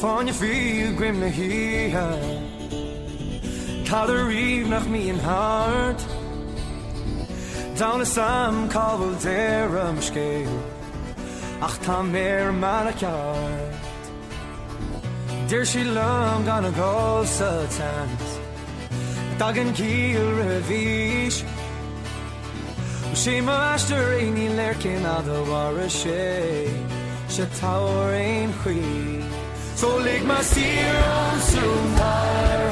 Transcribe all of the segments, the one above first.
Van je viel grim na hier Kader rief nach me in hart Down a sam kabel der am scale Ach ta mer malakart Dear she long gonna go satans Dagen kiel revish She master any lurking out the war she tower in queen So lig my seer on soon fire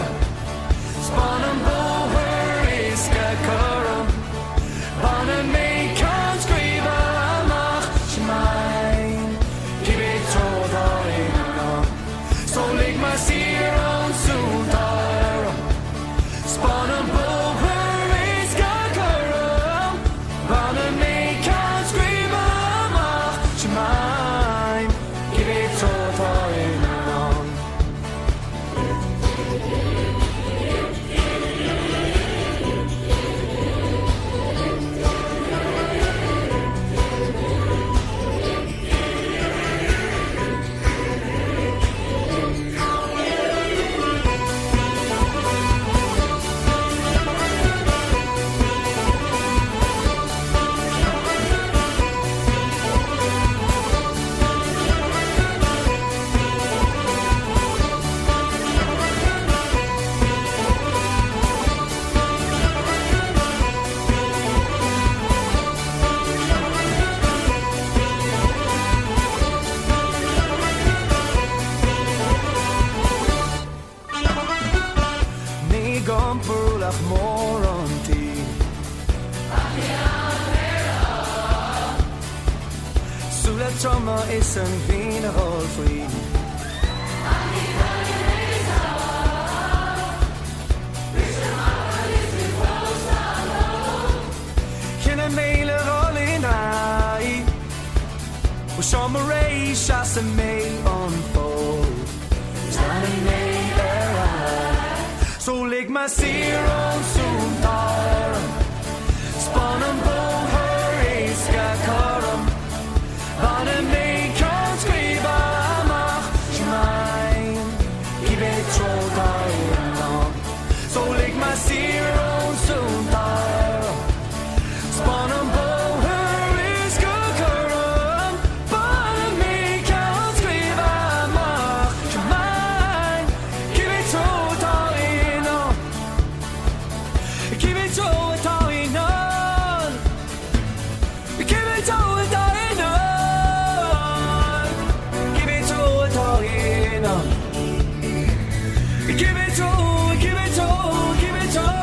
Spawn and bow where is karam Ban and make can scream amach shmain Give it to the So lig my seer on soon fire Spawn and bow where is karam Ban and make can scream amach shmain Give it to the Trauma is een wienerhol vlieg Geen een mele rol in hij Hoe som een race als een mee onfold Staan een mee eruit Zo lig maar zeer on zo'n daar Spannen boven her is gekaram Van een mee kan skriva amach shmaim Give tro daarin Zo lig maar zeer on zo'n daar Spannen boven her is gekaram Van een mee kan skriva amach shmaim Give tro daarin Give tro daarin Give tro daarin Give it to, give it to, give it to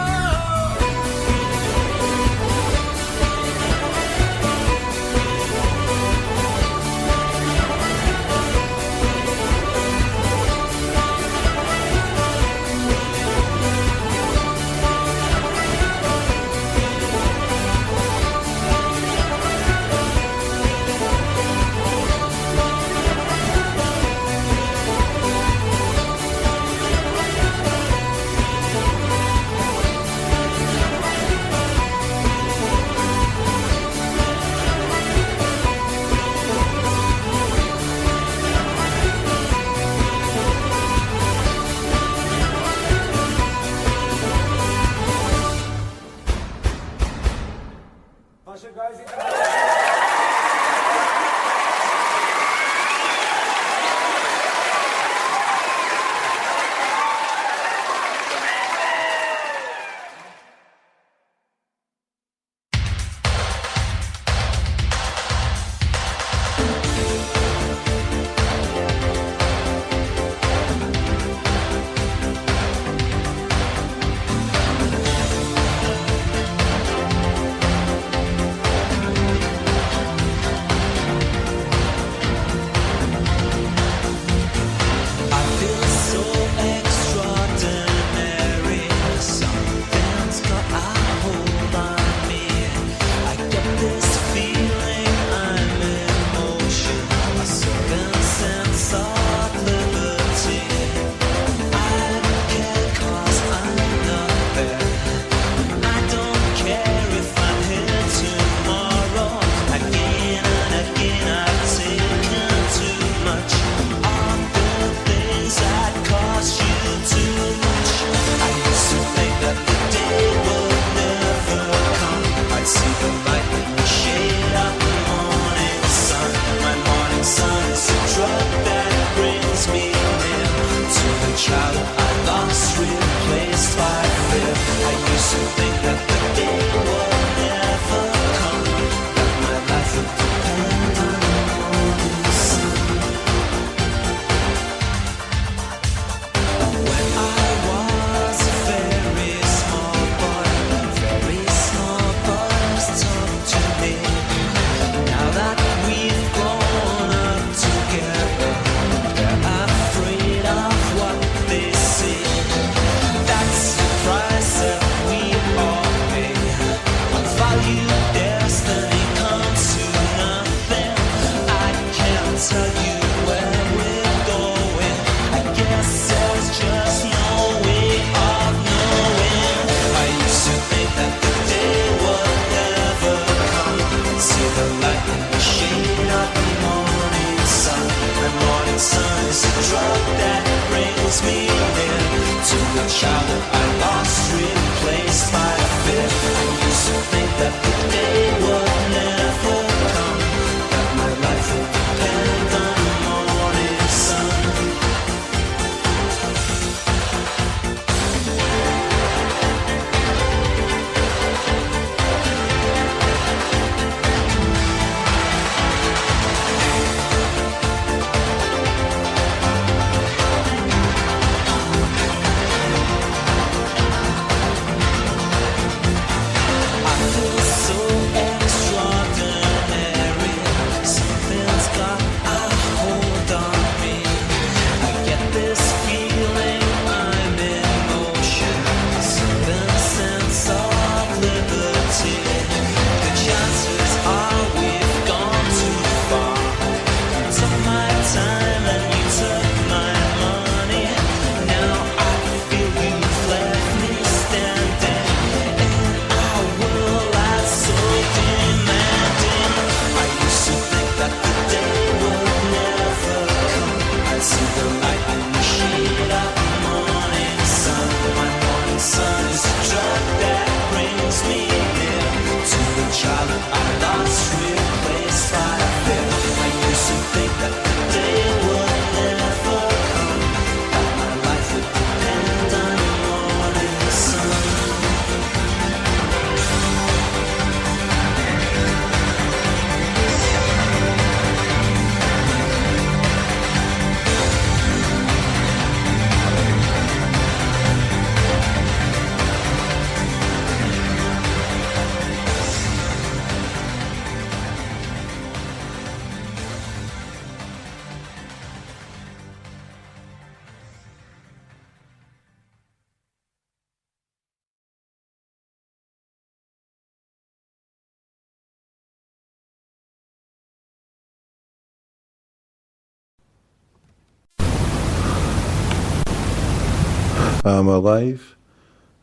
We're live,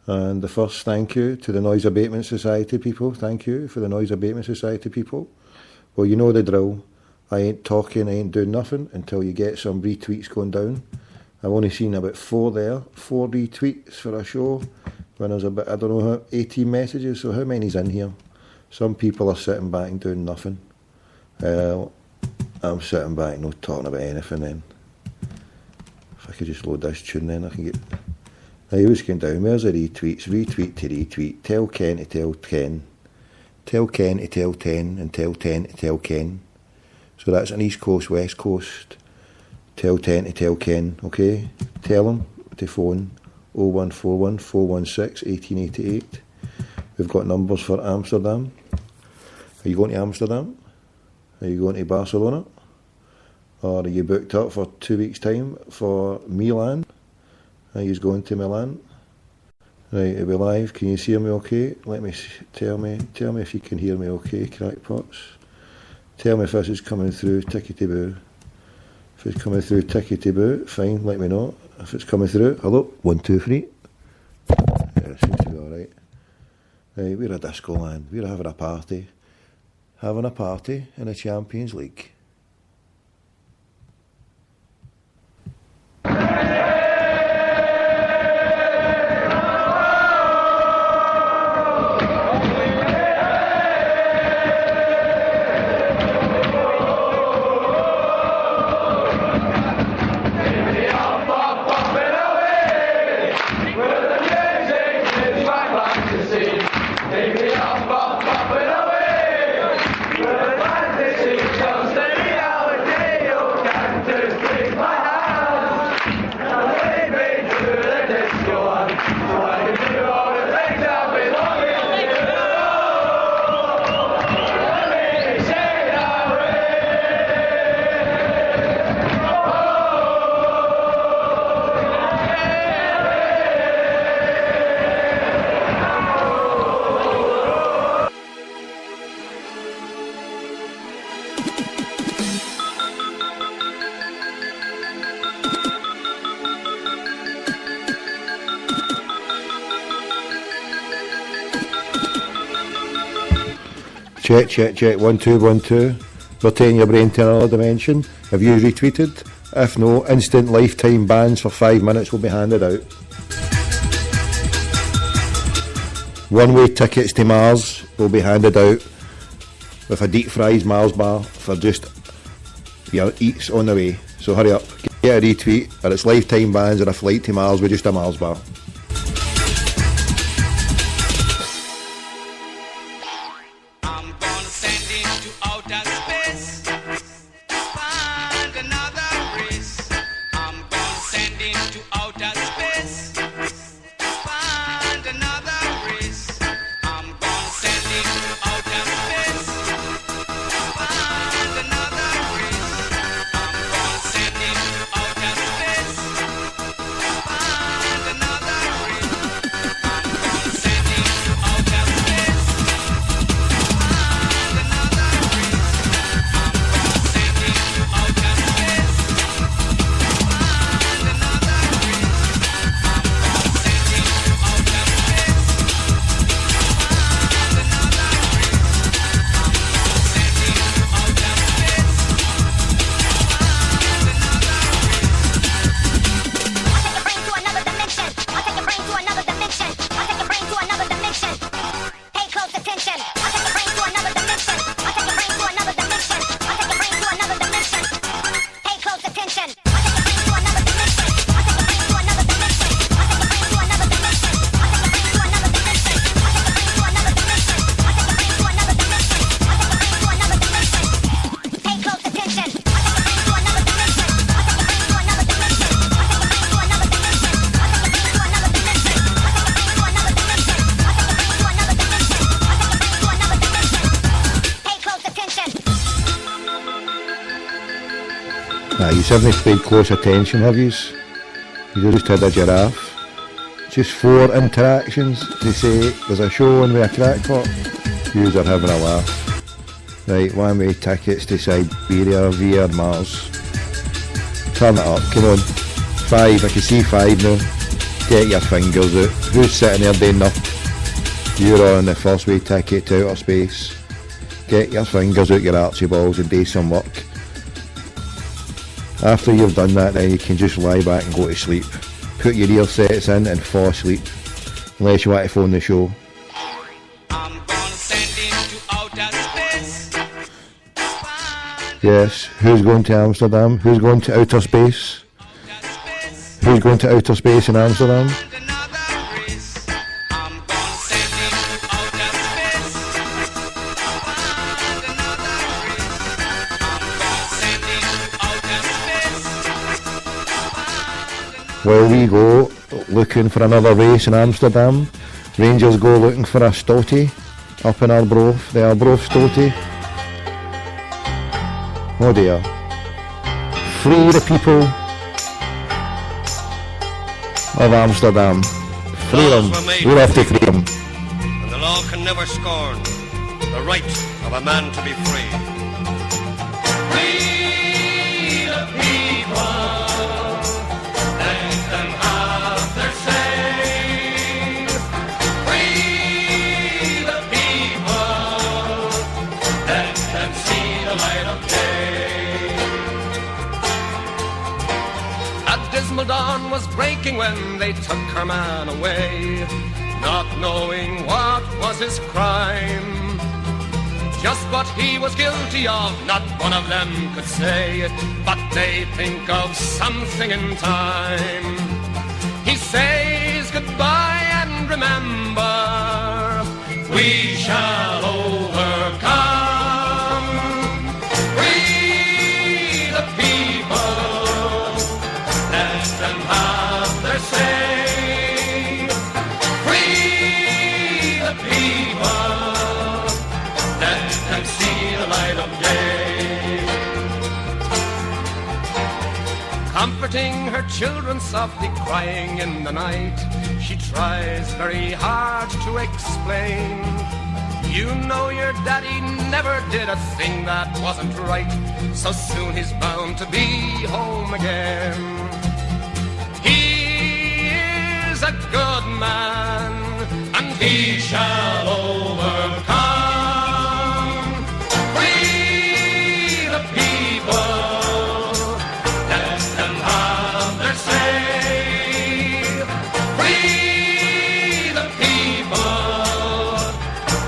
and the first thank you to the Noise Abatement Society people. Thank you for the Noise Abatement Society people. Well, you know the drill. I ain't talking, I ain't doing nothing until you get some retweets going down. I've only seen about 4 there, 4 retweets for a show, when there's about, I don't know, 18 messages, so how many's in here? Some people are sitting back and doing nothing. I'm sitting back, not talking about anything then. If I could just load this tune then, I can get... Now he was going down, where's the retweets? Retweet to retweet, tell Ken to tell Ken. Tell Ken to tell 10, and tell 10 to tell Ken. So that's an East Coast, West Coast. Tell 10 to tell Ken, okay? Tell him to phone 0141 416 1888. We've got numbers for Amsterdam. Are you going to Amsterdam? Are you going to Barcelona? Or are you booked up for 2 weeks' time for Milan? Are you going to Milan? Right, are we live? Can you hear me okay? Tell me if you can hear me okay, crackpots. Tell me if this is coming through tickety-boo. If it's coming through tickety-boo, fine, let me know. If it's coming through, hello, 1, 2, 3. Yeah, it seems to be alright. Right, we're a disco land, we're having a party. Having a party in the Champions League. Check, 1, 2, 1, 2. We're taking your brain to another dimension. Have you retweeted? If no, instant lifetime bans for 5 minutes will be handed out. One-way tickets to Mars will be handed out with a deep fries Mars bar for just your eats on the way. So hurry up, get a retweet, or it's lifetime bans or a flight to Mars with just a Mars bar. You haven't paid close attention, have you? You just had a giraffe. Just 4 interactions to say there's a show on with a crackpot. Yous are having a laugh. Right, one-way tickets to Siberia via Mars. Turn it up, come on. 5, I can see 5 now. Get your fingers out. Who's sitting there doing nothing? You're on the first way ticket to outer space. Get your fingers out your Archibalds and do some work. After you've done that, then you can just lie back and go to sleep. Put your ear sets in and fall asleep. Unless you want to phone the show. I'm gonna send into outer space. Yes, who's going to Amsterdam? Who's going to outer space? Who's going to outer space in Amsterdam? Well, we go looking for another race in Amsterdam. Rangers go looking for a stotty up in Arbroath, the Arbroath stotty. Oh dear. Free the people of Amsterdam. Free them. We'll have to free them. And the law can never scorn the right of a man to be free. Free the people. Let them have their say. Free the people. Let them see the light of day. A dismal dawn was breaking when they took her man away, not knowing what was his crime. Just what he was guilty of, not one of them could say, but they think of something in time. He says goodbye and remember, we shall overcome. Free the people, let them have their say. Free the people, let them see the light of day. Comforting her children softly crying in the night, she tries very hard to explain. You know your daddy never did a thing that wasn't right, so soon he's bound to be home again. He is a good man, and he shall overcome. Free the people, let them have their say. Free the people,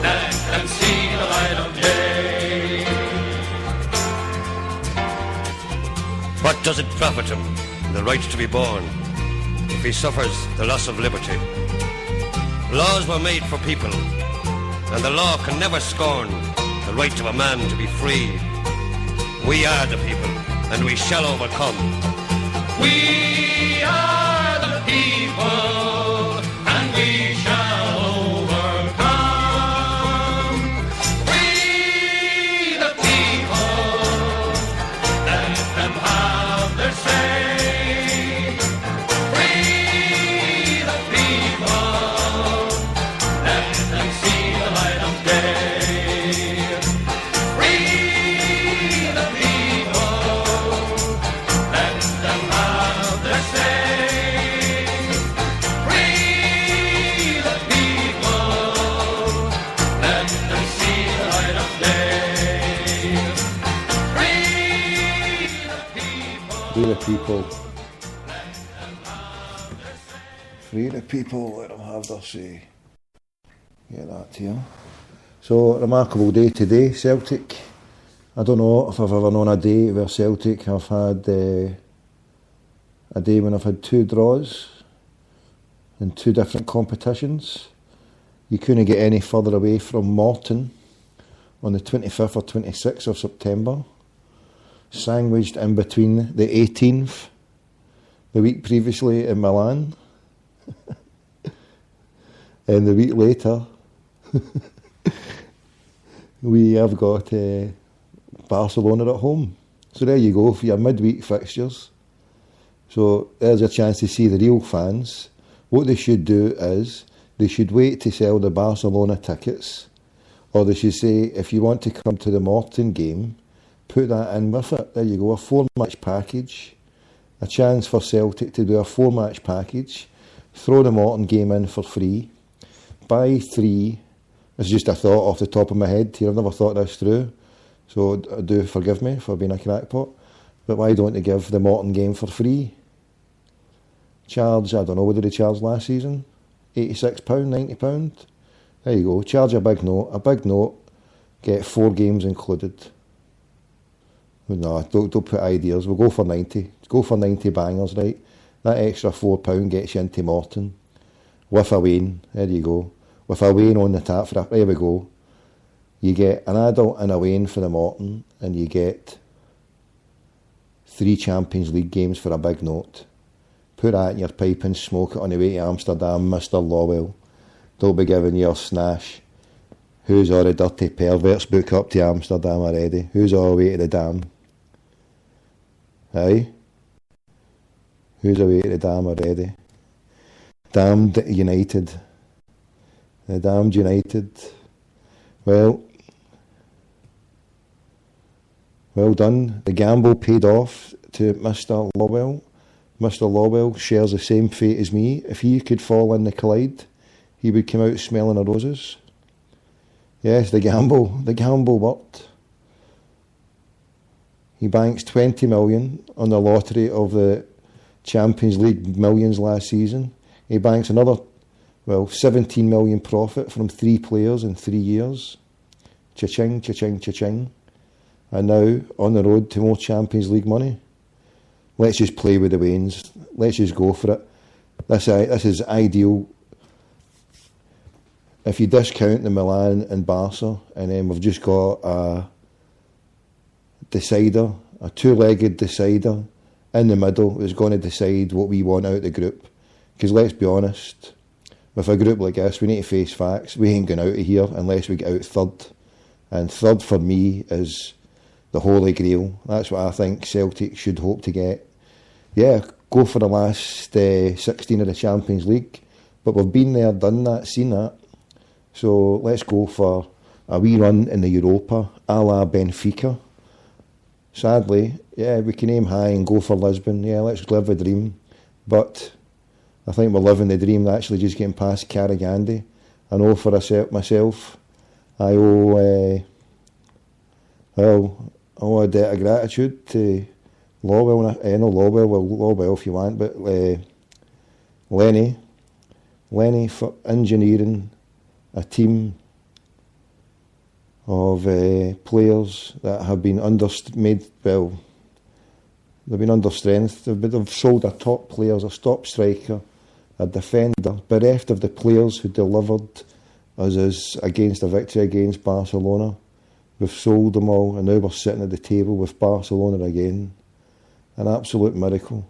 let them see the light of day. What does it profit him, the right to be born, if he suffers the loss of liberty? Laws were made for people, and the law can never scorn the right of a man to be free. We are the people, and we shall overcome. We are the people, and we shall overcome. Free the people, let them have their say. Free the people, let them see the light of day. Free the people, let them have their say. Free the people, let them see the light of day. Free the people. Free the people. Free the people, let them have their say. Get that here. So, remarkable day today, Celtic. I don't know if I've ever known a day where Celtic have had a day when I've had 2 draws in 2 different competitions. You couldn't get any further away from Morton on the 25th or 26th of September, sandwiched in between the 18th, the week previously in Milan, and the week later we have got Barcelona at home. So there you go for your midweek fixtures. So there's a chance to see the real fans. What they should do is they should wait to sell the Barcelona tickets, or they should say, if you want to come to the Morton game, put that in with it. There you go, a 4-match package. A chance for Celtic to do a 4-match package throw the Morton game in for free, buy 3. This is just a thought off the top of my head here, I've never thought this through, so do forgive me for being a crackpot, but why don't they give the Morton game for free? Charge, I don't know, what did they charge last season? £86, £90? There you go, charge a big note, get 4 games included. No, don't put ideas, we'll go for 90. Go for 90 bangers, right? That extra £4 gets you into Morton. With a Wayne, there you go. With a Wayne on the tap for there we go. You get an adult and a Wayne for the Morton, and you get 3 Champions League games for a big note. Put that in your pipe and smoke it on the way to Amsterdam, Mr. Lawwell. Don't be giving your snash. Who's all the dirty perverts book up to Amsterdam already? Who's all the way to the dam? Aye? Who's away to the dam already? Damned United. The damned United. Well done. The gamble paid off to Mr. Lawwell. Mr. Lawwell shares the same fate as me. If he could fall in the Clyde, he would come out smelling of roses. Yes, the gamble worked. He banks 20 million on the lottery of the Champions League millions last season. He banks another, 17 million profit from 3 players in 3 years. Cha-ching, cha-ching, cha-ching. And now on the road to more Champions League money. Let's just play with the Waynes. Let's just go for it. This is ideal. If you discount the Milan and Barca, and then we've just got a decider, a 2-legged decider in the middle who's going to decide what we want out of the group. Because let's be honest, with a group like this, we need to face facts. We ain't going out of here unless we get out third. And third for me is the Holy Grail. That's what I think Celtic should hope to get. Yeah, go for the last 16 of the Champions League. But we've been there, done that, seen that. So let's go for a wee run in the Europa, a la Benfica. Sadly, yeah, we can aim high and go for Lisbon. Yeah, let's live the dream. But I think we're living the dream, actually just getting past Carragandi. I know for myself, I owe a debt of gratitude to Lawwell, Lawwell if you want, but Lenny for engineering a team of players that have been they've been under strength. They've sold a top players, a top striker, a defender, bereft of the players who delivered us against a victory against Barcelona. We've sold them all, and now we're sitting at the table with Barcelona again. An absolute miracle.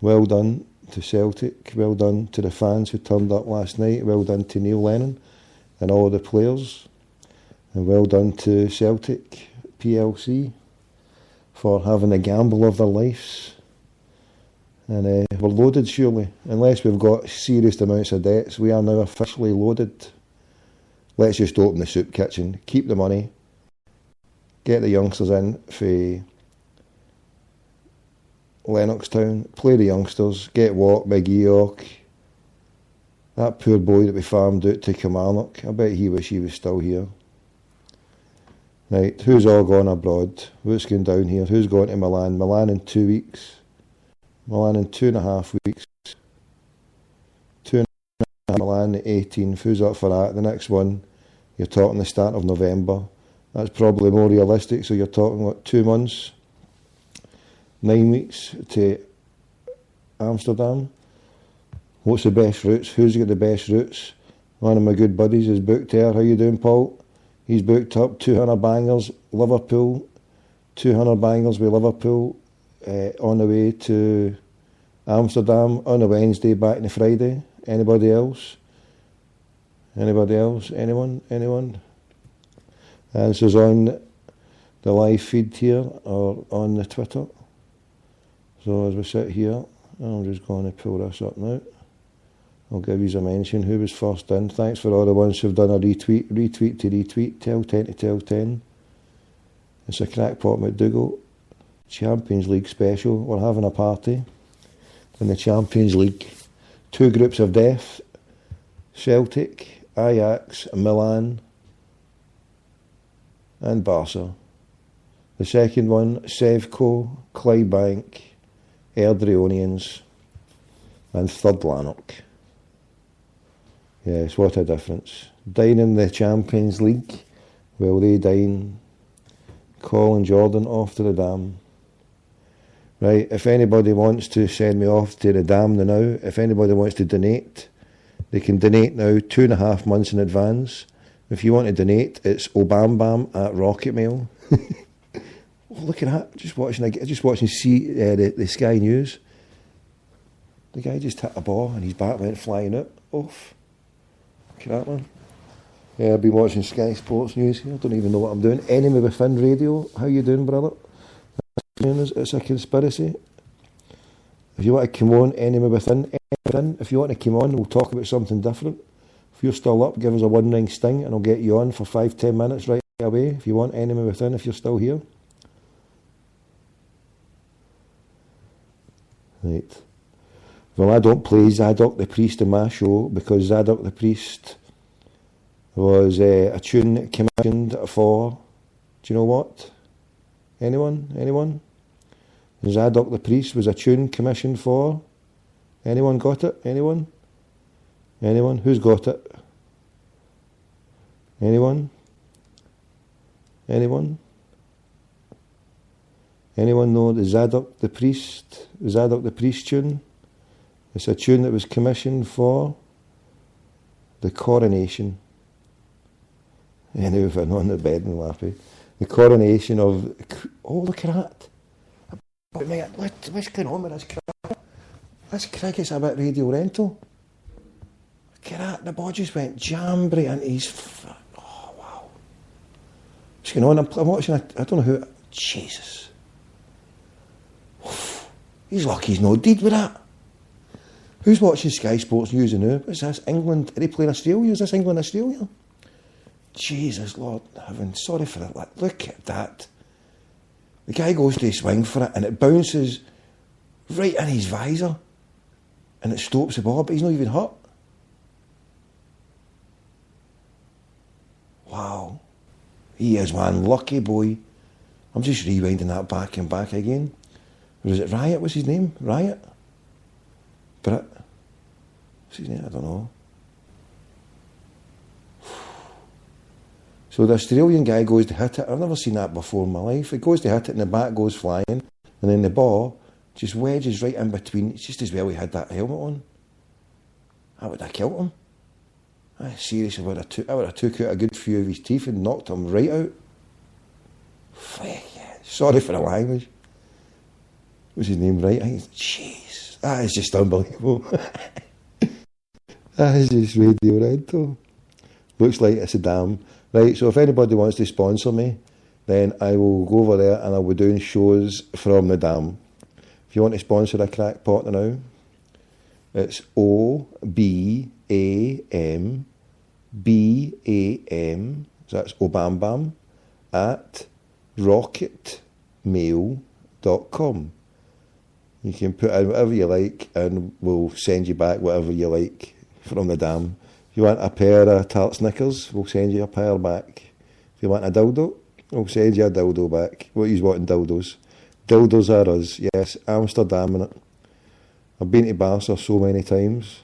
Well done to Celtic, well done to the fans who turned up last night, well done to Neil Lennon and all the players, and well done to Celtic PLC for having the gamble of their lives. And we're loaded surely, unless we've got serious amounts of debts. We are now officially loaded. Let's just open the soup kitchen, keep the money, get the youngsters in for Lennoxtown, play the youngsters, get Watt, Big Eoch, that poor boy that we farmed out to Kilmarnock. I bet he wish he was still here. Right, who's all gone abroad? What's going down here? Who's going to Milan? Milan in 2 weeks. Milan in 2.5 weeks. 2.5 Milan the 18th. Who's up for that? The next one, you're talking the start of November. That's probably more realistic, so you're talking, 2 months? 9 weeks to Amsterdam. What's the best routes? Who's got the best routes? One of my good buddies is booked there. How you doing, Paul? He's booked up 200 bangers, Liverpool. 200 bangers with Liverpool on the way to Amsterdam on a Wednesday, back on the Friday. Anybody else? Anybody else? Anyone? And this is on the live feed here or on the Twitter. So as we sit here, I'm just going to pull this up now. I'll give you a mention. Who was first in? Thanks for all the ones who've done a retweet to retweet. Tell 10 to tell 10. It's a Crackpot McDougall Champions League special. We're having a party in the Champions League two groups of death, Celtic, Ajax, Milan and Barca. The second one, Sevco, Clydebank, Erdrionians and third Lanark. Yes, what a difference. Down in the Champions League, well, they dine Colin Jordan off to the Dam. Right, if anybody wants to send me off to the Dam now, if anybody wants to donate, they can donate now 2.5 months in advance. If you want to donate, it's obambam@rocketmail. Oh, look at that, just watching the Sky News. The guy just hit a ball and his bat went flying out. Off. Look at that one. Yeah, I've been watching Sky Sports News here. I don't even know what I'm doing. Enemy Within Radio. How you doing, brother? It's a conspiracy. If you want to come on, Enemy Within. If you want to come on, we'll talk about something different. If you're still up, give us a one-ring sting and I'll get you on for 5-10 minutes right away. If you want Enemy Within, if you're still here. Right. Well, I don't play Zadok the Priest in my show because Zadok the Priest was a tune commissioned for, do you know what? Anyone? Zadok the Priest was a tune commissioned for, anyone got it? Anyone? Who's got it? Anyone know the Zadok the Priest tune? It's a tune that was commissioned for the coronation. Anyway, if I'm on the bed and laughing. The coronation of... Oh, look at that. But mate, what's going on with this cricket? This cricket's a bit radio rental. Look at that, the ball just went jambry into his... Oh, wow. What's going on? I'm watching, I don't know who... Jesus. He's lucky he's no deed with that. Who's watching Sky Sports News now? What's this? England? Are they playing Australia? Is this England, Australia? Jesus, Lord heaven, sorry for that. Look at that. The guy goes to swing for it and it bounces right in his visor and it stops the ball, but he's not even hurt. Wow. He is one lucky boy. I'm just rewinding that back and back again. Was it Riot? What's his name? Riot? Brit? What's his name? I don't know. So the Australian guy goes to hit it. I've never seen that before in my life. He goes to hit it and the bat goes flying and then the ball just wedges right in between. It's just as well he had that helmet on. I would have killed him. Seriously, I would have took out a good few of his teeth and knocked him right out. Sorry for the language. What's his name, right? Jeez, that is just unbelievable. That is just radio rental. Looks like it's a dam. Right, so if anybody wants to sponsor me, then I will go over there and I'll be doing shows from the dam. If you want to sponsor a crackpot now, it's OBAMBAM, so that's Obambam, at rocketmail.com. You can put in whatever you like and we'll send you back whatever you like from the dam. If you want a pair of tart Snickers, we'll send you a pair back. If you want a dildo, we'll send you a dildo back. What you wanting dildos? Dildos are us, yes. Amsterdam in it. I've been to Barca so many times.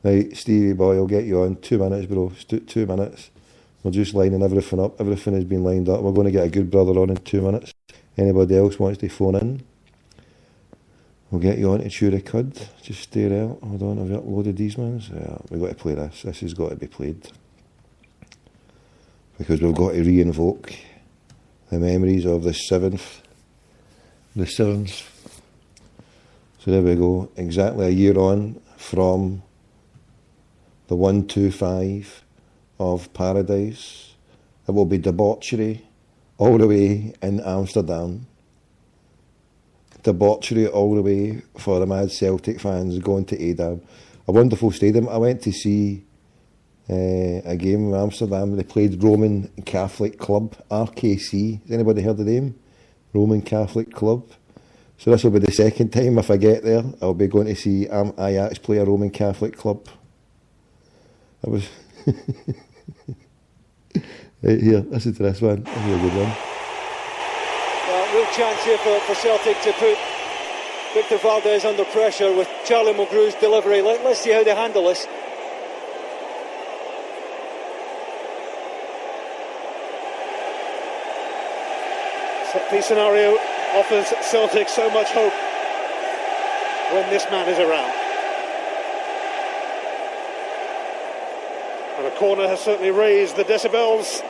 Right, Stevie boy, I'll get you on. 2 minutes, bro. 2 minutes. We're just lining everything up. Everything has been lined up. We're going to get a good brother on in 2 minutes. Anybody else wants to phone in? We'll get you on to chew the cud. Just stay there. Hold on, have you uploaded these ones? Yeah, we've got to play this. This has got to be played. Because we've got to re-invoke the memories of the 7th. The 7th. So there we go. Exactly a year on from the 125 of Paradise. It will be debauchery all the way in Amsterdam. Debauchery all the way for the mad Celtic fans going to Edam. A wonderful stadium. I went to see a game in Amsterdam. They played Roman Catholic Club, RKC. Has anybody heard the name? Roman Catholic Club. So this will be the second time if I get there. I'll be going to see Ajax play a Roman Catholic club. I was right here. Listen to this one. This is a good one. Real chance here for Celtic to put Victor Valdez under pressure with Charlie Mulgrew's delivery. Let's see how they handle this. The scenario offers Celtic so much hope when this man is around. And a corner has certainly raised the decibels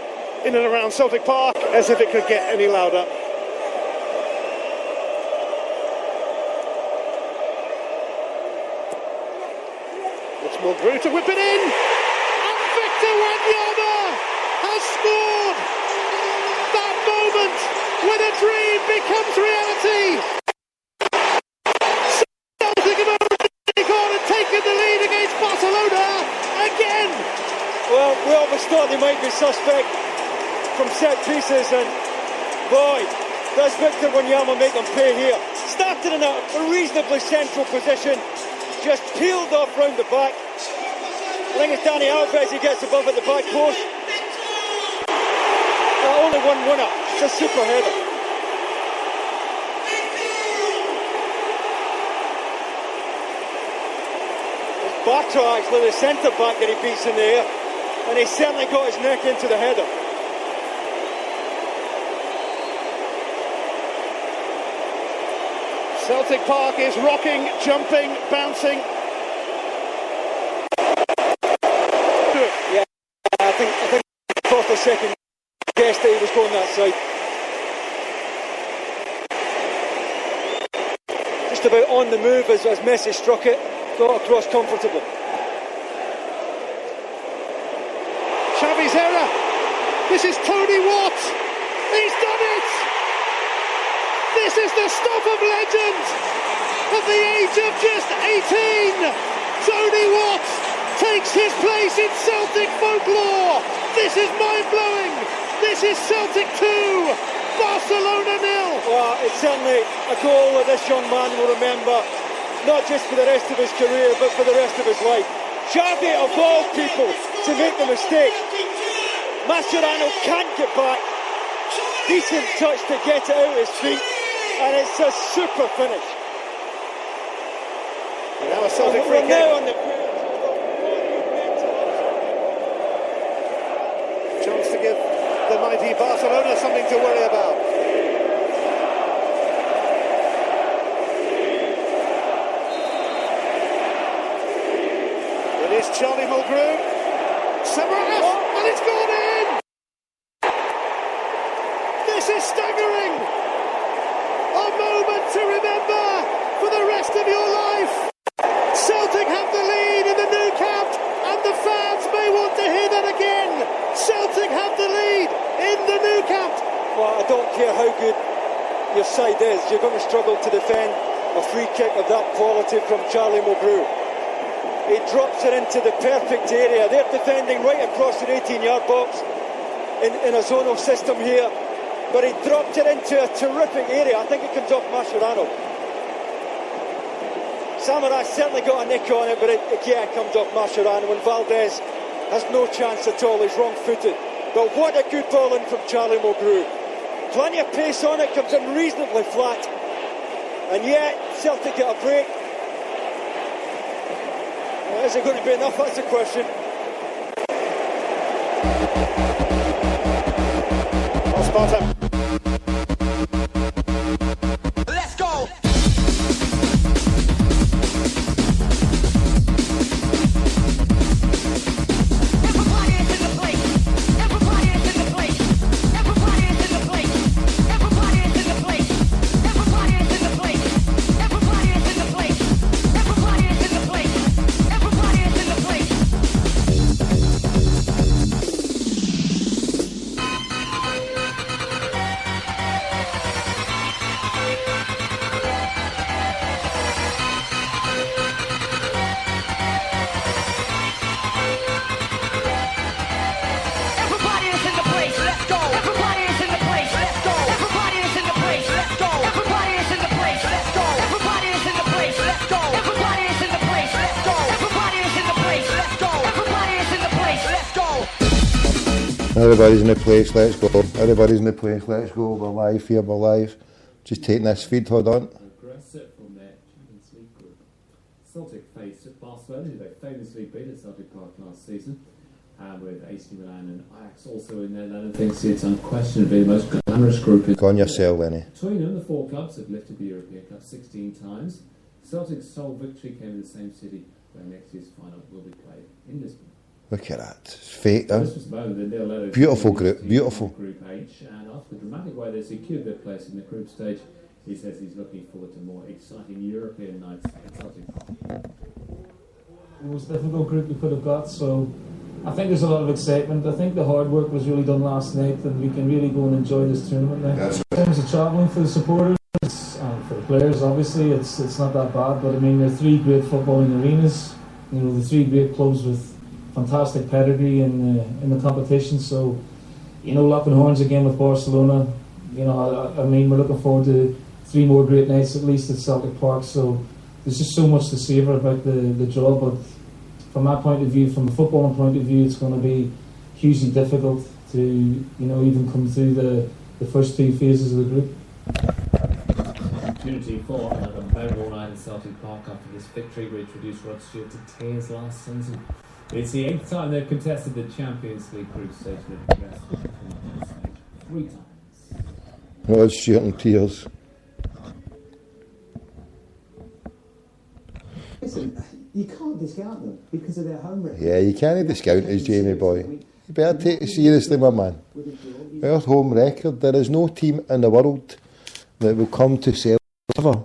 in and around Celtic Park, as if it could get any louder. It's Mulgrew to whip it in, and Victor Wanyama has scored! That moment when a dream becomes reality. Celtic have overtaken and taken the lead against Barcelona again. Well, we always thought they might be suspect from set pieces, and boy, does Victor Wanyama make them pay here. Started in a reasonably central position, just peeled off round the back. I think it's Dani Alves he gets above at the back post. Only one winner. It's a super header. It's Bartra, actually, the centre back that he beats in the air, and he certainly got his neck into the header. Celtic Park is rocking, jumping, bouncing. Yeah, I think for a second guessed that he was going that side. Just about on the move as Messi struck it, got across comfortably. Xavi's error. This is Tony Watt. He's done it. This is the stuff of legend. At the age of just 18, Tony Watt takes his place in Celtic folklore. This is mind-blowing. This is Celtic 2, Barcelona 0. Well, it's certainly a goal that this young man will remember, not just for the rest of his career, but for the rest of his life. Xavi, of all people, to make the mistake. Mascherano can't get back. Decent touch to get it out of his feet, and it's a super finish. Now a Celtic free kick. Now on the Chance to give the mighty Barcelona something to worry about. It is Charlie Mulgrew. Samaras, and it's gone in! This is staggering! A moment to remember for the rest of your life! Celtic have the lead in the Nou Camp, and the fans may want to hear that again! Celtic have the lead in the Nou Camp! Well, I don't care how good your side is, you're going to struggle to defend a free kick of that quality from Charlie Mulgrew. He drops it into the perfect area. They're defending right across the 18-yard box in a zonal system here, but he dropped it into a terrific area. I think it comes off Mascherano. Samaras certainly got a nick on it, but it again comes off Mascherano, and Valdez has no chance at all. He's wrong-footed. But what a good ball in from Charlie Mulgrew. Plenty of pace on it, comes in reasonably flat. And yet, Celtic get a break. Well, is it going to be enough? That's the question. Well, Sparta. Everybody's in the place, let's go. Everybody's in the place, let's go. We're live here, we're live. Just taking this feed, hold on. Progressive from their Champions League group. Celtic faced Barcelona, who they famously beat at Celtic Park last season, with AC Milan and Ajax also in there. Then I think it's unquestionably the most glamorous group. Go on yourself, Lenny. Between them, the four clubs have lifted the European Cup 16 times. Celtic's sole victory came in the same city where next year's final will be played, in Lisbon. Look at that. It's fate, huh? This was the moment that Neil Leonard Beautiful group, beautiful. Group H, and after the dramatic way they secured their place in the group stage, he says he's looking forward to more exciting European nights at Celtic Park. The most difficult group we could have got, so I think there's a lot of excitement. I think the hard work was really done last night, and we can really go and enjoy this tournament now. In terms of travelling for the supporters and for the players, obviously it's not that bad, but I mean there are three great footballing arenas, you know, the three great clubs with fantastic pedigree in the competition. So, you know, locking horns again with Barcelona. You know, I mean, we're looking forward to 3 more great nights at least at Celtic Park. So there's just so much to savour about the draw. But from my point of view, from a footballing point of view, it's going to be hugely difficult to, you know, even come through the first 2 phases of the group. Opportunity for a memorable night at Celtic Park after this victory, which reduced Rod Stewart to tears last season. It's the 8th time they've contested the Champions League group stage. They've progressed from the stage 3 times. Rod Stewart in tears. Listen, you can't discount them because of their home record. Yeah, you can't discount us, Jamie boy. You better take it seriously, my man. Our home record, there is no team in the world that will come to Celtic ever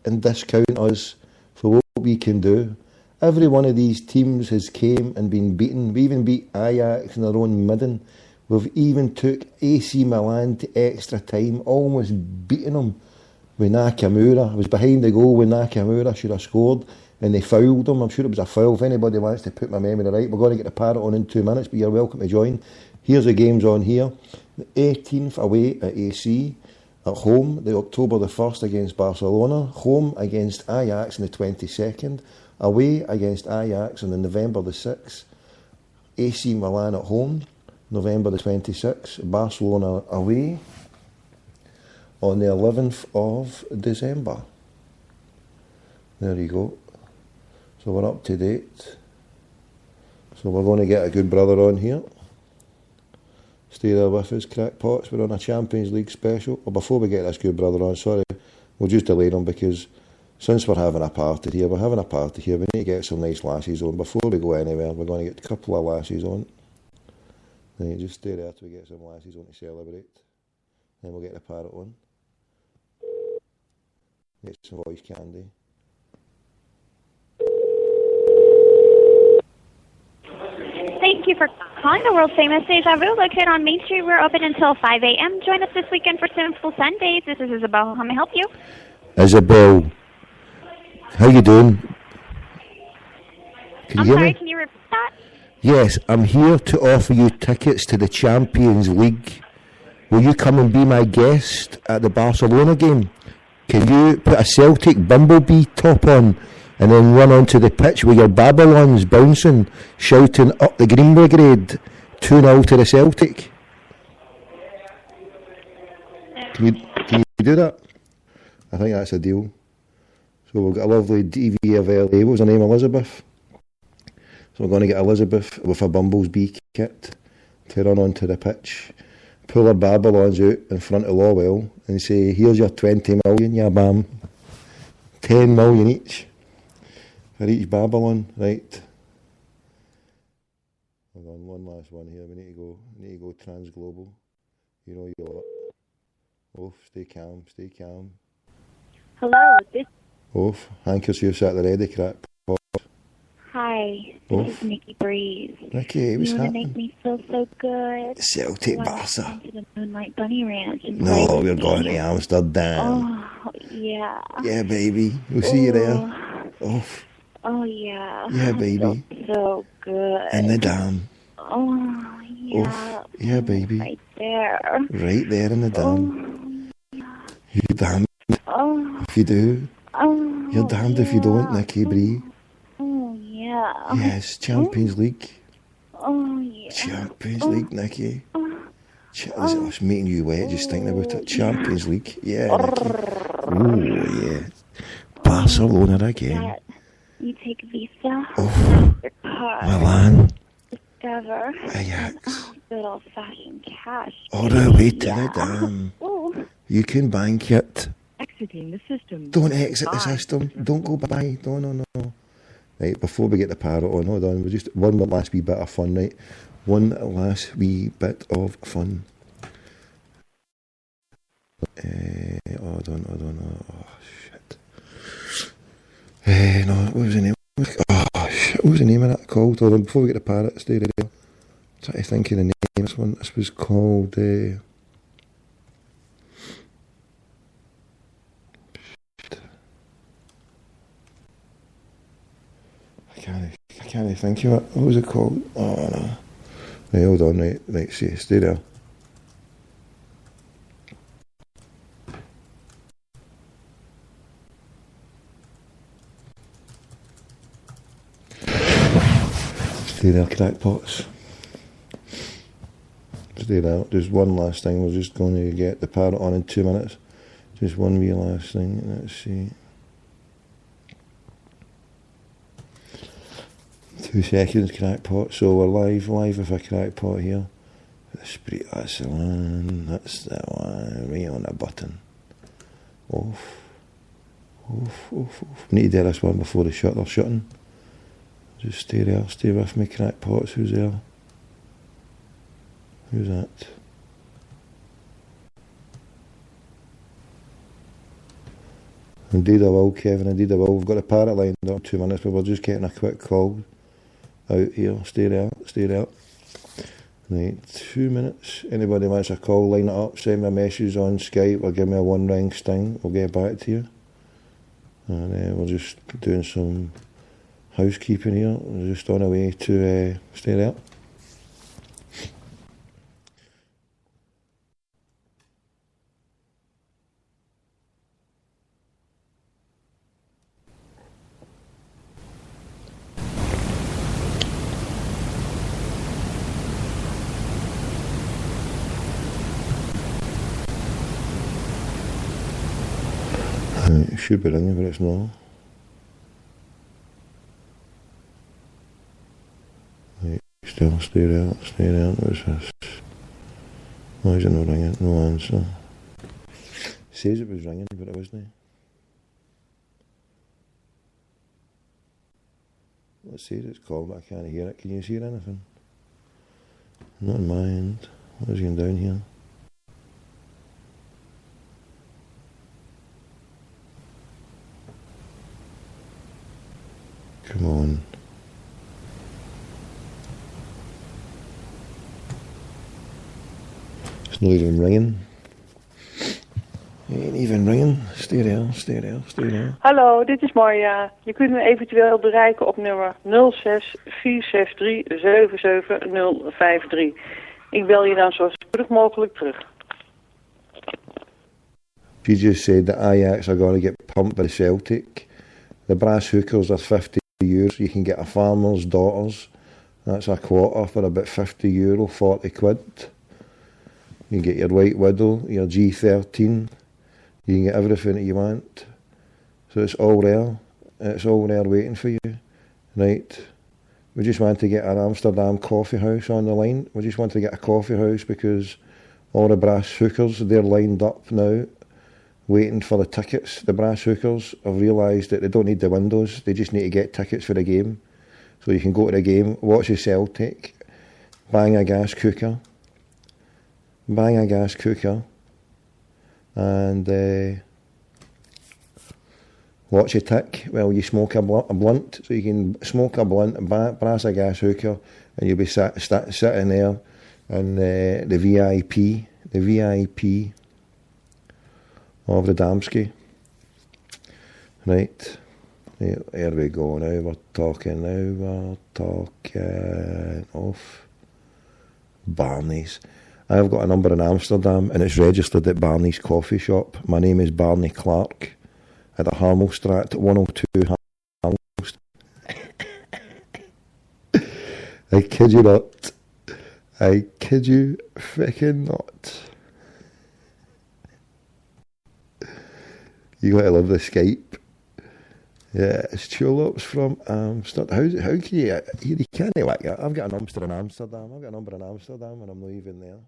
and discount us for what we can do. Every one of these teams has came and been beaten. We even beat Ajax in our own midden. We've even took AC Milan to extra time, almost beating them with Nakamura. I was behind the goal with Nakamura, should have scored, and they fouled him. I'm sure it was a foul. If anybody wants to put my memory right, we're going to get the parrot on in 2 minutes, but you're welcome to join. Here's the games on here. The 18th away at AC. At home, the October the 1st against Barcelona. Home against Ajax on the 22nd. Away against Ajax on the November the 6th. AC Milan at home, November the 26th. Barcelona away on the 11th of December. There you go. So we're up to date. So we're going to get a good brother on here. Stay there with us, crackpots. We're on a Champions League special. Well, before we get this good brother on, sorry, we'll just delay him because since we're having a party here, we need to get some nice lashes on. Before we go anywhere, we're going to get a couple of lashes on. Then you just stay there till we get some lashes on to celebrate. Then we'll get the parrot on. Get some voice candy. Thank you for calling the world famous Deja Vu located on Main Street. We're open until 5 a.m. Join us this weekend for Simple Sundays. This is Isabel. How may I help you? Isabel, how you doing? Can you hear me? Can you repeat that? Yes, I'm here to offer you tickets to the Champions League. Will you come and be my guest at the Barcelona game? Can you put a Celtic Bumblebee top on and then run onto the pitch with your Babylons bouncing, shouting up the Green Brigade, 2-0 to the Celtic? Can you do that? I think that's a deal. So we've got a lovely DV of LA. What was her name? Elizabeth? So we're going to get Elizabeth with a Bumblebee kit to run onto the pitch, pull her Babylons out in front of Lawwell and say, here's your 20 million, yeah bam. 10 million each. For each Babylon, right. Hold on, one last one here. We need to go trans-global. You know you're up. Oh, stay calm. Hello, Off, handkerchiefs at the ready, crack. Hi, this is Nikki Breeze. Nikki, what's happening? You want to make me feel so good? Celtic Barca. To the Moonlight Bunny Ranch. No, we're going to Amsterdam. Oh, yeah. Yeah, baby. We'll see you there. Off. Oh, yeah. Yeah, baby. So good. In the dam. Oh, yeah. Off. Yeah, baby. Right there. Right there in the dam. Oh, You damned oh, if you do. oh, You're damned if you don't, Nikki Bree. Oh, yeah. Yes, Champions League. Oh, yeah. Champions League, Nicky. It's making you wet just thinking about it. Champions League. Yeah, Nicky. Oh, yeah. Barcelona again. You take Visa. Oh, Milan. Discover. Ajax. Good old-fashioned cash. All the way to the dam. You can bank it. Exiting the system. Don't exit the system. Don't go by. No. Right, before we get the parrot on, hold on. We'll just one last wee bit of fun, right? One last wee bit of fun. Hold on. Oh, shit. No, what was the name? Oh, shit. What was the name of that called? Hold on, before we get the parrot, stay there. I'm trying to think of the name of this one. This was called... I can't think of it. What was it called? Oh, no. Right, hold on, right, stay there. Stay there, crackpots. Stay there. Just one last thing. We're just going to get the parrot on in 2 minutes. Just one wee last thing. Let's see. 2 seconds, crackpot. So we're live with a crackpot here. Spreaker, that's the one. That's the one. Right on the button. Off. We need to do this one before they're shutting. Just stay there. Stay with me, crackpots. Who's there? Who's that? Indeed I will, Kevin. Indeed I will. We've got a parrot lined up in 2 minutes, but we're just getting a quick call out here. Stay there. Right, 2 minutes. Anybody wants a call, line it up, send me a message on Skype or give me a one ring sting. We'll get back to you. And we're just doing some housekeeping here. We're just on our way to stay there. It should be ringing, but it's not. Right, still stay there. What's this? Why is it not ringing? No answer. It says it was ringing, but it wasn't. It says it's called, but I can't hear it. Can you hear anything? Not in my end. What is going down here? Come on. It's not even ringing. It ain't even ringing. Stay there. Hallo, dit is Marja. Je kunt me eventueel bereiken op nummer 06-463-77053. Ik bel je dan zo spoedig mogelijk terug. She just said that Ajax are going to get pumped by the Celtic. The brass hookers are 50 years. You can get a farmer's daughters. That's a quarter for about €50, 40 quid. You can get your White Widow, your G13. You can get everything that you want. So it's all there. It's all there waiting for you. Right. We just want to get an Amsterdam coffee house on the line. We just want to get a coffee house because all the brass hookers, they're lined up now, waiting for the tickets. The brass hookers have realised that they don't need the windows, they just need to get tickets for the game. So you can go to the game, watch the Celtic, bang a gas cooker, and watch a tick while you smoke a blunt. So you can smoke a blunt, brass a gas hooker, and you'll be sitting there in the VIP of the Damski. Right, here we go now, we're talking off Barney's. I've got a number in Amsterdam and it's registered at Barney's coffee shop. My name is Barney Clark at the Harmelstraat 102 Harmelstraat. I kid you not. I kid you frickin' not. You gotta love the Skype. Yeah, it's tulips from Amsterdam. How can you can't like that. I've got a number in Amsterdam. I've got a number in Amsterdam and I'm not even there.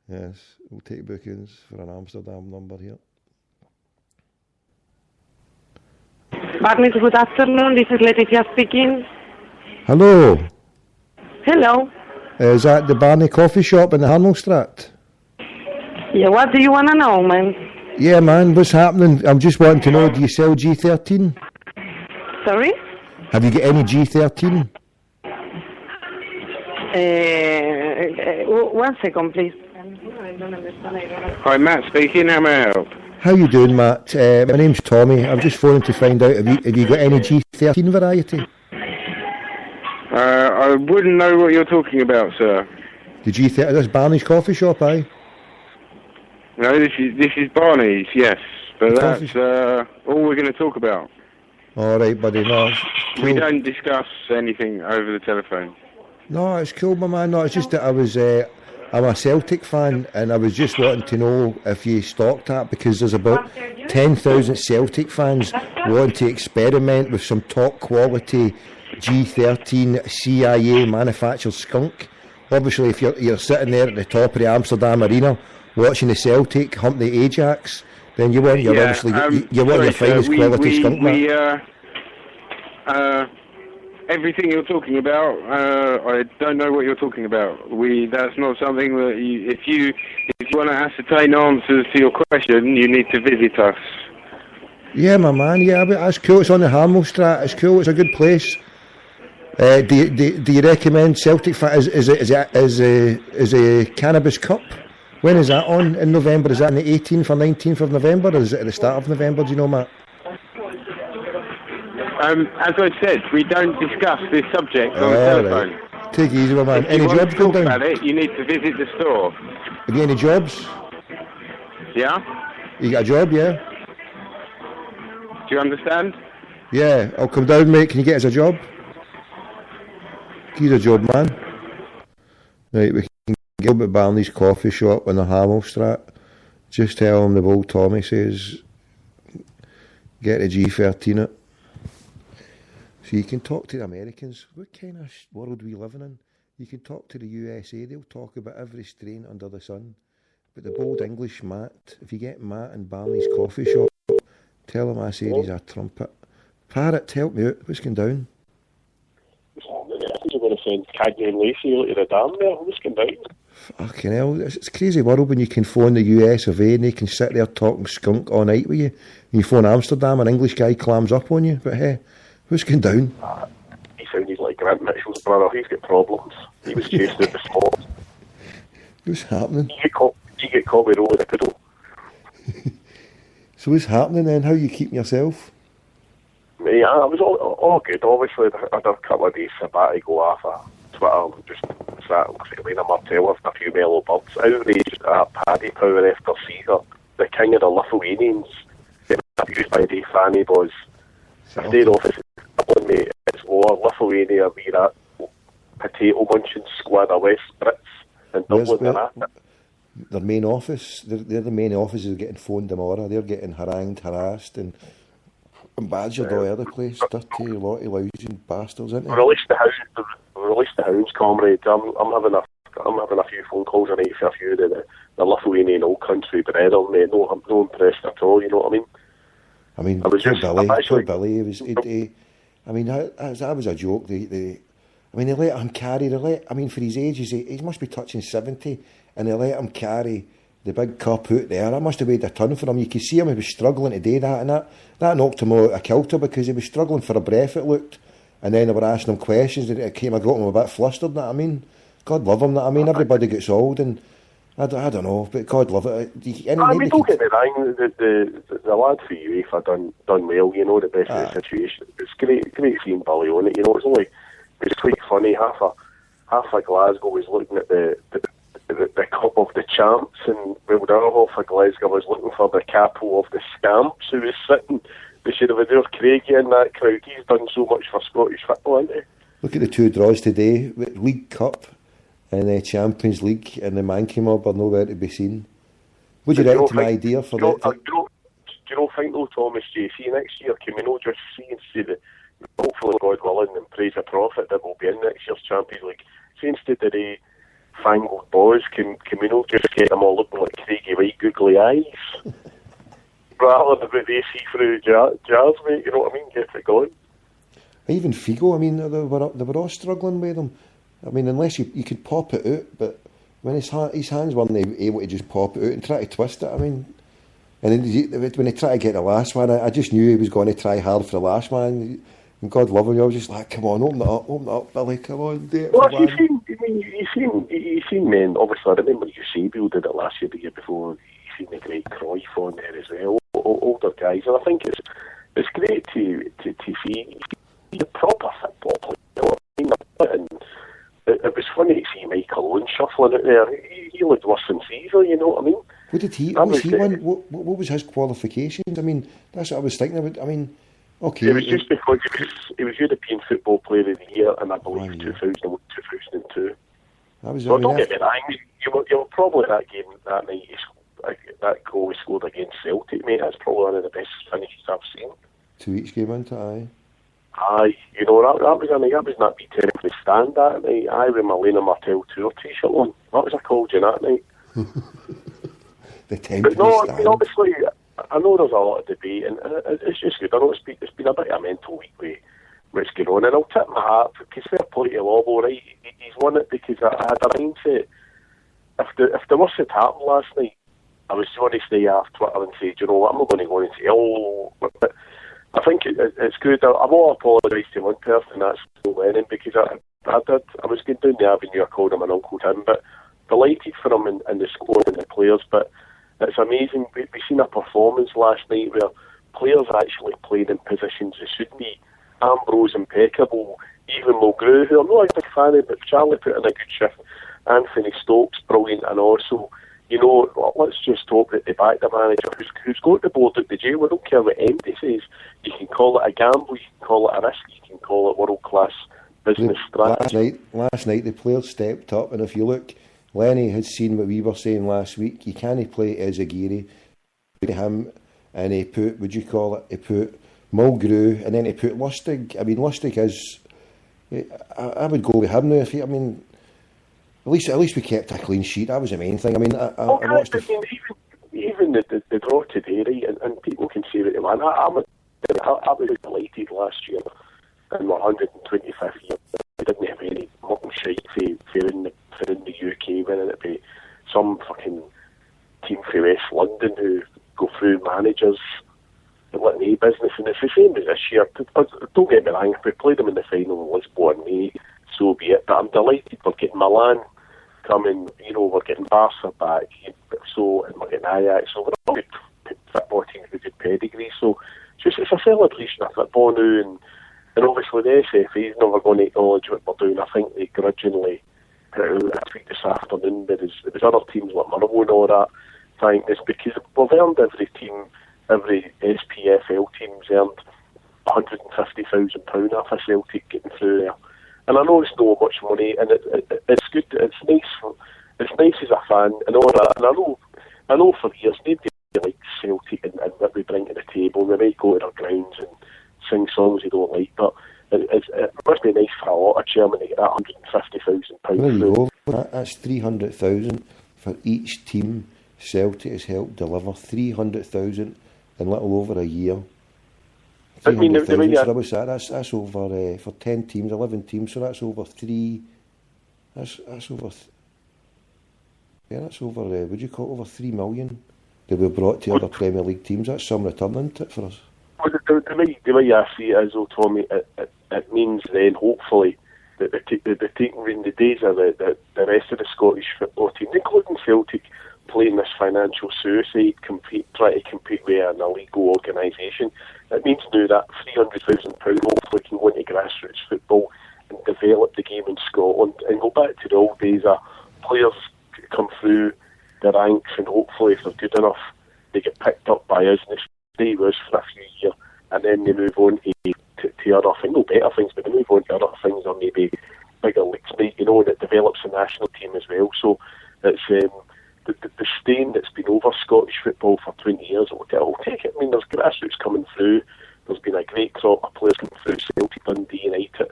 Yes, we'll take bookings for an Amsterdam number here. Barney, good afternoon. This is Leticia speaking. Hello. Hello. Is that the Barney coffee shop in the Harmelstraat? Yeah, what do you want to know, man? Yeah, man, what's happening? I'm just wanting to know, do you sell G13? Sorry? Have you got any G13? One second, please. Hi, Matt speaking. How may I help? How you doing, Matt? My name's Tommy. I'm just phoning to find out, have you got any G13 variety? I wouldn't know what you're talking about, sir. The G13, that's Barney's coffee shop, aye? No, this is Barney's, yes. But that's all we're going to talk about. All right, buddy. No, cool. We don't discuss anything over the telephone. No, it's cool, my man. No, it's just that I'm a Celtic fan, and I was just wanting to know if you stocked that, because there's about 10,000 Celtic fans wanting to experiment with some top quality G13 CIA manufactured skunk. Obviously, if you're sitting there at the top of the Amsterdam Arena watching the Celtic hump the Ajax, then you want your finest quality skunk. Everything you're talking about, I don't know what you're talking about. That's not something that if you want to ascertain answers to your question, you need to visit us. Yeah, my man. Yeah, but that's cool. It's on the Harmelstraat. It's cool. It's a good place. Do you recommend Celtic? Is a Cannabis Cup? When is that on? In November? Is that on the 18th or 19th of November? Or is it at the start of November? Do you know, Matt? As I said, we don't discuss this subject on the telephone. Right. Take it easy, my man. If any you jobs want to going talk down? About it, you need to visit the store. Have you any jobs? Yeah? You got a job, yeah? Do you understand? Yeah, I'll come down, mate. Can you get us a job? Give us a job, man. Right, we can go to Barney's coffee shop on the Harmelstraat. Just tell him the old Tommy says, get a G13 it. So you can talk to the Americans. What kind of world are we living in? You can talk to the USA. They'll talk about every strain under the sun. But the bold English Matt, if you get Matt in Barney's coffee shop, tell him I said he's a trumpet. Parrot, help me out. What's going down? I think you're going to send Cagney and Lacey out to the dam there. What's going down? Fucking hell. It's a crazy world when you can phone the US of A and they can sit there talking skunk all night with you. And you phone Amsterdam, an English guy clams up on you. But hey, who's going down? He sounded like Grant Mitchell's brother. He's got problems. He was chased out the spot. What's happening? You get caught with rolling a poodle. So what's happening then? How are you keeping yourself? Yeah, I was all good. Obviously, I had a couple of days sabbatical off Twitter. Just sat cleaning my tail with a few mellow birds. Outraged at Paddy Power after Caesar, the king of the Lithuanians, getting abused by the fanny boys. Stayed off his Dublin, mate. It's war. Lithuania, we're that potato munching squad of West Brits in Dublin. They're at it. Their main office, they're the main offices getting phoned tomorrow. They're getting harangued, harassed, and badgered all over the place. Dirty, lousy bastards, isn't they? Release the hounds, comrades. I'm having a few phone calls a night for a few of the Lithuanian old country brethren, mate. No, I'm not impressed at all. You know what I mean? I mean, poor Billy. I mean, that was a joke. They let him carry. For his age, he must be touching 70. And they let him carry the big cup out there. That must have weighed a ton for him. You could see him, he was struggling to do that, and that knocked him out of kilter because he was struggling for a breath, it looked. And then they were asking him questions, and it got him a bit flustered, that I mean. God love him, that I mean. Everybody gets old, and I don't know, but God love it. Don't get me wrong, the lad for UEFA done well, you know, the best of the situation. It's great seeing Billy on it, you know. It's quite funny. Half of Glasgow was looking at the cup of the champs, and the other half of Glasgow was looking for the capo of the scamps who was sitting. They should have had Craigie in that crowd. He's done so much for Scottish football, hasn't he? Look at the two draws today. League Cup, in the Champions League and the Mankey Mob are nowhere to be seen. Would you reckon to my idea for that? Do you not think though, Thomas JC, next year can we not just see and say that hopefully, God willing, and praise a prophet that will be in next year's Champions League? See, instead of the fangled boys, can we not just get them all looking like craggy white googly eyes? Rather than they see through jars, mate, you know what I mean? Get it going. Even Figo, I mean, they were all struggling with him. I mean, unless you could pop it out, but when his hands weren't able to just pop it out and try to twist it, I mean, and then when he tried to get the last one, I just knew he was going to try hard for the last one. And God love him, I was just like, come on, open it up, Billy, come on, do it. Well, you've seen men, obviously, I remember Eusebio did it last year, the year before. You've seen the great Cruyff on there as well, older guys, and I think it's great to see the proper football player, you know what I mean? And it was funny to see Michael Owen shuffling out there. He looked worse than Caesar, you know what I mean? What did he win? What was his qualifications? I mean, that's what I was thinking about. I mean, okay. It was just because he was European Football Player of the Year in, I believe, 2002. Don't get me wrong, you were probably that game that night, that goal he scored against Celtic, mate. That's probably one of the best finishes I've seen. 2 weeks game into aye. Aye, you know, that was not be terribly stand that night. I with my Lena Martel Tour t-shirt on. That was a called you that night. But no, I mean, obviously, I know there's a lot of debate, and it's just good. I know it's been a bit of a mental week with what's going on, and I'll tip my hat, because fair play to Lobo, right? He's won it because I had a mindset. If the worst had happened last night, I was going to stay off Twitter and say, do you know what, I'm not going to go and say, oh, but I think it's good. I will apologise to one person, that's Phil Lennon, because I was going down the avenue, I called him an Uncle Tim, but delighted for him in the squad and the players, but it's amazing. We seen a performance last night where players actually played in positions they should be. Ambrose impeccable, even Mulgrew, who I'm not a big fan of, but Charlie put in a good shift. Anthony Stokes, brilliant, and also, you know, let's just hope that they back the manager who's got the board at the jail. We don't care what MD says. You can call it a gamble, you can call it a risk, you can call it world-class business strategy. Last night the players stepped up, and if you look, Lenny had seen what we were saying last week. You can't play Ezagiri, him, and he put, would you call it, he put Mulgrew, and then he put Lustig. I mean, Lustig is, I would go with him now. If he, I mean, at least we kept a clean sheet. That was the main thing. I mean, I watched even the draw today, right? And people can say that they won. I was delighted last year in my 125th year. I didn't have any mucking shite for in the UK, winning it by some fucking team from West London who go through managers and let me business. And it's the same as this year. Don't get me wrong, if we played them in the final in Lisbon, May, so be it. But I'm delighted we're getting Milan coming, you know, we're getting Barca back, and we're getting Ajax, so we're all good football teams with good pedigree. So it's a celebration of football now, and obviously the SFA is never going to acknowledge what we're doing. I think they grudgingly put out a tweet this afternoon, but there was other teams like Motherwell and all that thank this, because we've earned every SPFL team's earned £150,000 off a Celtic getting through there. And I know it's not much money, and it's good. It's nice as a fan and all that. And I know for years nobody likes Celtic and what we bring to the table. We might go to their grounds and sing songs they don't like, but it must be nice for a lot of chairmen to get that £150,000. There you go. That's 300,000 for each team Celtic has helped deliver. 300,000 in little over a year. I mean, that's over for 10 teams, 11 teams, so that's over would you call it over 3 million that we brought to other Premier League teams. That's some return, isn't it, for us? Well, the way I see it is, though, Tommy, it means then hopefully that the days of the rest of the Scottish football teams, including Celtic, playing this financial suicide, try to compete with an illegal organisation. It means now that £300,000 hopefully can go into grassroots football and develop the game in Scotland and go back to the old days of players come through the ranks, and hopefully if they're good enough they get picked up by us and they stay with us for a few years, and then they move on to other things, no better things, but they move on to other things, or maybe bigger leagues, night, you know, and it develops a national team as well. So it's the stain that's been over Scottish football for 20 years. It'll take it. I mean, there's grassroots coming through. There's been a great crop of players coming through. Celtic, Dundee, United,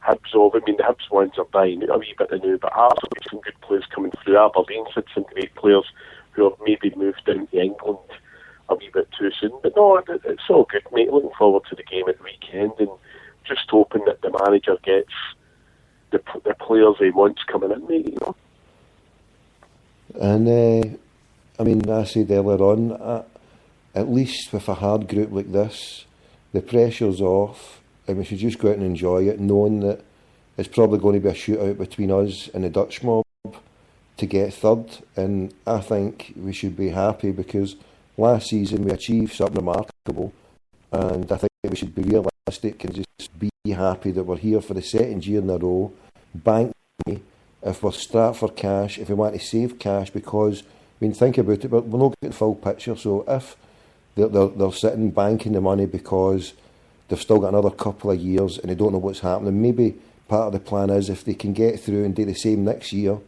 Hibs. I mean, the Hibs ones are dying out a wee bit now, but Arsenal got some good players coming through. Aberdeen's had some great players who have maybe moved down to England a wee bit too soon. But no, it's all good, mate. Looking forward to the game at the weekend, and just hoping that the manager gets the players he wants coming in, mate, you know. And I mean, I said earlier on, at least with a hard group like this, the pressure's off, and we should just go out and enjoy it, knowing that it's probably going to be a shootout between us and the Dutch mob to get third. And I think we should be happy, because last season we achieved something remarkable, and I think we should be realistic and just be happy that we're here for the second year in a row. Bank money, if we're strapped for cash, if we want to save cash, because, I mean, think about it, we're not getting the full picture. So if they're sitting banking the money because they've still got another couple of years and they don't know what's happening, maybe part of the plan is if they can get through and do the same next year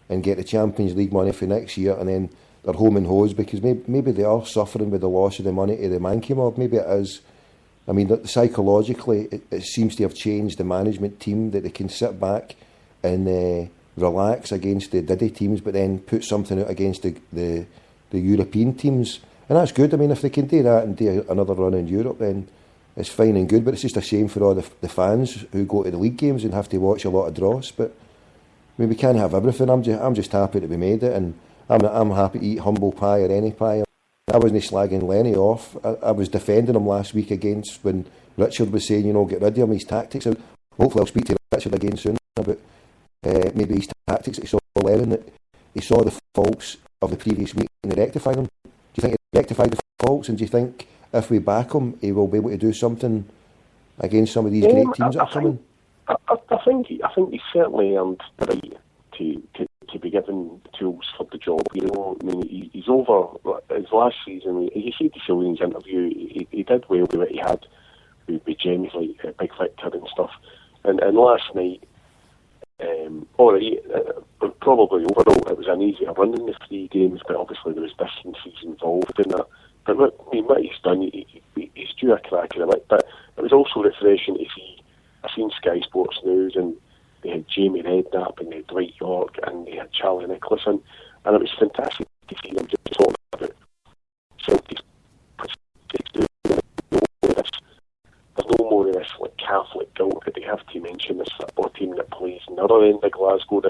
and get the Champions League money for next year, and then they're home and hose, because maybe they are suffering with the loss of the money to the Mankey mob. Maybe it is. I mean, psychologically, it seems to have changed the management team, that they can sit back and relax against the Diddy teams, but then put something out against the European teams. And that's good. I mean, if they can do that and do another run in Europe, then it's fine and good. But it's just a shame for all the fans who go to the league games and have to watch a lot of draws. But I mean, we can't have everything. I'm just happy that we made it, and I'm happy to eat humble pie or any pie. I wasn't slagging Lenny off. I was defending him last week against when Richard was saying, you know, get rid of him, his tactics. Hopefully I'll speak to Richard again soon about maybe his tactics. He saw Lennon, that he saw the faults of the previous week and he rectified them. Do you think he rectified the faults, and do you think if we back him, he will be able to do something against some of these great teams that are coming? I think he certainly earned the right to be given tools for the job. You know, I mean, he's over his last season. He said to Celine's interview, he did well with what he had with James, like Big Victor and stuff. And last night, probably overall it was an easier run in the 3 games, but obviously there was distances involved in that. But look, I mean, what he's done, he's due a crack in the mic. But it was also refreshing to see. I've seen Sky Sports News, and they had Jamie Redknapp and they had Dwight York and they had Charlie Nicholson, and it was fantastic to see them just talking about Celtic's there's no more of this like Catholic guilt that they have to mention this football team that plays in the other end of Glasgow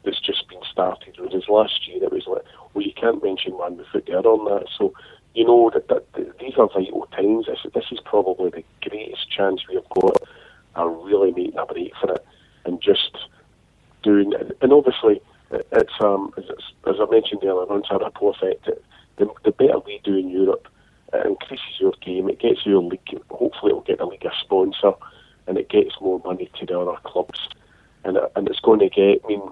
that's just been started. Whereas last year it was like, well, you can't mention one without the other on that. So you know that these are vital times. This is probably the greatest chance we have got of really making a break for it. And just doing, and obviously, it's as I mentioned earlier on, it's a ripple effect. The better we do in Europe, it increases your game, it gets your league, hopefully it'll get the league a sponsor, and it gets more money to the other clubs. And it's going to get, I mean,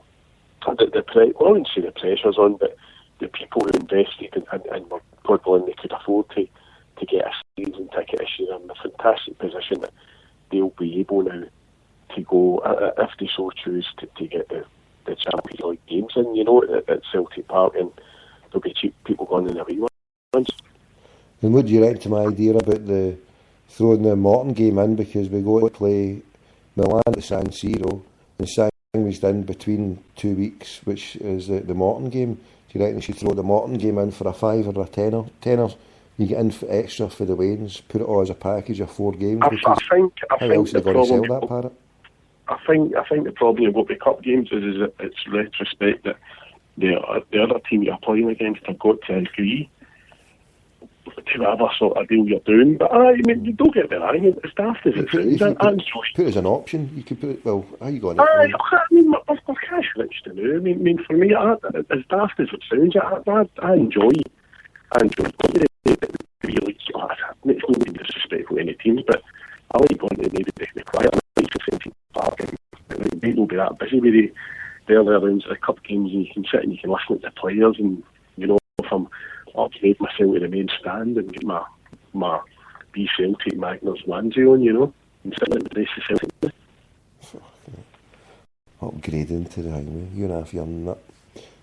I wouldn't say the pressure's on, but the people who invested and were, God willing, they could afford to get a season ticket issue, they're in a fantastic position that they'll be able now to go, if they so choose, to get the Champions League games in, you know, at Celtic Park, and there'll be cheap people going in every ones. And what do you reckon to my idea about throwing the Morton game in, because we go to play Milan at San Siro, and Sangway's in between 2 weeks, which is the Morton game. Do you reckon they should throw the Morton game in for a $5 or a tenner? You get in for extra for the Waynes, put it all as a package of 4 games. I think how else are they going to sell that, Parrot? I think the problem with the cup games is that it's retrospect that the other team you're playing against have got to agree to whatever sort of deal you're doing. But I mean, you don't get the wrong. It's daft as it sounds. Put it as an option. You could put it. Well, how you going? I mean, we're cash rich to do. I mean, for me, as daft as it sounds, I enjoy going to really. It's not being disrespectful to any teams, but I like going to maybe the quiet nights at Celtic Park, and they will be that busy with the earlier rounds of the cup games, and you can sit and you can listen to the players, and you know, if I'm upgrade myself to the main stand and get my B Celtic Magners onesie on, you know, and sit in the race of Celtic. upgrading to the hangman, 1.5 years and that.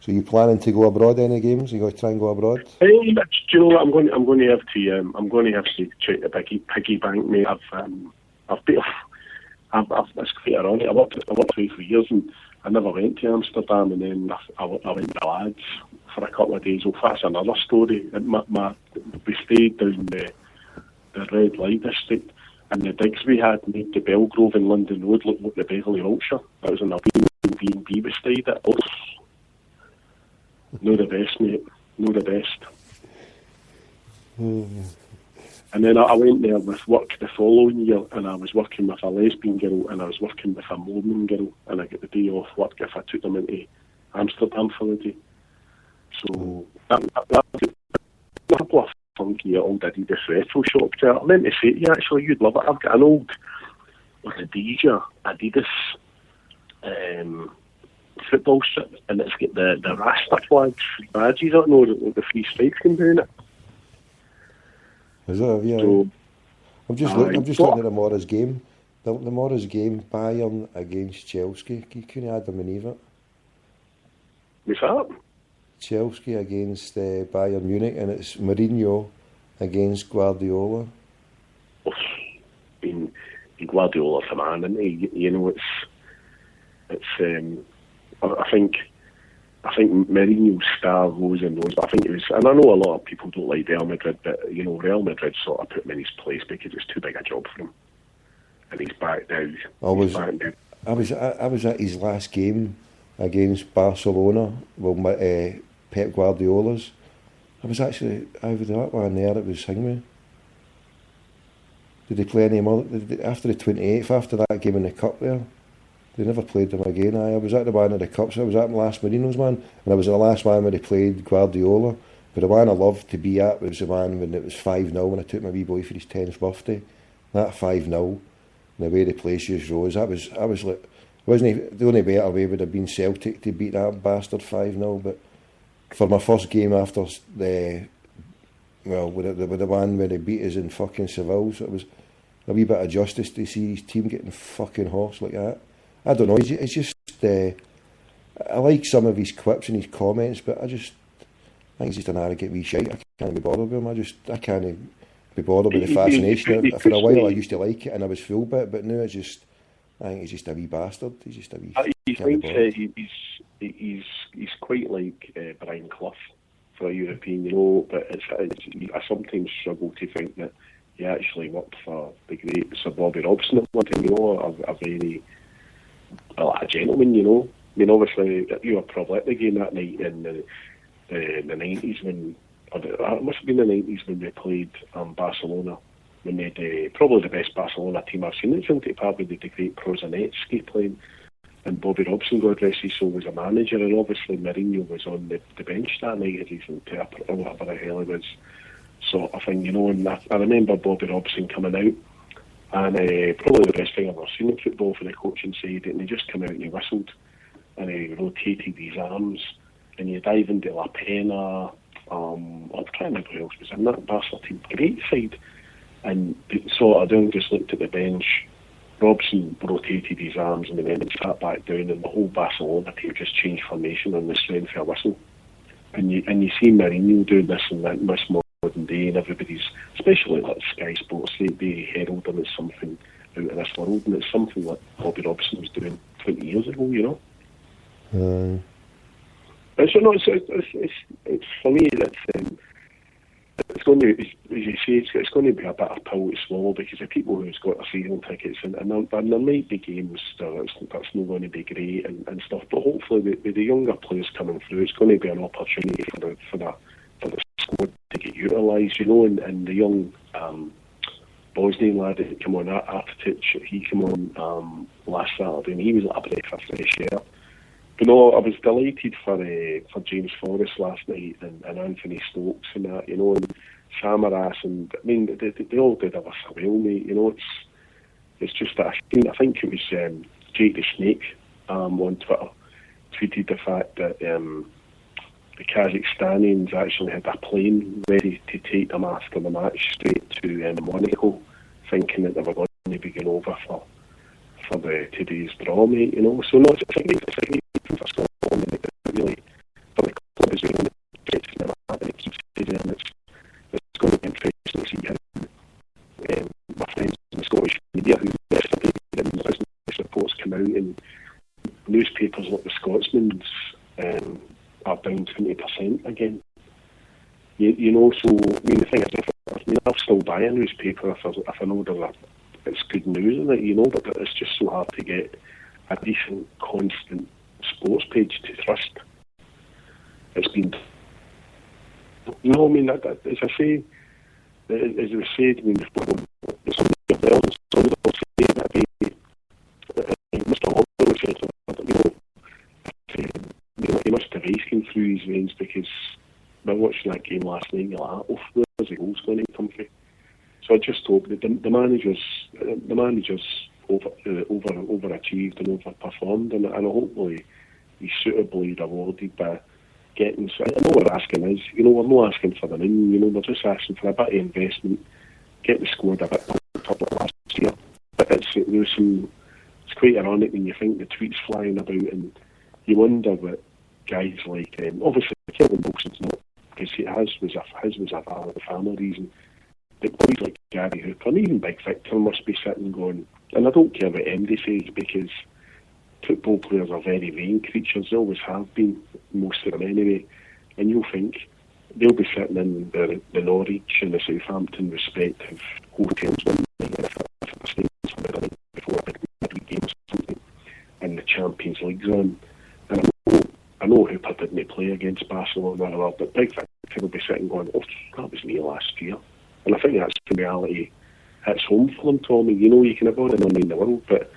So you planning to go abroad any games? You going to try and go abroad? Do you know what? I'm going to have to check the piggy bank, mate. It's quite ironic. I worked away for years and I never went to Amsterdam, and then I went to Lads for a couple of days. Well, that's another story. We stayed down the Red Light District, and the digs we had made the Belgrove in London Road look like the Beverley Wiltshire. That was an B&B we stayed at. Oh, no the best, mate. No the best. And then I went there with work the following year, and I was working with a lesbian girl and I was working with a Mormon girl, and I get the day off work if I took them into Amsterdam for the day. So that was a couple of funky old Adidas retro shops there. I meant to say to you, actually, you'd love it. I've got an old Adidas football strip, and it's got the Rasta flags, badges on it, with the 3 stripes going down it. Is it? Yeah. So, I'm just looking at tomorrow's game. Tomorrow's game, Bayern against Chelsea. You couldn't add them in either. What's that? Chelsea against Bayern Munich, and it's Mourinho against Guardiola. Guardiola's a man, isn't he? You know, it's. I think Mourinho's star rose and rose, but I think it was, and I know a lot of people don't like Real Madrid, but you know, Real Madrid sort of put him in his place because it's too big a job for him, and he's back now. I was at his last game against Barcelona. Well, Pep Guardiola's. I was actually over that one there. It was Hingme. Did they play any more after the 28th? After that game in the cup there? They never played them again. I was at the one of the cups. I was at the last Mourinho's one, and I was at the last one where they played Guardiola. But the one I loved to be at was the one when it was 5-0 when I took my wee boy for his 10th birthday. That 5-0, the way the place just rose. I was like, wasn't the only better way would have been Celtic to beat that bastard 5-0. But for my first game after with the one where they beat us in fucking Seville, so it was a wee bit of justice to see his team getting fucking horsed like that. I don't know, it's just, I like some of his quips and his comments, but I think he's just an arrogant wee shite. I can't be bothered with him. I can't be bothered with the fascination. For a while I used to like it and I was full bit, but now I think he's just a wee bastard. He's just a wee... He's quite like Brian Clough for a European, you know, but I sometimes struggle to think that he actually worked for the great Sir Bobby Robson at one time, you know, a very... a gentleman, you know. I mean, obviously, you were probably at the game that night in the 90s when, it must have been the 90s when they played Barcelona, when they had probably the best Barcelona team I've seen. It's probably the great Prosanetsky playing, and Bobby Robson, God rest his soul, was a manager, and obviously Mourinho was on the bench that night as he's interpreter or whatever the hell it was. So I think, you know, and I remember Bobby Robson coming out, and probably the best thing I've ever seen in football for the coaching side, and he just came out and he whistled and he rotated his arms and you dive into La Pena, I'm trying to remember who else was in that Barcelona team, great side, and so I just looked at the bench. Robson rotated his arms and then sat back down, and the whole Barcelona team just changed formation on the strength of a whistle. And you see Mourinho doing this in this modern day, and everybody's, especially like Sky Sports, they herald him as something out of this world, and it's something like Bobby Robson was doing 20 years ago, you know. So no, it's for me that it's going to, as you say, it's going to be a bit of pill to swallow, because the people who's got their season tickets, and there might be games that's not going to be great and stuff, but hopefully with the younger players coming through, it's going to be an opportunity for the squad to get utilised, you know, and the young Bosnian lad that came on, Artic, he came on last Saturday, and he was like a breath of fresh air. But no, I was delighted for James Forrest last night, and Anthony Stokes and that, you know, and Samaras, and I mean they all did ever so well, mate. You know, it's just that I think it was Jake the Snake on Twitter tweeted the fact that the Kazakhstanians actually had a plane ready to take them after the match straight to Monaco, thinking that they were going to be going over for today's draw, mate. You know, so no, it's a great thing for Scotland. And it really, for the club as well, it's never happened. It keeps there, and it's going to be interesting to see how my friends in the Scottish media who yesterday in business reports come out, and newspapers like the Scotsman's are down 20% again. You know, so I mean the thing is, I'll still buy a newspaper if I know it's good news in it, you know, but it's just so hard to get a decent, constant sports page to trust. It's been, you know, I mean, as I say, as we said, I mean, somebody else say that Mr. Hopper said that, he must have ice came through his veins, because by watching that game last night, you're like, oh, where's the goals going to come from? So I just hope that the managers overachieved and overperformed, and hopefully he's suitably rewarded by getting. So I know what we're asking is, you know, we're not asking for the win, you know, we're just asking for a bit of investment, get the squad a bit top of last year. But it's quite ironic when you think the tweets flying about, and you wonder what guys like, obviously Kevin Wilson's not, because his was a valid family reason. But boys like Gary Hooper and even Big Victor must be sitting going, and I don't care what MD says, because football players are very vain creatures, they always have been, most of them anyway, and you'll think they'll be sitting in the Norwich and the Southampton respective hotels one night, if they're staying somewhere before a big midweek game or something, and the Champions League's on. And I know Hooper didn't play against Barcelona, but Big Victor will be sitting going, oh, that was me last year. And I think that's the reality hits home for them, Tommy. You know, you can have all the money in the world, but,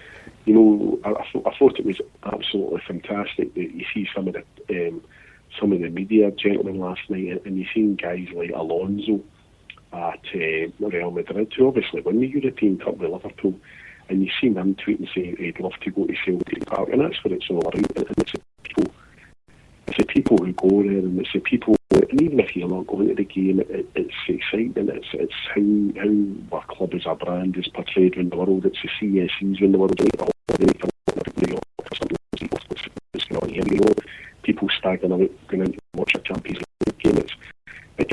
you know, I thought it was absolutely fantastic that you see some of the media gentlemen last night, and you seen guys like Alonso at Real Madrid, who obviously won the European Cup with Liverpool, and you seen him tweet and say he'd love to go to Celtic Park, and that's what it's all about. And it's the people who go there, and it's the people. And even if you're not going to the game, it's exciting. It's how our club as a brand is portrayed around the world. It's the CSEs around the world. People staggering out, going out to watch a Champions League game. It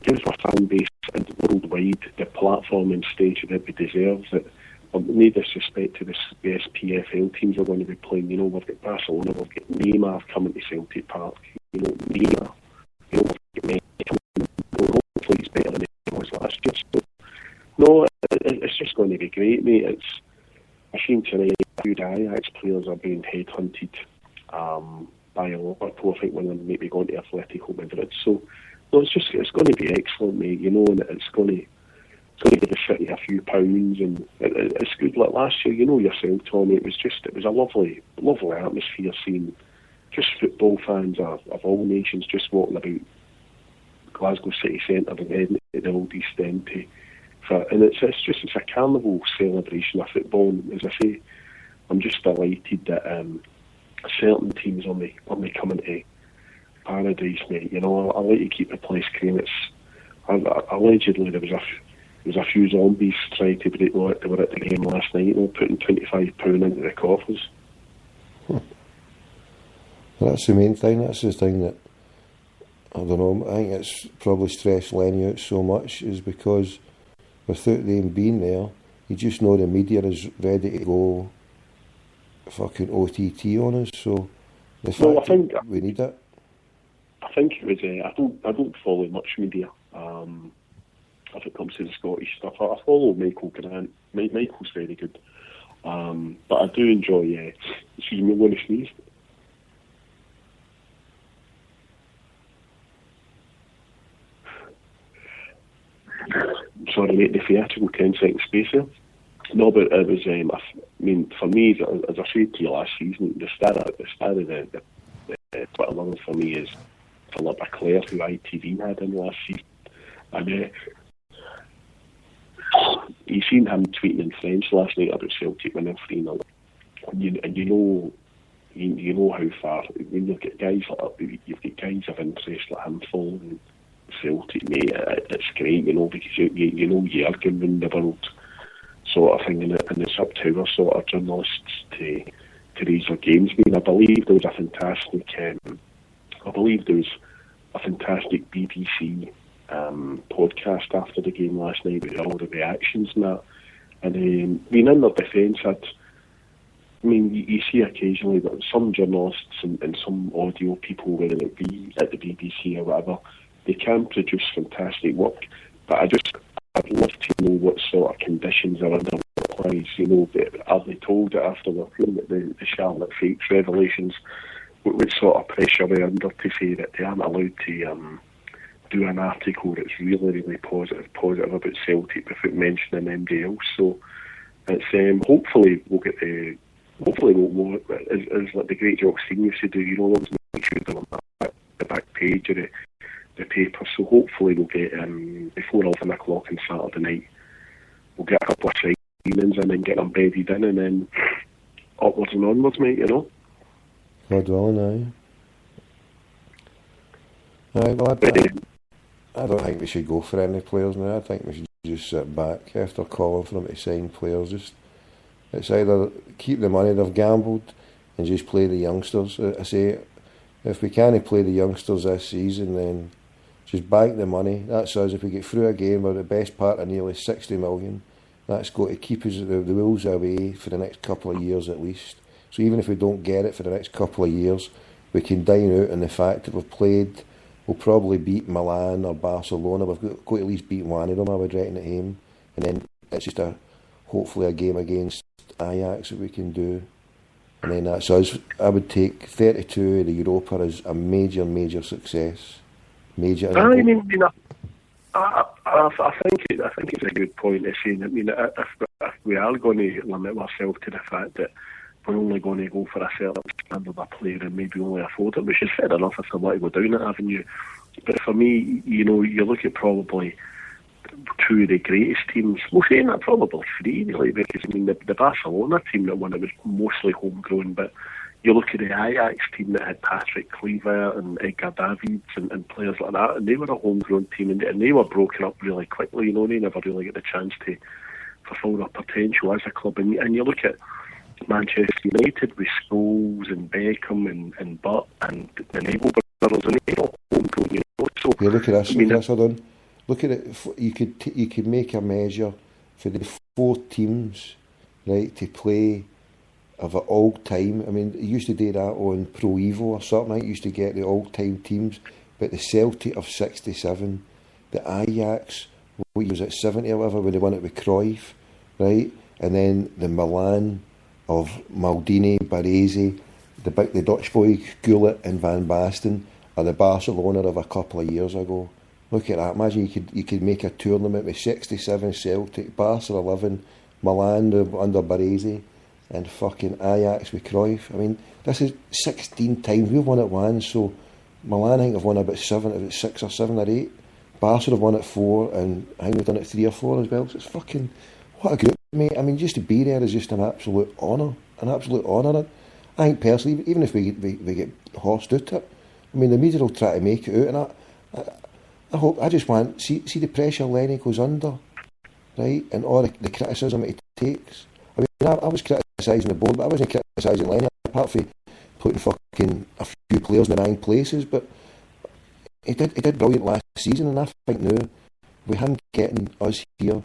gives our fan base and worldwide the platform and stage that we deserve. That, no disrespect to the best PFL teams we're going to be playing. You know, we've got Barcelona, we've got Neymar coming to Celtic Park. You know, Neymar. You know, hopefully he's better than he was last year. So, no, it's just going to be great, mate. I seen tonight a few Ajax players are being headhunted by Liverpool. I think one of them may be going to Atletico Madrid. So, no, it's going to be excellent, mate. You know, and it's going to give the city a few pounds, and it's good. Like last year, you know yourself, Tommy. It was a lovely atmosphere, seeing just football fans of all nations just walking about Glasgow city centre and heading to the Old East End and it's a carnival celebration of football. And as I say, I'm just delighted that certain teams on the coming to paradise, mate. You know, I like to keep the place clean. Allegedly there was a few zombies trying to break what they were at the game last night, you know, putting £25 into the coffers. That's the main thing. That's the thing that, I don't know, I think it's probably stressed Lenny out so much, is because without them being there, you just know the media is ready to go fucking OTT on us. So the fact that we need it. I think it was. I don't follow much media. If it comes to the Scottish stuff, I follow Michael Grant. Michael's very good, but I do enjoy. Excuse me, I'm going to sneeze. Sorry, mate, the theatrical 10-second space there. No, but it was, I mean, for me, as I said to you last season, the star of the Twitter level for me is Philip Leclerc, who ITV had in last season. And you seen him tweeting in French last night about Celtic winning 3-0. And you know how far, when you've got guys of interest like him following Celtic, mate, it's great, you know, because you know Jurgen around the world. sort of thing, and it's up to our sort of journalists to raise their games. I mean, I believe there was a fantastic BBC podcast after the game last night with all the reactions and that. And in their defence, you see occasionally that some journalists and some audio people, whether it be at the BBC or whatever, they can produce fantastic work. But I'd love to know what sort of conditions are under the players. Are they told that after the Charlotte Fakes revelations, what sort of pressure they're under to say that they aren't allowed to do an article that's really, really positive about Celtic without mentioning anybody else? So it's hopefully we'll get we'll as like the great Jock Stein used to do, always make sure they're on the back page of the paper. So hopefully we'll get before 11 o'clock on Saturday night, we'll get a couple of signings and then get them bedded in, and then upwards and onwards, mate. God willing, aye. Well, I don't think we should go for any players now. I think we should just sit back after calling for them to sign players. It's either keep the money they've gambled and just play the youngsters. I say, if we can't play the youngsters this season, then just bank the money. That's us. If we get through a game with the best part of nearly 60 million, that's got to keep us the Wolves away for the next couple of years at least. So even if we don't get it for the next couple of years, we can dine out on the fact that we'll probably beat Milan or Barcelona. We've got to at least beat one of them, I would reckon, at home. And then it's just hopefully a game against Ajax that we can do. And then that's us. I would take 32 of the Europa as a major success. I think it's a good point to say. If we are going to limit ourselves to the fact that we're only going to go for a certain standard of player and maybe only afford it, which is fair enough if they want to go down that avenue. But for me, you look at probably two of the greatest teams. Well, saying that, probably three, really, because the Barcelona team that won it was mostly homegrown, but you look at the Ajax team that had Patrick Kluivert and Edgar Davids and players like that, and they were a homegrown team, and they were broken up really quickly. They never really get the chance to fulfil their potential as a club. And you look at Manchester United with Scholes and Beckham and Butt and the Neville brothers, and they're all homegrown. So yeah, look at this. Look at it. You could make a measure for the four teams, right, to play of an all-time. You used to do that on Pro Evo or something. Right? You used to get the all-time teams, but the Celtic of '67, the Ajax, what was it, 70 or whatever, when they won it with Cruyff, right, and then the Milan of Maldini, Baresi, the Dutch boy Gullit and Van Basten, or the Barcelona of a couple of years ago. Look at that. Imagine you could make a tournament with 67 Celtic, Barca 11, Milan under Baresi, and fucking Ajax with Cruyff. This is 16 times. We've won it once, so Milan I think have won about 6 or 7 or 8. Barca have won it 4, and I think we've done it 3 or 4 as well. So it's fucking, what a group, mate. Just to be there is just an absolute honour. I think personally, even if we get horsed out it, the media will try to make it out, and I just want see the pressure Lenny goes under, right, and all the criticism it takes. I was criticising the board, but I wasn't criticising Lenny, apart from putting fucking a few players in the 9 places. But he did brilliant last season, and I think now with him getting us here,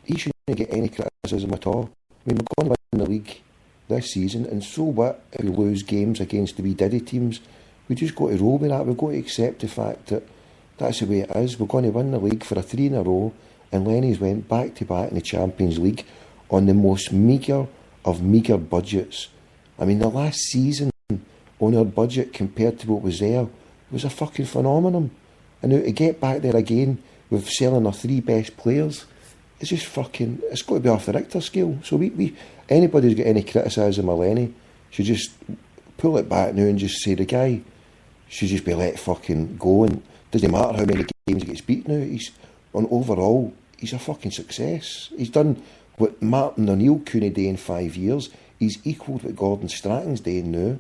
he shouldn't get any criticism at all. We're going to win the league this season, and so what if we lose games against the wee diddy teams? We just got to roll with that. We've got to accept the fact that that's the way it is. We're going to win the league for a 3 in a row, and Lenny's went back to back in the Champions League on the most meagre of meagre budgets. The last season on our budget compared to what was there was a fucking phenomenon. And now to get back there again with selling our 3 best players, it's just fucking, it's got to be off the Richter scale. So anybody who's got any criticism of Lenny should just pull it back now and just say the guy should just be let fucking go, and doesn't matter how many games he gets beat now. Overall, he's a fucking success. He's done what Martin O'Neill couldn't do in 5 years. He's equalled what Gordon Strachan's doing now.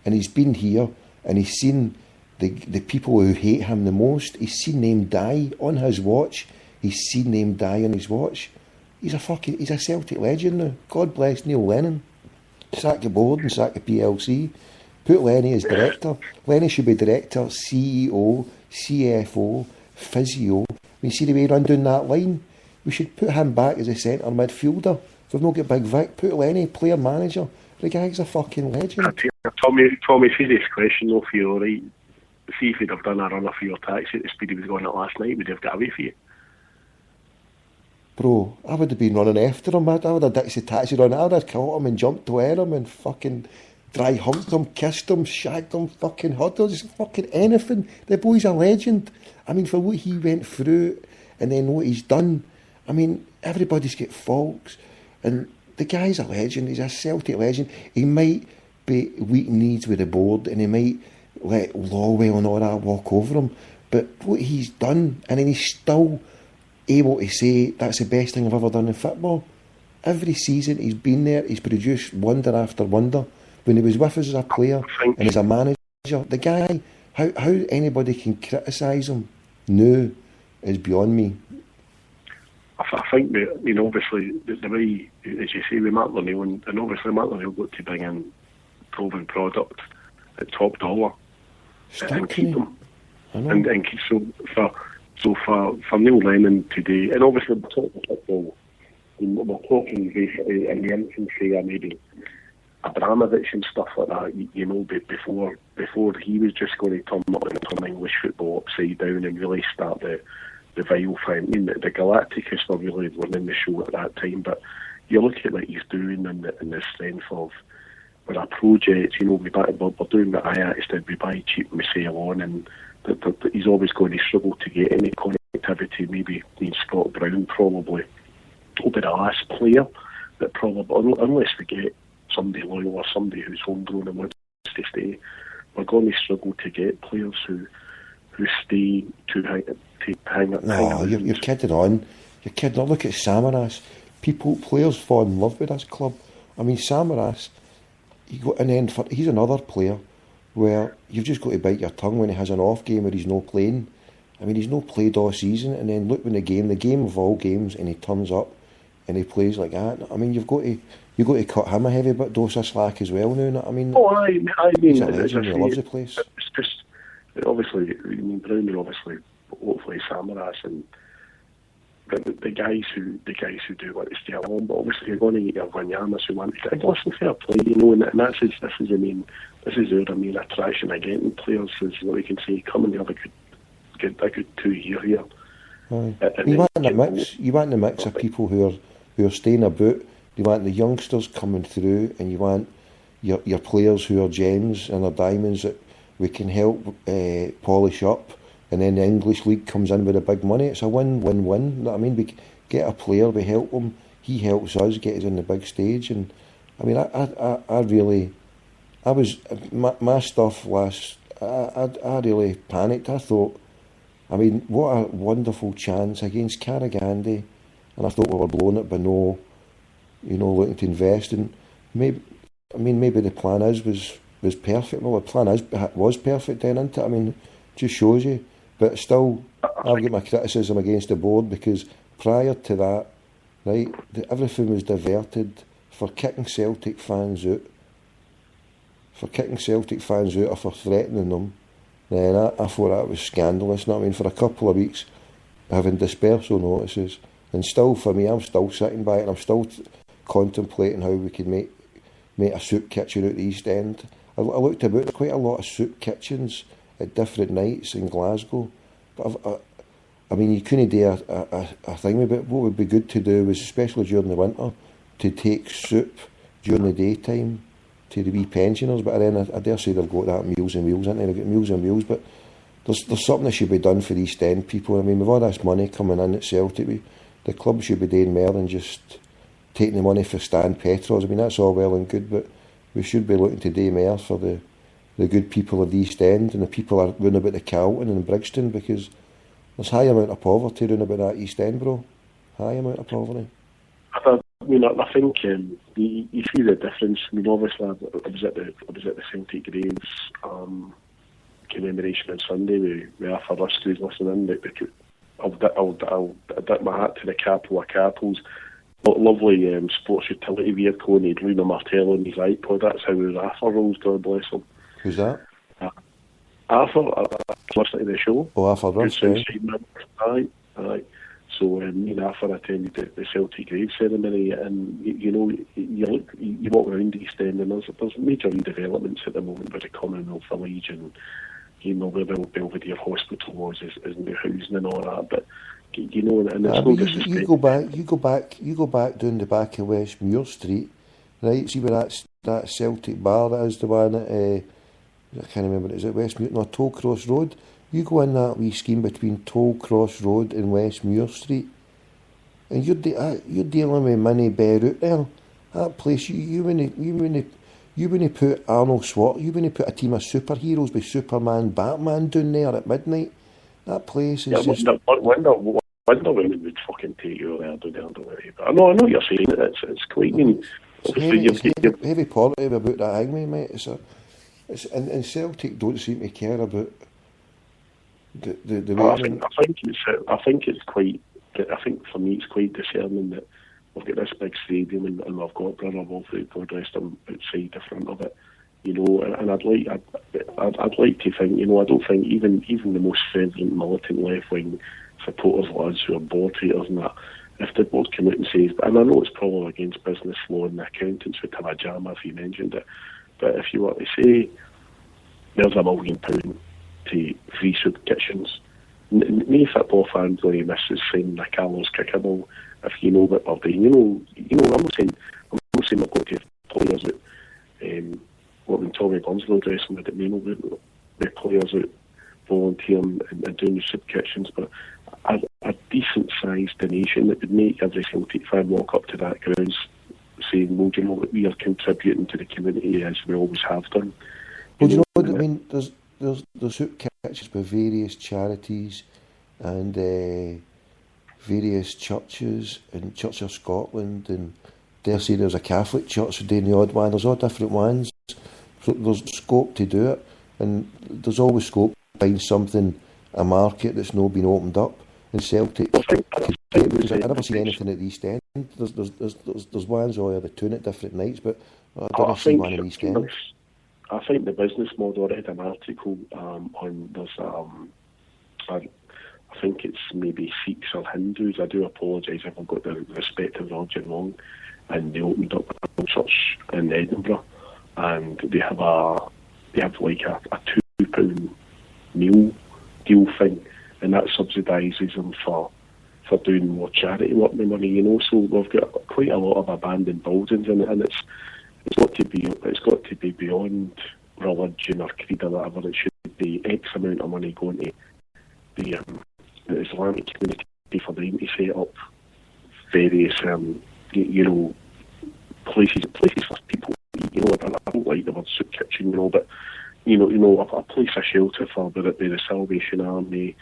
And he's been here and he's seen the people who hate him the most. He's seen them die on his watch. He's seen them die on his watch. he's a Celtic legend now. God bless Neil Lennon. Sack the board and sack the PLC. Put Lenny as director. Lenny should be director, CEO, CFO, physio. We see the way he run down that line. We should put him back as a centre midfielder. If we've not got Big Vic, put Lenny, player manager. The guy's a fucking legend. Tommy, serious question though for you, right? See if he'd have done a runner for your taxi at the speed he was going at last night, would he have got away for you? Bro, I would have been running after him. I would have Dixie taxi run. I would have caught him and jumped to him and fucking dry humped him, kissed him, shagged him, fucking hugged him, just fucking anything. The boy's a legend. I mean, for what he went through and then what he's done, I mean, everybody's got faults. And the guy's a legend. He's a Celtic legend. He might be weak knees with the board and he might let Lawwell and all that walk over him. But what he's done, and then he's still able to say that's the best thing I've ever done in football. Every season he's been there, he's produced wonder after wonder. When he was with us as a player and as a manager, the guy, how anybody can criticise him now is beyond me. I think that, you know, obviously the way, as you say, with Mark O'Neill, and obviously Mark O'Neill got to bring in proven product at top dollar and keep them. And keep so for Neil Lennon today, and obviously we're talking football, we're talking basically in the infancy of maybe Abramovich and stuff like that, you know, before he was just going to turn English football upside down and really start the vile thing. I mean, the Galacticos were really running the show at that time, but you look at what he's doing and the strength of with a project, you know, we're doing what Ajax did, we buy cheap and we sail on, and he's always going to struggle to get any connectivity. Maybe needs Scott Brown probably will be the last player that probably, unless we get somebody loyal or somebody who's homegrown and wants to stay, we're going to struggle to get players who stay to hang up. No, you're kidding on. You're kidding on. Look at Samaras. Players fall in love with this club. I mean, Samaras, he's another player where you've just got to bite your tongue when he has an off game where he's not playing. I mean, he's not played all season, and then look when the game of all games, and he turns up and he plays like that. I mean, you've got to cut him a heavy bit dose of slack as well now. I mean, he's a legend. He loves the place. It's just obviously, I mean, Brown and obviously, hopefully Samaras and the guys who do want to stay along. But obviously, you're going to get your Vanyamas who want to listen, fair play, you know, and this is our main attraction again. Players is what we can say, come and have a good 2 year here. You want the mix of people who are staying about. You want the youngsters coming through, and you want your players who are gems and are diamonds that we can help polish up. And then the English League comes in with the big money. It's a win-win-win. You know what I mean? We get a player, we help him. He helps us get us on the big stage. And I mean, my stuff last. I really panicked. I thought, I mean, what a wonderful chance against Carragandi, and I thought we were blowing it, but no, you know, looking to invest. And maybe the plan was perfect. Well, the plan was perfect then, isn't it? I mean, just shows you. But still, I'll get my criticism against the board, because prior to that, right, everything was diverted for kicking Celtic fans out. Or for threatening them. Then I thought that was scandalous. You know what I mean? For a couple of weeks, having dispersal notices, and still for me, I'm still sitting by it, and I'm still contemplating how we could make a soup kitchen out the East End. I looked about, there's quite a lot of soup kitchens at different nights in Glasgow, but I mean, you couldn't do a thing about it. What would be good to do was, especially during the winter, to take soup during the daytime to the wee pensioners. But then I dare say they've got that Meals and Wheels, they've got Meals and Wheels, but there's something that should be done for East End people. I mean, with all this money coming in at Celtic, the club should be doing more than just taking the money for stand petrols. I mean, that's all well and good, but we should be looking to do more for the good people of the East End and the people are round about the Carlton and Brixton, because there's high amount of poverty round about that East End, bro. High amount of poverty. I think you see the difference. I mean, obviously, I was at the Celtic Graves commemoration on Sunday with our first who's listening. I'll dip my hat to the capital of capitals. lovely sports utility vehicle, and he'd Luna Martello in his iPod. That's how Arthur rolls, God bless him. Who's that? Arthur, listening to the show. Oh, Arthur Russ, right. Aye. So me and Arthur attended the Celtic grave ceremony, and you walk around East End, and there's major redevelopments at the moment with the Commonwealth Village, and where the old Belvedere Hospital was is new housing and all that. But and it's no disrespect. You go back down the back of Westmuir Street, right? See where that Celtic bar that is, the one at I can't remember. Is it Westmuir? No, Tollcross Road. You go in that wee scheme between Tollcross Road and Westmuir Street, and you're dealing with money bare out there. That place, you wouldn't put Arnold Schwarzenegger, you wouldn't put a team of superheroes with Superman, Batman down there at midnight. That place is just... Wonder Woman would fucking take you there, don't worry. But I know you're saying it. It's quite... It's heavy positive about that hangman, mate. And Celtic don't seem to care about the way... I think for me it's quite discerning that we've got this big stadium and we've got Brother Wilfred, God rest him, outside the front of it. And I'd like to think, I don't think even the most fervent militant left-wing supporters of us who are board haters and that, if the board come out and says, and I know it's probably against business law and the accountants would have a jam if you mentioned it, but if you were to say there's £1 million to free soup kitchens, me football fans going to miss is saying the Carlos kickable if you know what they're doing. I'm not saying we're going to players out when Tommy Burnsville dressing with it, the players out volunteering and doing the soup kitchens, but a decent sized donation that would make every Celtic fan walk up to that grounds saying, well, that we are contributing to the community as we always have done. Well, do you know what I mean? There's soup kitchens with various charities and various churches, and Church of Scotland, and dare say there's a Catholic church doing the odd one. There's all different ones. So there's scope to do it, and there's always scope to find something, a market that's not been opened up. In Celtic, I never see anything at the East End. There's ones all over the tune at different nights, but I don't see one in East End. I think the business model, I read an article on, there's I think it's maybe Sikhs or Hindus, I do apologise if I've got the respective religion wrong, and they opened up a church in Edinburgh, and they have like a £2 meal deal thing, and that subsidises them for doing more charity work with money, so we've got quite a lot of abandoned buildings, and it's got to be beyond religion or creed or whatever. It should be X amount of money going to the Islamic community for them to set up various places for people. I don't like the word soup kitchen, but a place of shelter for whether it be the Salvation Army,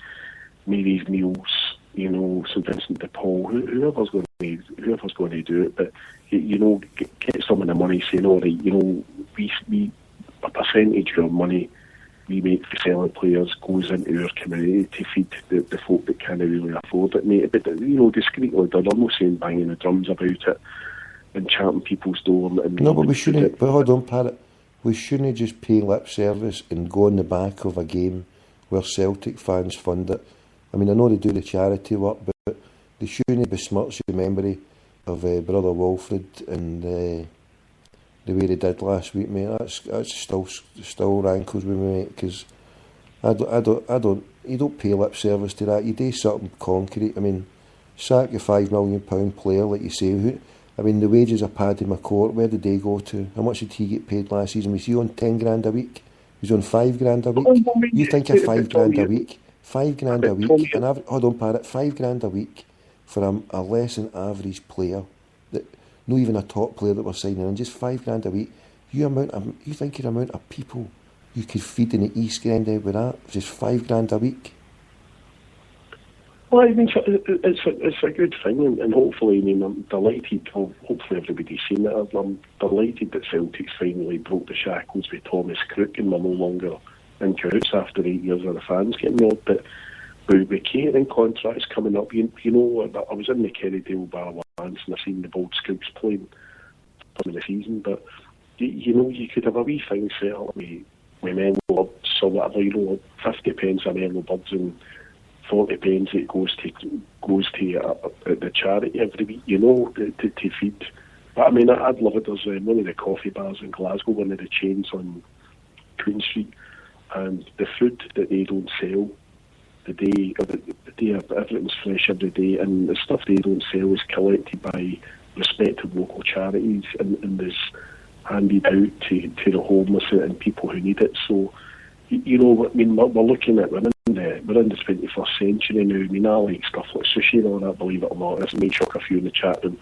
Mary's Meals, St Vincent de Paul, whoever's going to do it, but get some of the money saying, all right, we a percentage of money we make for selling players goes into our community to feed the folk that can't really afford it, mate. But discreetly done. I'm not saying banging the drums about it and chanting people's door. No, but we shouldn't. But hold on, Parrot. We shouldn't just pay lip service and go on the back of a game where Celtic fans fund it. I mean, I know they do the charity work, but they shouldn't besmirch the memory of Brother Wilfred and the way they did last week, mate. That's still rankles with me, mate, because you don't pay lip service to that. You do something concrete. I mean, sack your £5 million player, like you say. I mean, the wages of Paddy McCourt, where did they go to? How much did he get paid last season? Was he on 10 grand a week? He was on 5 grand a week. You think of 5 grand a week? 5 grand a week. Hold on, Parrot. 5 grand a week for a less than average player, that not even a top player that we're signing, and just 5 grand a week. You think your amount of people you could feed in the East End with that? Just 5 grand a week. Well, I mean, it's a good thing, and hopefully, I'm delighted. Hopefully, everybody's seen it. I'm delighted that Celtic's finally broke the shackles with Thomas Crook, and we're no longer in cahoots after 8 years of the fans getting robbed. But with catering contracts coming up, you know, I was in the Kerrydale Bar once and I seen the Bold Scouts playing for the season, but you know, you could have a wee thing set up with Mellow Birds or whatever, you know, 50 pence a Mellow Birds and 40 pence it goes to the charity every week, you know, to feed. But I mean, I'd love it. There's one of the coffee bars in Glasgow, one of the chains on Queen Street, and the food that they don't sell, the day everything's fresh every day, and the stuff they don't sell is collected by respected local charities and is handed out to the homeless and people who need it. So, you know, I mean, we're looking at, we're in the 21st century now. I mean, I like stuff like sushi and all that, believe it or not. There's may shock a few in the chat room.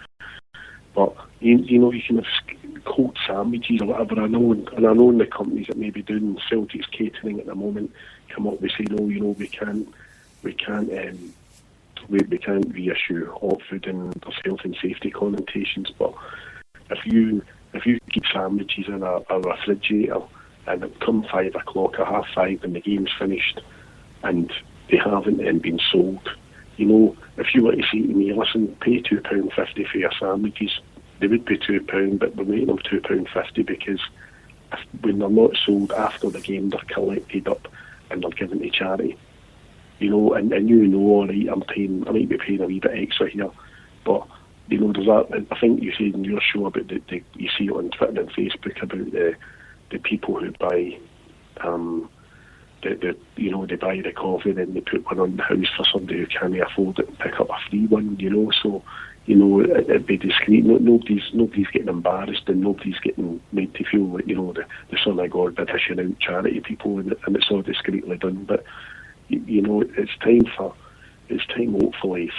But, you know, you can have cold sandwiches or whatever. I know in the companies that may be doing Celtic's catering at the moment come up with say, no, you know, we can't reissue hot food and there's health and safety connotations. But if you keep sandwiches in a refrigerator and it come 5 o'clock or 5:30 and the game's finished and they haven't then been sold, you know, if you were to say to me, listen, pay £2.50 for your sandwiches, they would be £2, but we're making them £2.50 because when they're not sold after the game, they're collected up and they're given to charity. You know, and you know, all right, I might be paying a wee bit extra here, but you know, there's that. I think you said in your show about you see it on Twitter and Facebook about the people who buy they buy the coffee, then they put one on the house for somebody who can't afford it and pick up a free one, you know. So, you know, it'd be discreet. Nobody's getting embarrassed and nobody's getting made to feel like, you know, the Son of God they're dishing out charity people and it's all discreetly done. But you know, it's time hopefully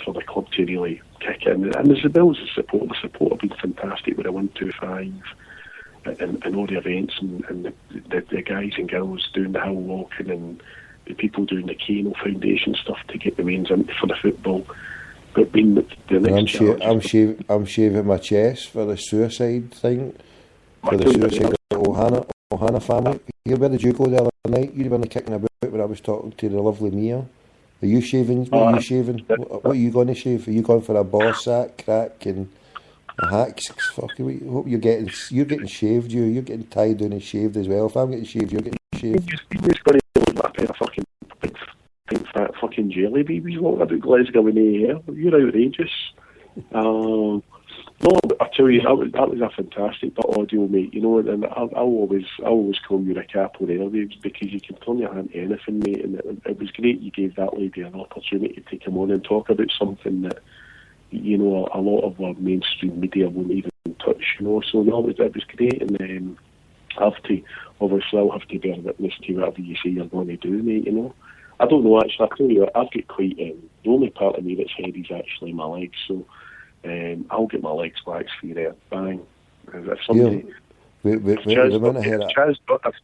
for the club to really kick in. And there's the bills of support. The support have been fantastic with the 125 and all the events and the guys and girls doing the hill walking and the people doing the Kano Foundation stuff to get the mains in for the football. But being the next I'm shaving my chest for the suicide thing, for the suicide of Ohana family. Where did you go the other night? You were kicking about when I was talking to the lovely Mia. Are you shaving? What are you shaving? What are you going to shave? Are you going for a boss sack, crack and a hack? Fucking, hope you're getting shaved. You're getting tied down and shaved as well. If I'm getting shaved, you're getting shaved. You're just going to look like a pair of fucking big fat fucking jelly babies walking about Glasgow with no hair. You're outrageous. No, I tell you, that was a fantastic bit of audio, mate. You know, and I'll always call you a capo there, because you can turn your hand to anything, mate. And it was great you gave that lady an opportunity to come on and talk about something that, you know, a lot of our mainstream media won't even touch. You know, so no, it was great, and I'll have to bear witness to whatever you say you're going to do, mate. You know, I don't know actually. I tell you, I've got quite the only part of me that's heavy is actually my legs, so. I'll get my legs waxed for you there. Bang. If somebody, if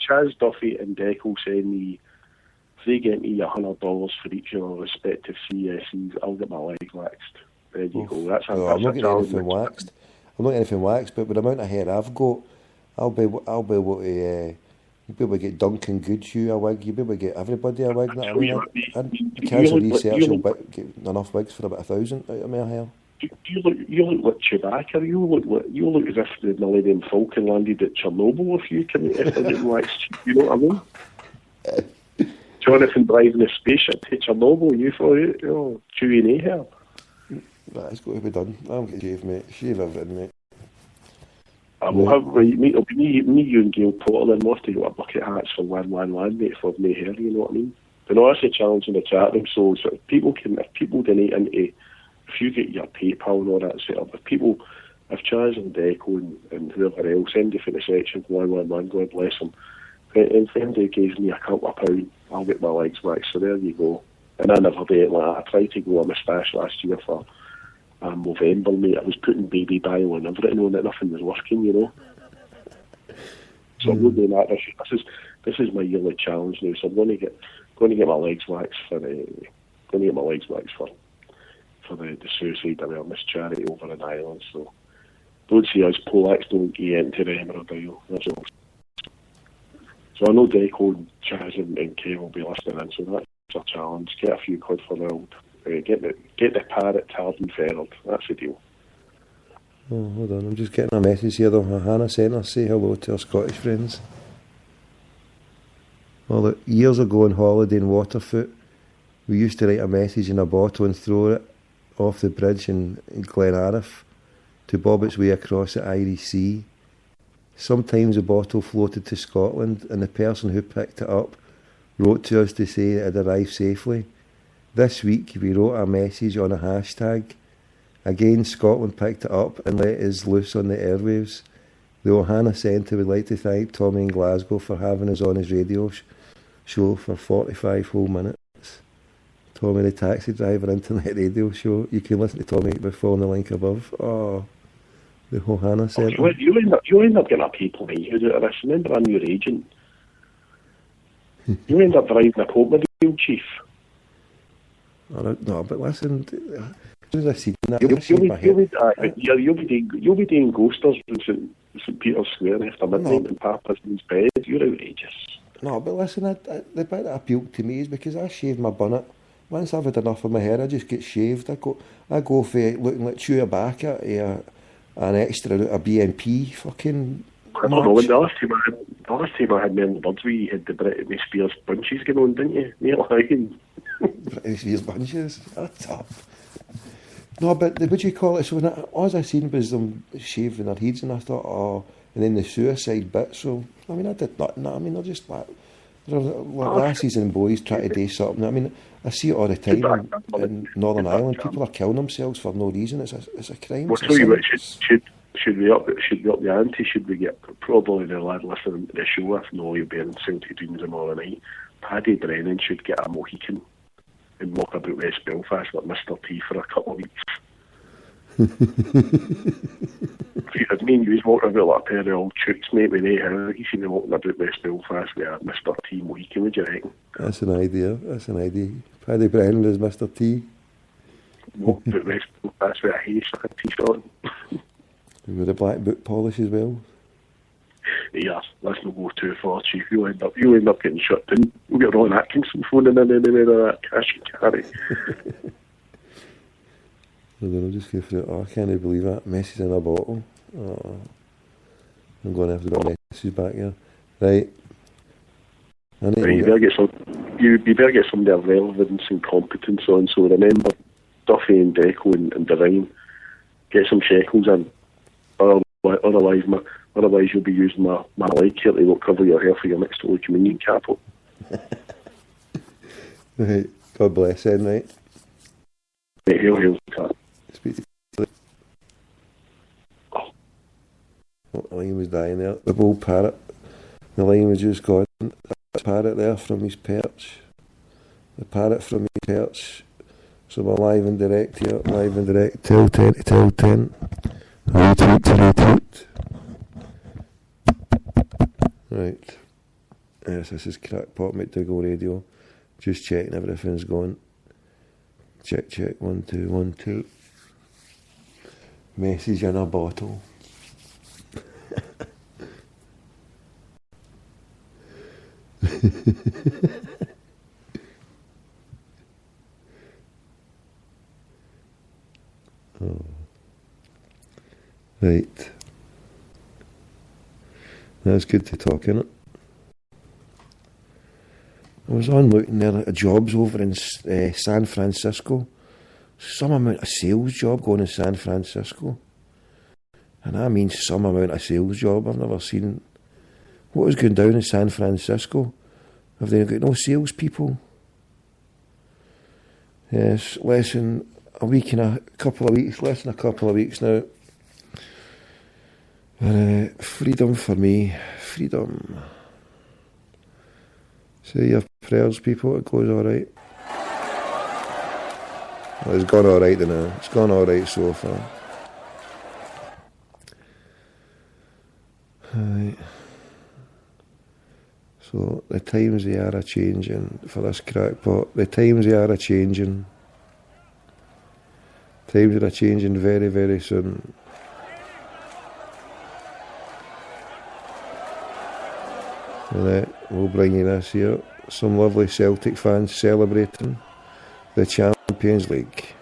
Chaz Duffy and Deco send me, if they get me $100 for each of our respective CSEs, I'll get my legs waxed. There you go. I'm not getting anything waxed. But with the amount of hair I've got, I'll be able to. You'll be able to get Duncan Goodhue a wig. You'll be able to get everybody a wig. I mean, I casual research will get enough wigs for about 1,000 out of my hair. You look like Chewbacca. You look as if the Millennium Falcon landed at Chernobyl. If they didn't wax, you know what I mean? Jonathan driving a spaceship to Chernobyl. You thought, Chewie in hair. It's got to be done. I'm getting shaved, mate. Shave everything, mate. We'll have mate. It'll be me, you, and Gail Portland. We'll have to go a bucket hats for 111, mate. For no hair, you know what I mean? And that's a challenge in the chat room. So if people donate into. If you get your PayPal and all that set up, if Chaz and Deco and whoever else, anybody for the section 111, God bless them, and if anybody gives me a couple of pounds, I'll get my legs waxed. So there you go. And I never do it like that. I tried to grow a moustache last year for November, mate. I was putting baby bile and everything on that nothing was working, you know. So I'm not doing that this year. This is my yearly challenge now. So I'm going to get my legs waxed for the suicide awareness charity over in Ireland. So don't see us Polacks don't get into the Emerald Isle. That's all. So I know Deco and Chaz and Kay will be listening in, so that's a challenge. Get a few quid for the old. Get the parrot tarred and feathered. That's the deal. Oh, hold on, I'm just getting a message here though. Hannah sent us, say hello to our Scottish friends. Well, look, years ago on holiday in Waterfoot, we used to write a message in a bottle and throw it off the bridge in Glenariff to bob its way across the Irish Sea. Sometimes the bottle floated to Scotland and the person who picked it up wrote to us to say it had arrived safely. This week we wrote a message on a hashtag. Again, Scotland picked it up and let us loose on the airwaves. The Ohana Centre would like to thank Tommy in Glasgow for having us on his radio show for 45 whole minutes. Tommy the Taxi Driver internet radio show. You can listen to Tommy by following the link above. Oh, the Ohana Centre. You end up getting a people who's out of this. Remember, I'm your agent. You end up driving a Copenhagen, Chief. No, but listen, as soon as I see that, you'll be doing ghosters in St Peter's Square after midnight in Papa's bed. You're outrageous. No, but listen, the bit that appealed to me is because I shaved my bonnet. Once I've had enough of my hair, I just get shaved. I go for looking like Chewbacca, an extra a BNP fucking. I don't know, the last time I had Men in the Birds, we had the Britney Spears bunches going on, didn't you? Neil Hine. Britney Spears bunches? That's up. No, but what do you call it? So when all I seen was them shaving their heads, and I thought, oh, and then the suicide bit. So I mean, I did nothing. I mean, they're just like lassies and boys trying to do something. I mean, I see it all the time in Northern Ireland. People are killing themselves for no reason. It's a crime. Well, tell you what, should we up the ante? Should we get probably the lad listening to the show? If no, you'll be in St Dunes tomorrow night. Paddy Brennan should get a Mohican and walk about West Belfast like Mr. T for a couple of weeks. If me and you was walking about like a pair of old chooks, mate, with hair, you seen them walking about West Belfast with a Mr. T Mohican, would you reckon? That's an idea. Paddy Brennan is Mr. T. Walk about West Belfast with a haystack t-shirt. With a black boot polish as well. Yeah, let's not go too far, Chief. You'll end up getting shut down. We'll get Ron Atkinson phoning in anyway of that cash and carry. I'm just going through it. Oh, I can't believe that. Message in a bottle. Oh, I'm going to have to get messages back here. Right. You better get somebody of relevance and competence on. So remember, Duffy and Deco and Divine, get some shekels in. Otherwise you'll be using my leg here to cover your hair for your next Holy Communion capel. Right. God bless then, right? Hail, Speak to oh, the line was dying there. The bull parrot. The line was just gone. That parrot there from his perch. The parrot from his perch. So we're live and direct here. Live and direct. Tell 10 to tell 10. Retweet. Right. Yes, this is Crackpot McDougall Radio. Just checking everything's going. Check. 1 2 1 2. Message in a bottle. Oh. Right. That's good to talk, innit? I was on looking there at jobs over in San Francisco. Some amount of sales job going in San Francisco. And I mean some amount of sales job. I've never seen what was going down in San Francisco. Have they got no salespeople? Yes, less than a couple of weeks now. Freedom for me. Freedom. Say your prayers, people. It goes alright. Well, it's gone alright now. It's gone alright so far. Right. So the times they are a-changing for this crackpot. The times they are a-changing. Times are a-changing very, very soon. And we'll bring you this here. Some lovely Celtic fans celebrating the Champions League.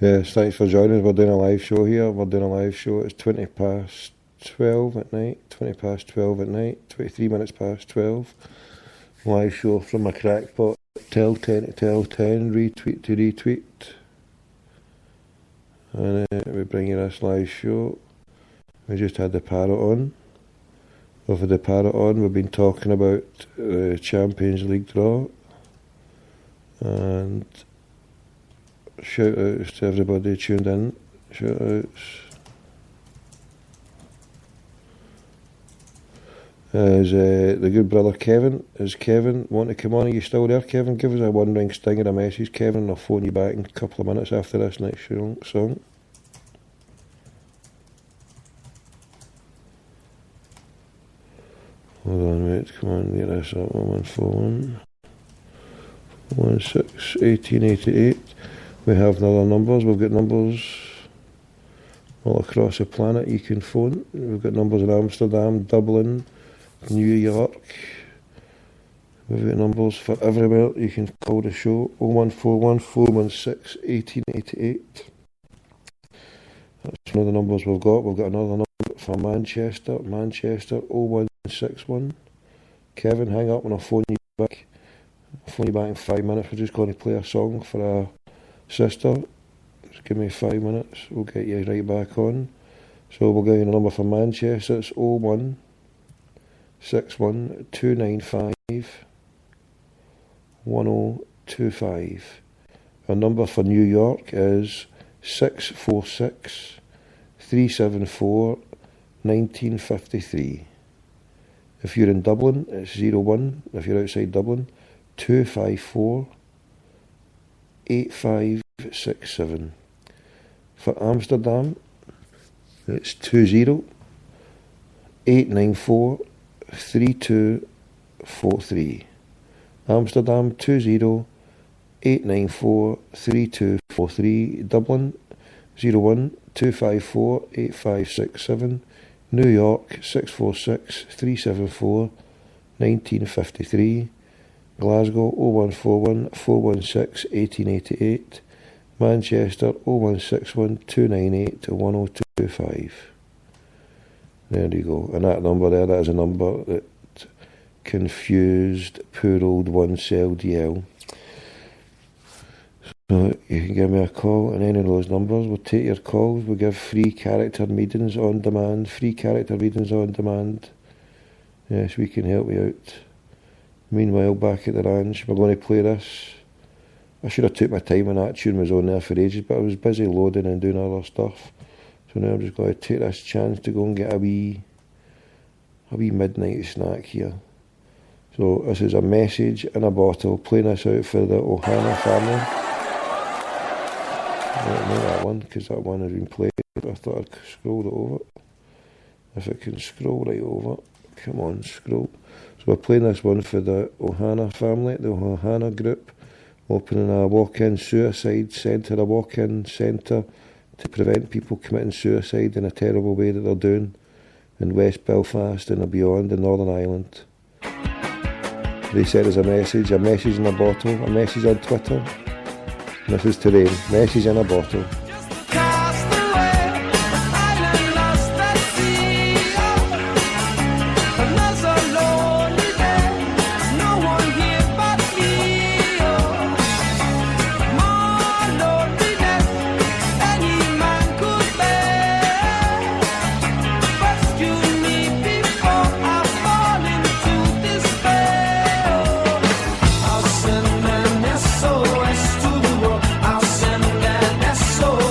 Yes, thanks for joining us. We're doing a live show here. We're doing a live show. It's 20 past 12 at night. 20 past 12 at night. 23 minutes past 12. Live show from a crackpot. Tell 10 to tell 10. Retweet to retweet. And we bring you this live show. We just had the parrot on. We've had the parrot on. We've been talking about the Champions League draw. And shout outs to everybody tuned in. Shout outs. Is the good brother Kevin. Is Kevin want to come on? Are you still there, Kevin? Give us a one ring sting or a message, Kevin, and I'll phone you back in a couple of minutes after this next song. Hold on, mate. Come on, get this up. 1141 16 1888. We have other numbers. We've got numbers all across the planet you can phone. We've got numbers in Amsterdam, Dublin, New York. We've got numbers for everywhere. You can call the show 0141 416 1888. That's one of the numbers we've got. We've got another number for Manchester 0161. Kevin, hang up and I'll phone you back. I'll phone you back in 5 minutes. We're just going to play a song for our sister. Just give me 5 minutes. We'll get you right back on. So we'll give you a number for Manchester. It's 0161 295 1025. Our number for New York is 646 374 1953. If you're in Dublin, it's 01. If you're outside Dublin, 254 8567. For Amsterdam, it's 20 894 3243. Amsterdam 20 894 3243. Dublin 01 254 8567. New York 646 374 1953. Glasgow 0141 416 1888. Manchester 0161 298 1025. There you go. And that number there, that is a number that confused poor old one cell DL. So you can give me a call on any of those numbers. We'll take your calls. We'll give free character readings on demand. Free character readings on demand. Yes, we can help you out. Meanwhile, back at the ranch, we're going to play this. I should have took my time when that tune was on there for ages, but I was busy loading and doing other stuff. So now I'm just going to take this chance to go and get a wee midnight snack here. So this is A Message in a Bottle, playing this out for the Ohana family. I don't know that one, because that one has been played. I thought I'd scroll it over. If it can scroll right over. Come on, scroll. So we're playing this one for the Ohana family, the Ohana group, opening a walk-in suicide centre, a walk-in centre to prevent people committing suicide in a terrible way that they're doing in West Belfast and beyond in Northern Ireland. They said as a message in a bottle, a message on Twitter. And this is today, message in a bottle. I'll send an SOS to the world. I'll send an SOS.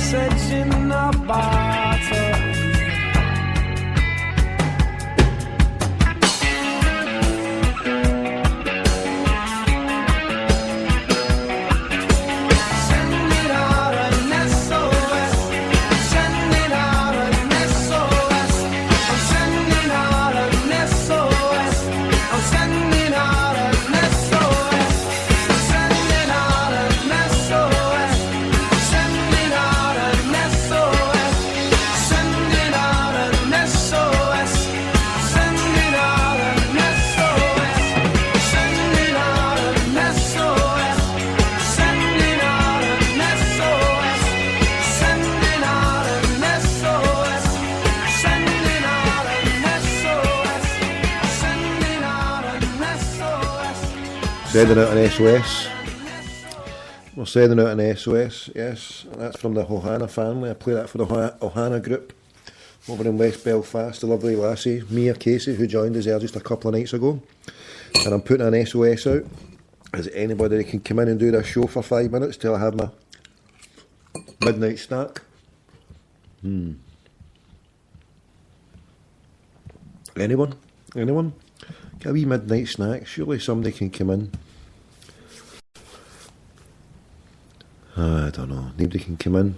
message in a bottle. Sending out an SOS. We're sending out an SOS, yes. That's from the Ohana family. I play that for the Ohana group over in West Belfast. The lovely lassie, Mia Casey, who joined us there just a couple of nights ago. And I'm putting an SOS out. Is anybody that can come in and do this show for 5 minutes till I have my midnight snack? Anyone? Anyone? Get a wee midnight snack. Surely somebody can come in. I don't know. Nobody can come in.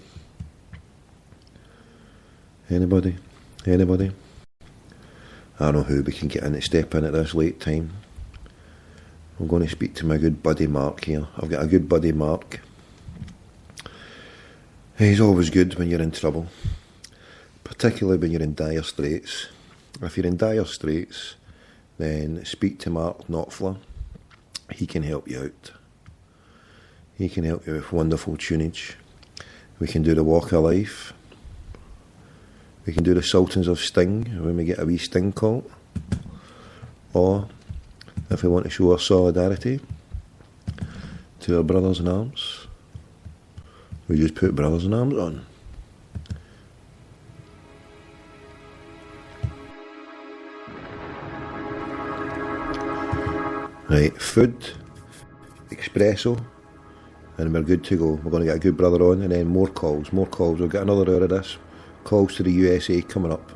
Anybody? Anybody? I don't know who we can get in to step in at this late time. I'm going to speak to my good buddy Mark here. I've got a good buddy Mark. He's always good when you're in trouble. Particularly when you're in dire straits. If you're in dire straits, then speak to Mark Knopfler. He can help you out. He can help you with wonderful tunage. We can do the Walk of Life. We can do the Sultans of Sting when we get a wee Sting call. Or, if we want to show our solidarity to our brothers in arms, we just put Brothers in Arms on. Right, food, espresso, and we're good to go. We're going to get a good brother on, and then more calls. We'll get another hour of this. Calls to the USA coming up.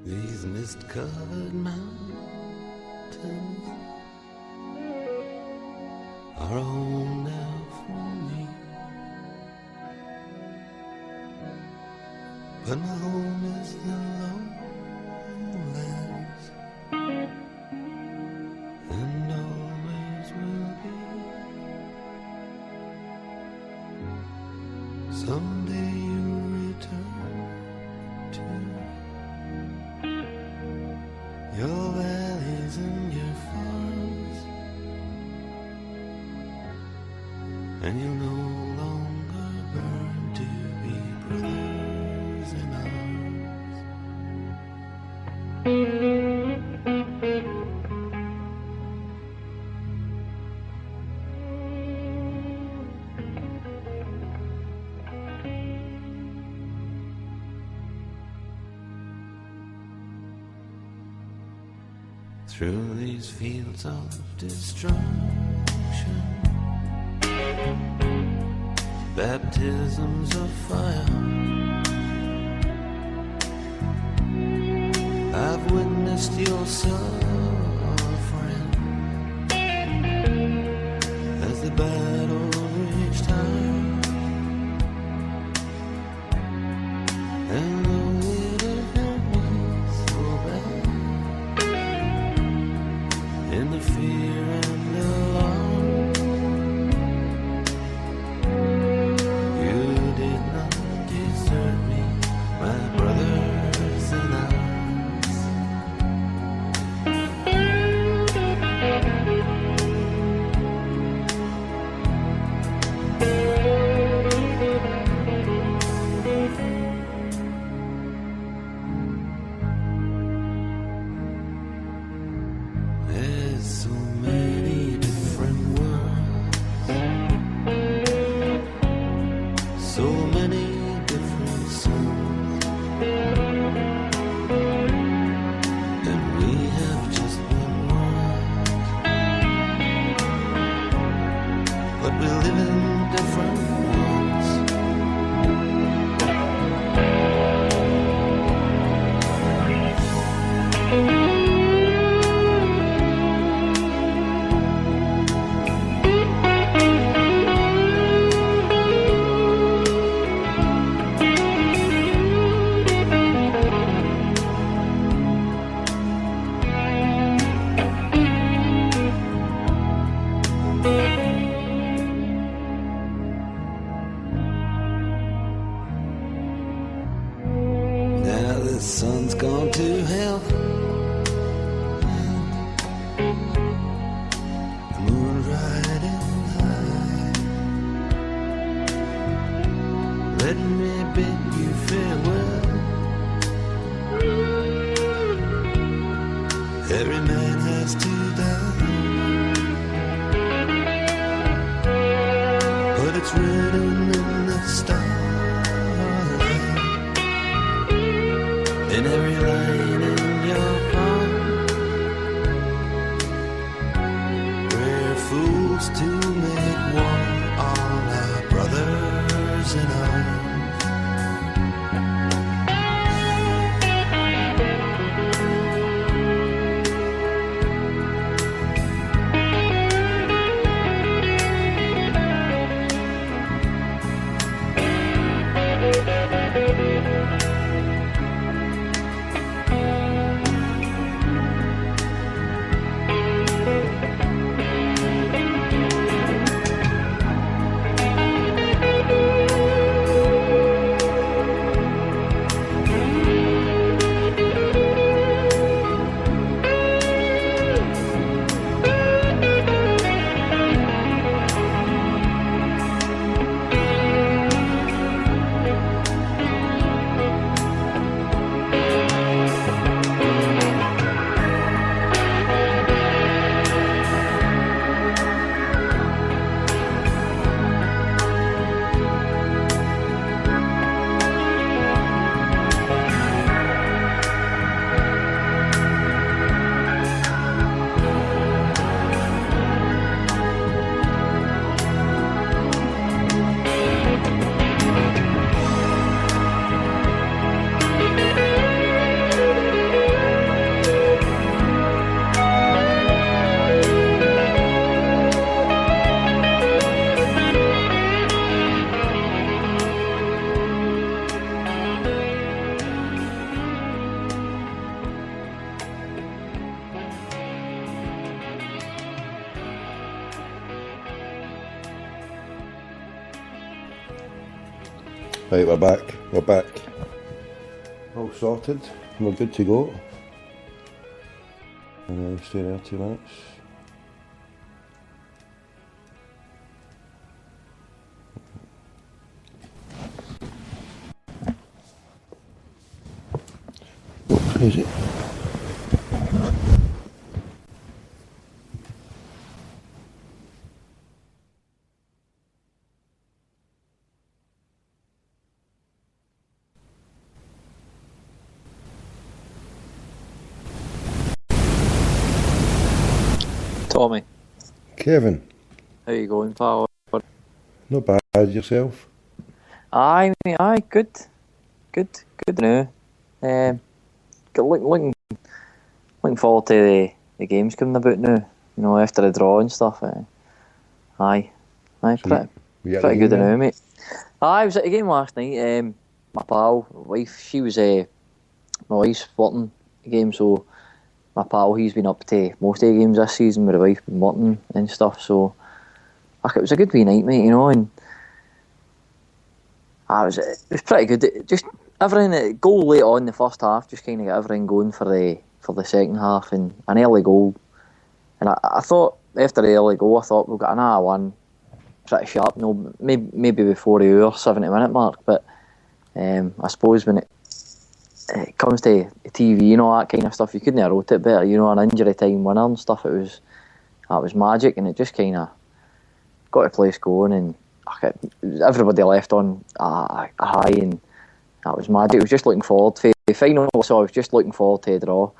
These mist-covered mountains are home now for me, but my home is the lowlands, and always will be. Someday you'll return to your valleys and your farms, and you'll no longer burn to be brothers in through these fields of destruction, baptisms of fire, I've witnessed your suffering as the battle reached high, and though it hurt me so bad, in the fear and alarm, but we live in different worlds. Now the sun's gone to hell, the moon's riding high. Let me bid you farewell. Every man has to die, but it's written in the stars. In every line in your heart, we're fools to make war on our brothers in arms. Right, we're back. We're back. All sorted. We're good to go. And stay there 2 minutes. What is it? Tommy. Kevin. How you going, pal? Not bad, yourself? Aye, mate, aye, good now. Looking forward to the games coming about now. You know, after the draw and stuff. Aye, pretty good now, mate. I was at a game last night. My pal, wife, she was my wife's working the game, so my pal, he's been up to most of the games this season with the wife been working and stuff. So it was a good wee night, mate. You know, and it was pretty good. Just everything, goal late on in the first half, just kind of got everything going for the second half, and an early goal. And I thought after the early goal, I thought we'll get another one pretty sharp. No, maybe before the hour 70-minute mark. But I suppose when it comes to TV and all that kind of stuff, you couldn't have wrote it better. You know, an injury time winner and stuff. It was magic, and it just kind of got the place going, and everybody left on a high, and that was magic. I was just looking forward to the final, so I was just looking forward to the draw.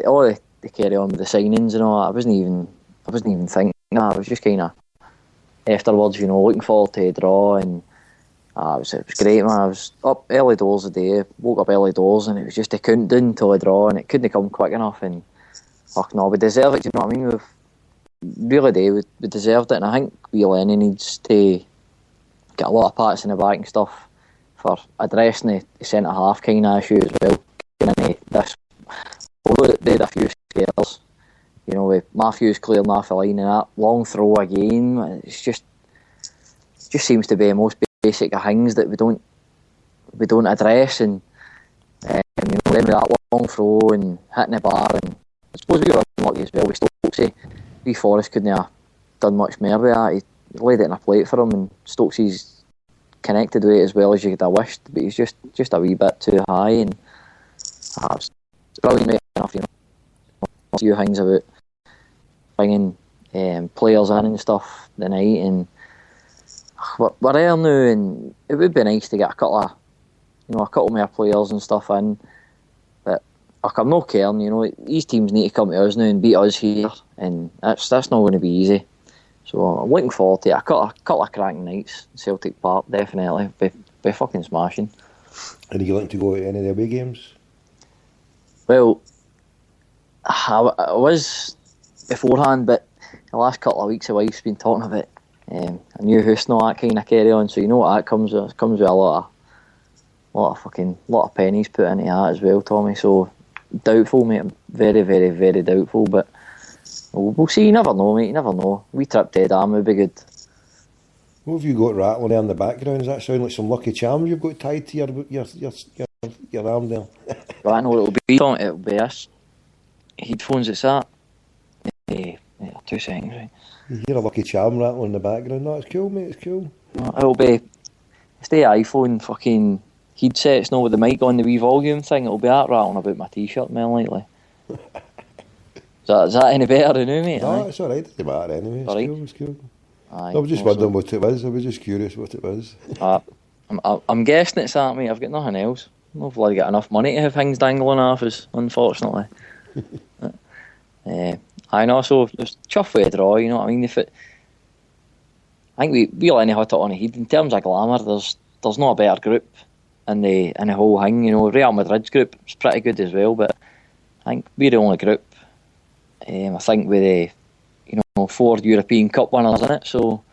All the carry on with the signings and all that, I wasn't even thinking. I was just kind of afterwards, you know, looking forward to a draw, and it was great, man. I was up early doors the day, woke up early doors, and it was just a countdown until a draw, and it couldn't come quick enough, and fuck no, we deserve it, do you know what I mean? Really do, we deserved it, and I think Lenny needs to get a lot of pats in the back and stuff for addressing the centre half kind of issue as well. This, although they had a few scares, you know, with Matthews clearing off the line and that long throw again, it's just seems to be the most basic of things that we don't address, and you know, then with that long throw and hitting the bar, and I suppose we were unlucky as well with Stokesy. We Forrest couldn't have done much more with that. He laid it in a plate for him, and Stokesy's connected with it as well as you could have wished, but he's just a wee bit too high, and it's brilliant enough, you know. A few things about bringing players in and stuff tonight, and we're there now, and it would be nice to get a couple more players and stuff in, but I'm not caring, you know. These teams need to come to us now and beat us here, and that's not going to be easy. So I'm looking forward to it. A couple of cracking nights in Celtic Park, definitely. Be fucking smashing. And are you looking to go to any of the away games? Well, I was beforehand, but the last couple of weeks the wife's been talking about a new house and all that kind of carry on, so you know what that comes with. It comes with a lot of pennies put into that as well, Tommy. So doubtful, mate. Very, very, very doubtful, but we'll see. You never know, mate. You never know. We trip to Edam would be good. What have you got rattling there in the background? Does that sound like some lucky charms you've got tied to your arm there? Well, I know what it'll be, Tommy. It'll be this. Headphones, it's that. 2 seconds, right? You hear a lucky charm rattling in the background. No, it's cool, mate. It's cool. It'll be. It's the iPhone fucking headsets, no, with the mic on the wee volume thing. It'll be that rattling about my t-shirt, more likely. Is that any better than you, mate? No, it's alright. It doesn't matter anyway. It's cool. It's cool. Aye, I was just wondering what it was. I was just curious what it was. I'm guessing it's that, mate. I've got nothing else. I've not got enough money to have things dangling off us, unfortunately. I know, so it's chuff with a draw, you know what I mean? I think we only hit it on the head. In terms of glamour, there's not a better group in the whole thing, you know. Real Madrid's group is pretty good as well, but I think we're the only group. I think with the 4 European Cup winners in it, so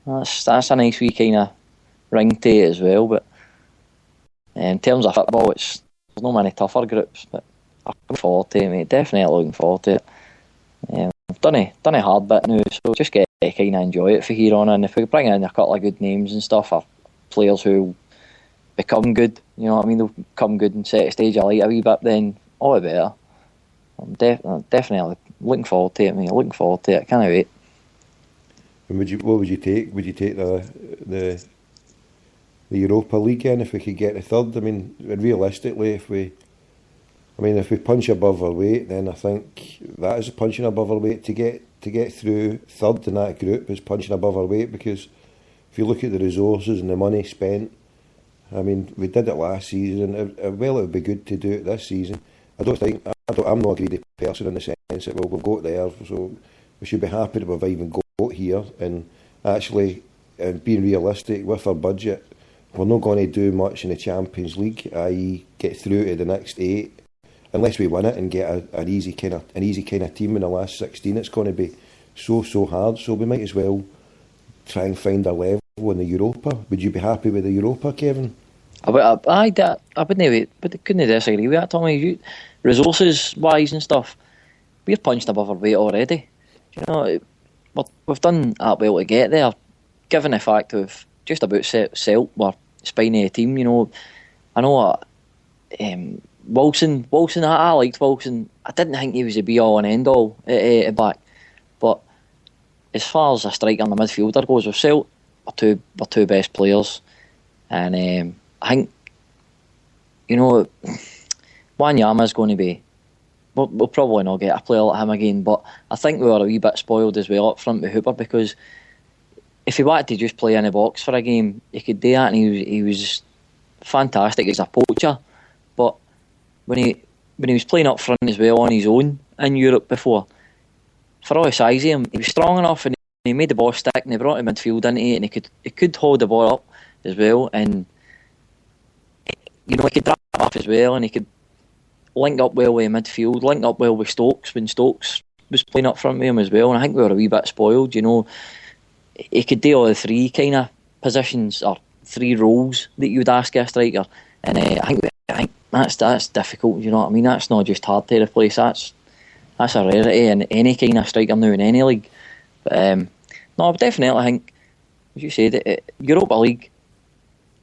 that's a nice wee kind of ring to it as well. But in terms of football, there's no many tougher groups, but I'm looking forward to it, mate. Definitely looking forward to it. I've done a hard bit now, so just get to kind of enjoy it for here on, and if we bring in a couple of good names and stuff, or players who become good, you know what I mean, they'll become good and set the stage alight a wee bit, then all the better. I'm definitely looking forward to it, mate. Looking forward to it. Can't wait. And what would you take? Would you take the Europa League in if we could get the third? I mean, realistically, if we punch above our weight, then I think that is punching above our weight. To get through third in that group is punching above our weight, because if you look at the resources and the money spent, I mean, we did it last season. It would be good to do it this season. I'm not a greedy person in the sense that we'll go there, so we should be happy that we've even got here. And actually, being realistic with our budget, we're not going to do much in the Champions League, i.e. get through to the next 8, unless we win it and get an easy kind of team in the last 16. It's going to be so hard. So we might as well try and find a level in the Europa. Would you be happy with the Europa, Kevin? I wouldn't, but couldn't disagree with that, Tommy. Resources wise and stuff, we're punched above our weight already. You know, we've done that well to get there, given the fact we've just about we're spine of the team. You know, I know Wilson. I liked Wilson. I didn't think he was a be all and end all at back, but as far as a striker and a midfielder goes, we've Celt our two best players, and I think, you know, Wanyama's going to be. We'll probably not get a player like him again, but I think we were a wee bit spoiled as well up front with Hooper, because if he wanted to just play in the box for a game, he could do that, and he was fantastic as a poacher. But when he was playing up front as well on his own in Europe before, for all the size of him, he was strong enough and he made the ball stick and he brought him midfield into it, and he could hold the ball up as well, and he could drop off as well, and he could link up well with midfield, link up well with Stokes when Stokes was playing up front with him as well. And I think we were a wee bit spoiled, he could do all the three kind of positions or three roles that you would ask a striker, and I think that's difficult. You know what I mean? That's not just hard to replace. That's a rarity in any kind of striker now in any league. But no, I definitely think, as you said, Europa League,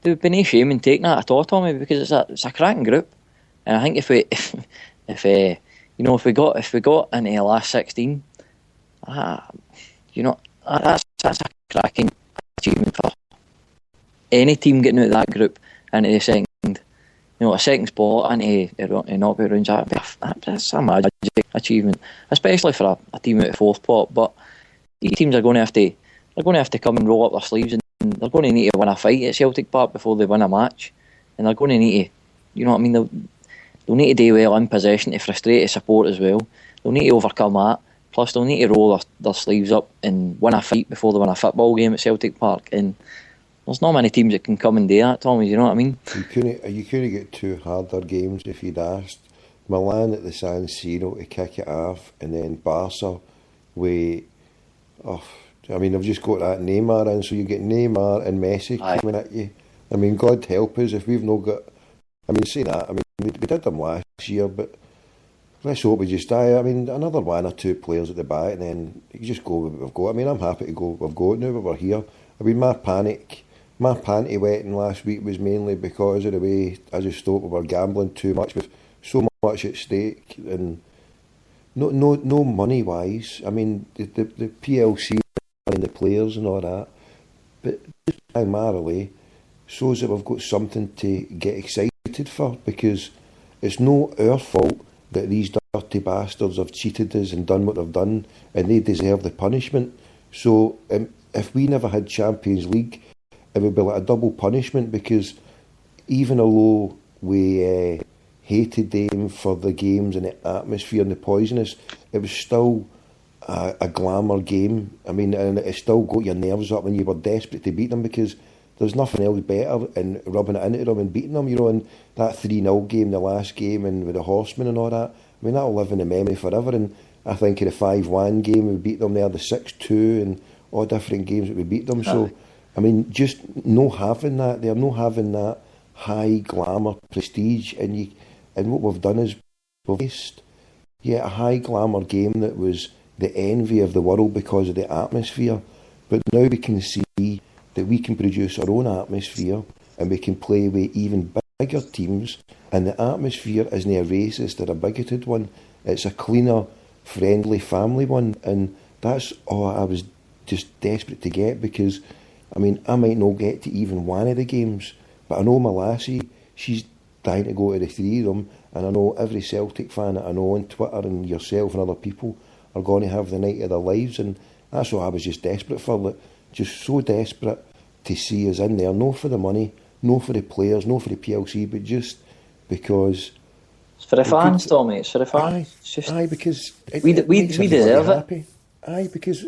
there would be no shame in taking that at all, Tommy, because it's a cracking group, and I think if we got into the last 16, that's a cracking achievement for any team getting out of that group into the second, a second spot into knockout rounds. That's a magic achievement, especially for a team out of fourth spot. But these teams are going to have to come and roll up their sleeves, and they're going to need to win a fight at Celtic Park before they win a match, and they're going to need to, they'll need to do well in possession to frustrate the support as well. They'll need to overcome that. Plus, they'll need to roll their sleeves up and win a fight before they win a football game at Celtic Park. And there's not many teams that can come and do that, Tommy, you know what I mean? You couldn't get two harder games if you'd asked Milan at the San Siro to kick it off, and then Barca with... I've just got that Neymar in, so you get Neymar and Messi coming at you. I mean, God help us if we've not got... Say that, we did them last year, but let's hope we just die. Another one or two players at the back, and then you just go with what we've got. I'm happy to go with what we've got now, but we're here. My panty wetting last week was mainly because of the way, as I thought, we were gambling too much with so much at stake, and no money wise. The PLC and the players and all that, but primarily shows that we've got something to get excited for, because it's not our fault that these dirty bastards have cheated us and done what they've done, and they deserve the punishment. So if we never had Champions League, it would be like a double punishment, because even although we hated them for the games and the atmosphere and the poisonous, it was still a glamour game. And it still got your nerves up when you were desperate to beat them, because there's nothing else better in rubbing it into them and beating them, and that 3-0 game, the last game, and with the Horsemen and all that, that'll live in the memory forever. And I think of the 5-1 game, we beat them there, the 6-2, and all different games that we beat them. So, just no having that, they're not having that high glamour prestige, and what we've done is we've faced a high glamour game that was the envy of the world because of the atmosphere, but now we can see that we can produce our own atmosphere, and we can play with even bigger teams, and the atmosphere isn't a racist or a bigoted one, it's a cleaner, friendly, family one, and that's all I was just desperate to get, because I might not get to even one of the games, but I know my lassie, she's dying to go to the three of them, and I know every Celtic fan that I know on Twitter, and yourself and other people, are going to have the night of their lives, and that's what I was just desperate for, just so desperate to see us in there, no for the money, no for the players, no for the PLC, but just because... It's for the fans, Tommy, it's for the fans. Because we deserve happy. Because,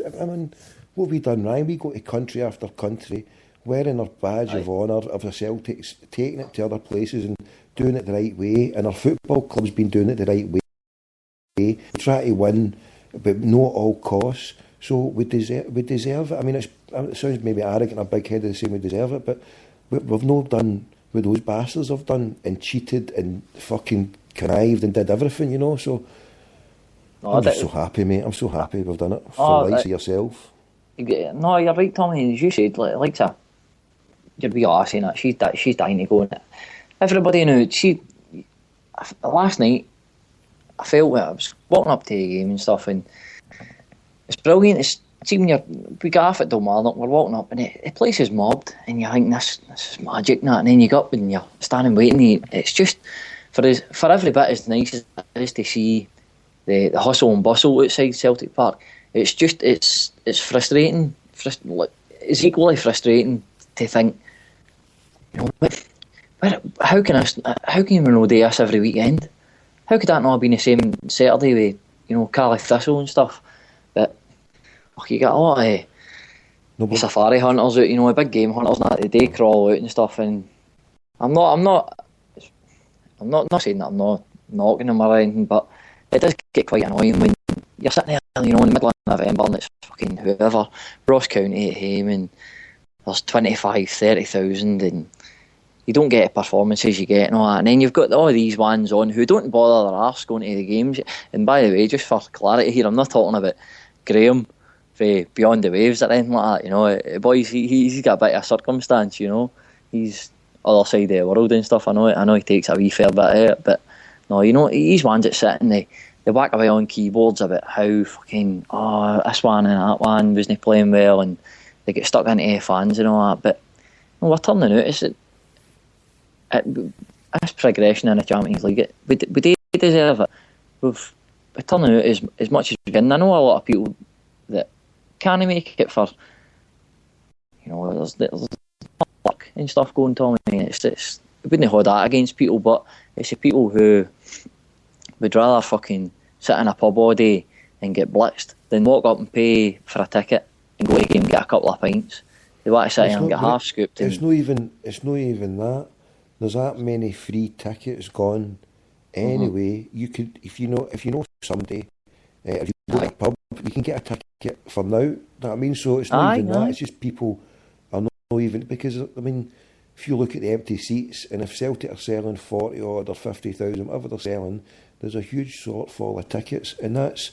what have we done, Ryan? We go to country after country, wearing our badge of honour of the Celtics, taking it to other places and doing it the right way, and our football club's been doing it the right way. We try to win, but not at all costs. So we deserve it. It sounds maybe arrogant or big-headed to say we deserve it, but we've not done what those bastards have done, and cheated and fucking connived and did everything, So I'm just so happy, mate. I'm so happy we've done it for the likes of yourself. No, you're right, Tommy. As you said, like your wee lass saying that, she's dying to go in it. Everybody knew. Last night, I felt I was walking up to the game and stuff, and it's brilliant. It's we got off at Dalmarnock, we're walking up, and the place is mobbed, and you think this is magic, and then you go up and you're standing waiting. It's just for every bit as nice as it is to see the hustle and bustle outside Celtic Park. It's just it's frustrating. It's equally frustrating to think, how can we not do this every weekend? How could that not have been the same Saturday with Cardiff Thistle and stuff? But you get a lot of safari hunters out, you know, big game hunters and that, they crawl out and stuff, and I'm not saying that I'm not knocking them or anything, but it does get quite annoying when you're sitting there, you know, in the middle of November and it's fucking whoever, Ross County at home, and there's 25,000-30,000 and you don't get the performances you get and all that, and then you've got all these ones on who don't bother their arse going to the games. And by the way, just for clarity here, I'm not talking about Graham for Beyond the Waves or anything like that, you know. Boys, he's got a bit of circumstance, you know. He's other side of the world and stuff. I know he takes a wee fair bit of it, but no, you know, he's ones that sit and they whack away on keyboards about how fucking this one and that one wasn't playing well, and they get stuck into fans and all that. But you know, we're turning out is it this progression in the Champions League, we deserve it. We're turning out as much as we can. I know a lot of people that can't make it for, you know, there's work and stuff going on. It's I wouldn't hold that against people, but it's the people who would rather fucking sit in a pub all day and get blitzed than walk up and pay for a ticket and go to the game and get a couple of pints. They want to sit here and get half scooped. It's not even that. There's that many free tickets gone. Anyway, you could, if you know somebody, if you go to a pub, you can get a ticket for now. You know what I mean? So it's not even that. It's just people are not even, because I mean, if you look at the empty seats, and if Celtic are selling 40 odd or 50,000, whatever they're selling, there's a huge shortfall of tickets, and that's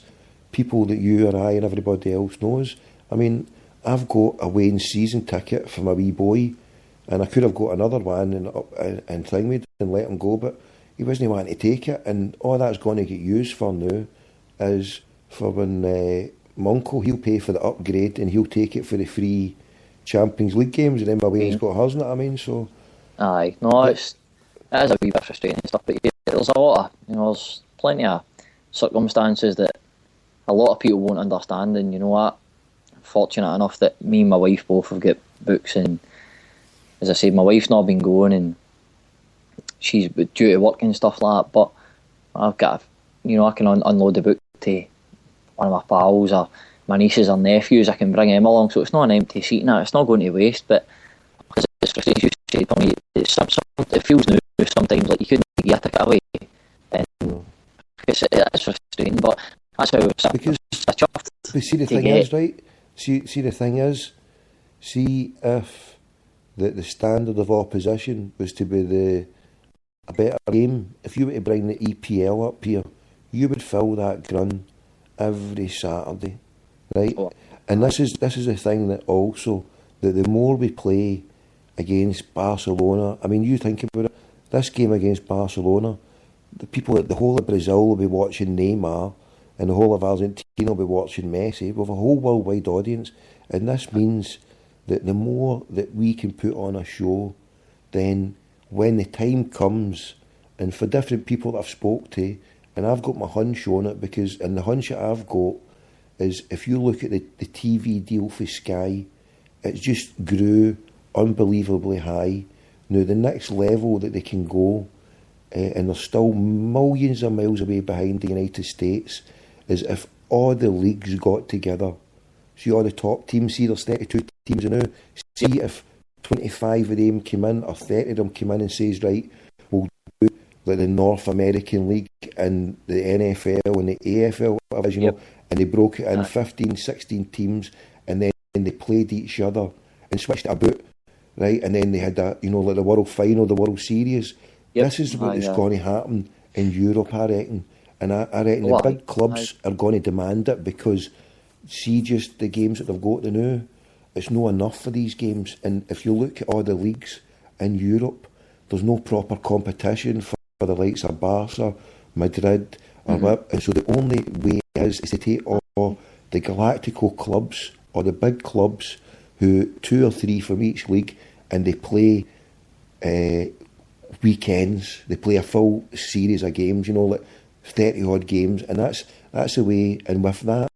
people that you or I and everybody else knows. I mean, I've got a Wayne season ticket for my wee boy, and I could have got another one and thing me and let him go, but he wasn't wanting to take it, and all that's going to get used for now is for when Monko, he'll pay for the upgrade and he'll take it for the free Champions League games, and then my Wayne's got hers, you know what I mean? So aye, no, it is a wee bit frustrating and stuff, but there's a lot of, you know, there's plenty of circumstances that a lot of people won't understand, and you know what, I'm fortunate enough that me and my wife both have got books, and as I said, my wife's not been going and she's due to work and stuff like that, but I've got, you know, I can unload the book to one of my pals or my nieces or nephews. I can bring them along, so it's not an empty seat now, it's not going to waste. But because it's frustrating, you said to me, it feels new sometimes like you couldn't get a ticket away, and it's frustrating, but that's how it's because but see the thing is, right, see the thing is, see if the standard of opposition was to be a better game, if you were to bring the EPL up here, you would fill that grun every Saturday, right? And this is the thing that also, that the more we play against Barcelona, I mean, you think about it, this game against Barcelona, the whole of Brazil will be watching Neymar, and the whole of Argentina will be watching Messi. We have a whole worldwide audience, and this means that the more that we can put on a show, then when the time comes, and for different people that I've spoke to, and I've got my hunch on it, because, and the hunch that I've got is, if you look at the TV deal for Sky, it's just grew unbelievably high. Now the next level that they can go, and they're still millions of miles away behind the United States, is if all the leagues got together. See all the top teams, see there's 32 teams now, see if 25 of them came in, or 30 of them came in and says, right, we'll do like the North American League and the NFL and the AFL, whatever, you know, and they broke it in 15, 16 teams, and then they played each other and switched it about, right, and then they had that, you know, like the World Final, the World Series. This is what is going to happen in Europe, I reckon, and I reckon the big clubs are going to demand it, because see just the games that they've got to now, it's not enough for these games. And if you look at all the leagues in Europe, there's no proper competition for the likes of Barca, Madrid, or what. And so the only way is to take all the Galactico clubs, or the big clubs, who 2 or 3 from each league, and they play weekends, they play a full series of games, you know, like 30 odd games, and that's the way. And with that,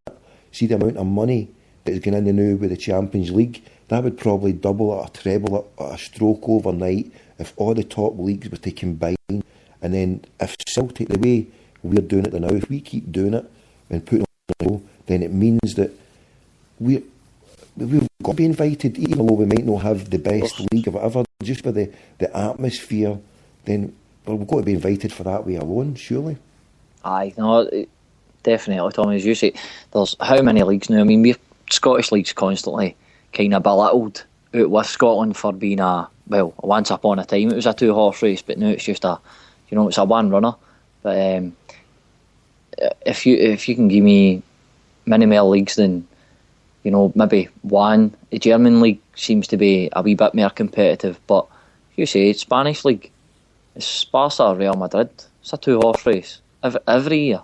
see the amount of money that is going in now with the Champions League, that would probably double or treble it at a stroke overnight if all the top leagues were to combine. And then if Celtic, the way we're doing it now, if we keep doing it and putting on the show, then it means that we've got to be invited, even though we might not have the best league or whatever, just for the atmosphere, then we've got to be invited for that way alone, surely. Aye, no, definitely, Tommy, as you say, there's how many leagues now? I mean, we're Scottish leagues constantly kind of belittled out with Scotland for being once upon a time it was a 2-horse race, but now it's just it's a one runner. But if you can give me many more leagues than, maybe one, the German league seems to be a wee bit more competitive, but you say Spanish league, it's Barca or Real Madrid, it's a 2-horse race every year.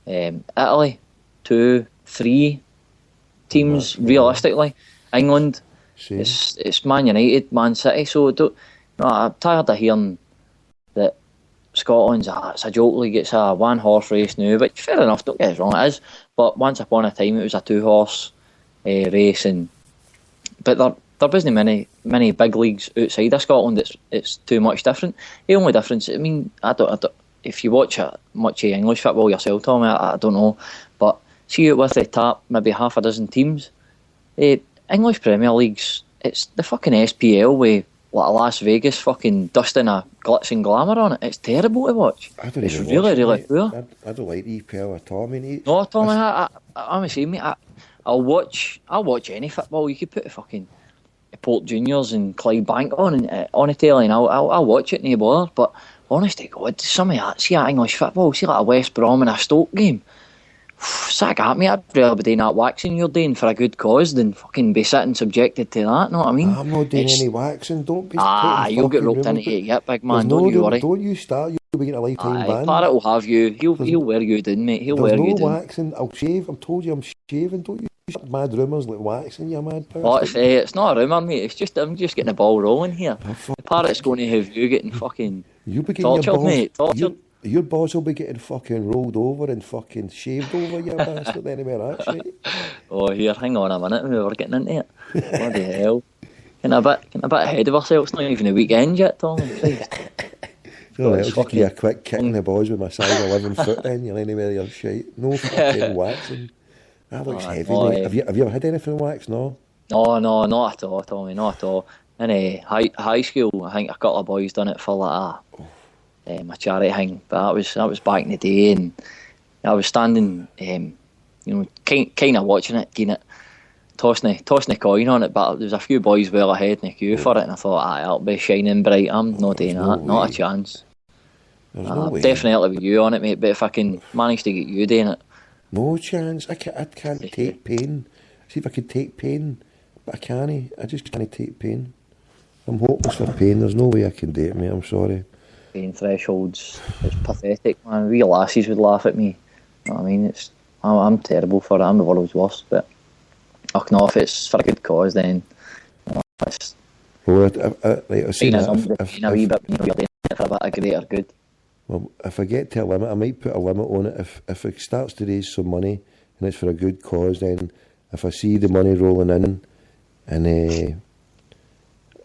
Italy, 2-3 teams realistically. England, it's Man United, Man City. So I'm tired of hearing that Scotland's it's a joke league, it's a 1-horse race now. But fair enough, don't get us wrong, it is. But once upon a time, it was a 2-horse race, but there isn't many big leagues outside of Scotland. It's too much different. The only difference, I mean, I don't if you watch much of English football yourself, Tommy, I don't know, but see it with the top maybe half a dozen teams. English Premier Leagues, it's the fucking SPL with like Las Vegas fucking dusting a glitz and glamour on it. It's terrible to watch. It's really poor. I don't like EPL at all. No, Tommy, I'm the same, mate. I'll watch any football. You could put the fucking Port Juniors and Clydebank on the telly, and I'll watch it, no bother. But honest to God, some of that, see that English football, see like a West Brom and a Stoke game. Sack at me, I'd rather be doing that waxing you're doing for a good cause than fucking be sitting subjected to that, know what I mean? I'm not doing any waxing, don't be... you'll get roped into it yet, big man, don't you worry. Don't you start, you'll be getting a lifetime ban. Barrett will have you, he'll wear you down, mate, he'll wear you down. There's no waxing, I'll shave, I'm told you I'm shaving, don't you start mad rumours like waxing, you mad person. Oh, it's not a rumour, mate, I'm just getting the ball rolling here. Barrett's going to have you getting fucking tortured, mate, tortured. Your balls will be getting fucking rolled over and fucking shaved over, you bastard, anywhere, that's right. Oh, here, hang on a minute, we're getting into it. Bloody hell. Getting a bit ahead of ourselves, it's not even a weekend yet, Tom. So I'll just give you a quick kick in the balls with my size 11 foot then, you'll anywhere you're shite. No fucking waxing. That looks heavy, mate. Have you ever had anything wax, no? No, not at all, Tommy, not at all. In high school, I think a couple of boys done it for like a charity thing, but that was back in the day, and I was standing, kind of watching it, getting it, tossing the coin on it, but there was a few boys well ahead in the queue for it, and I thought, that'll be shining bright. I'm not doing that, not a chance. Definitely with you on it, mate, but if I can manage to get you doing it, no chance. I can't take pain. See if I could take pain, but I can't. I just can't take pain. I'm hopeless for pain. There's no way I can do it, mate. I'm sorry. Pain thresholds, it's pathetic, man. Wee lassies would laugh at me. You know what I mean? I'm terrible for it. I'm the world's worst, but if it's for a good cause, then it's I've seen a wee bit, you're doing it for a bit of greater good. Well, if I get to a limit, I might put a limit on it. If it starts to raise some money and it's for a good cause, then if I see the money rolling in, and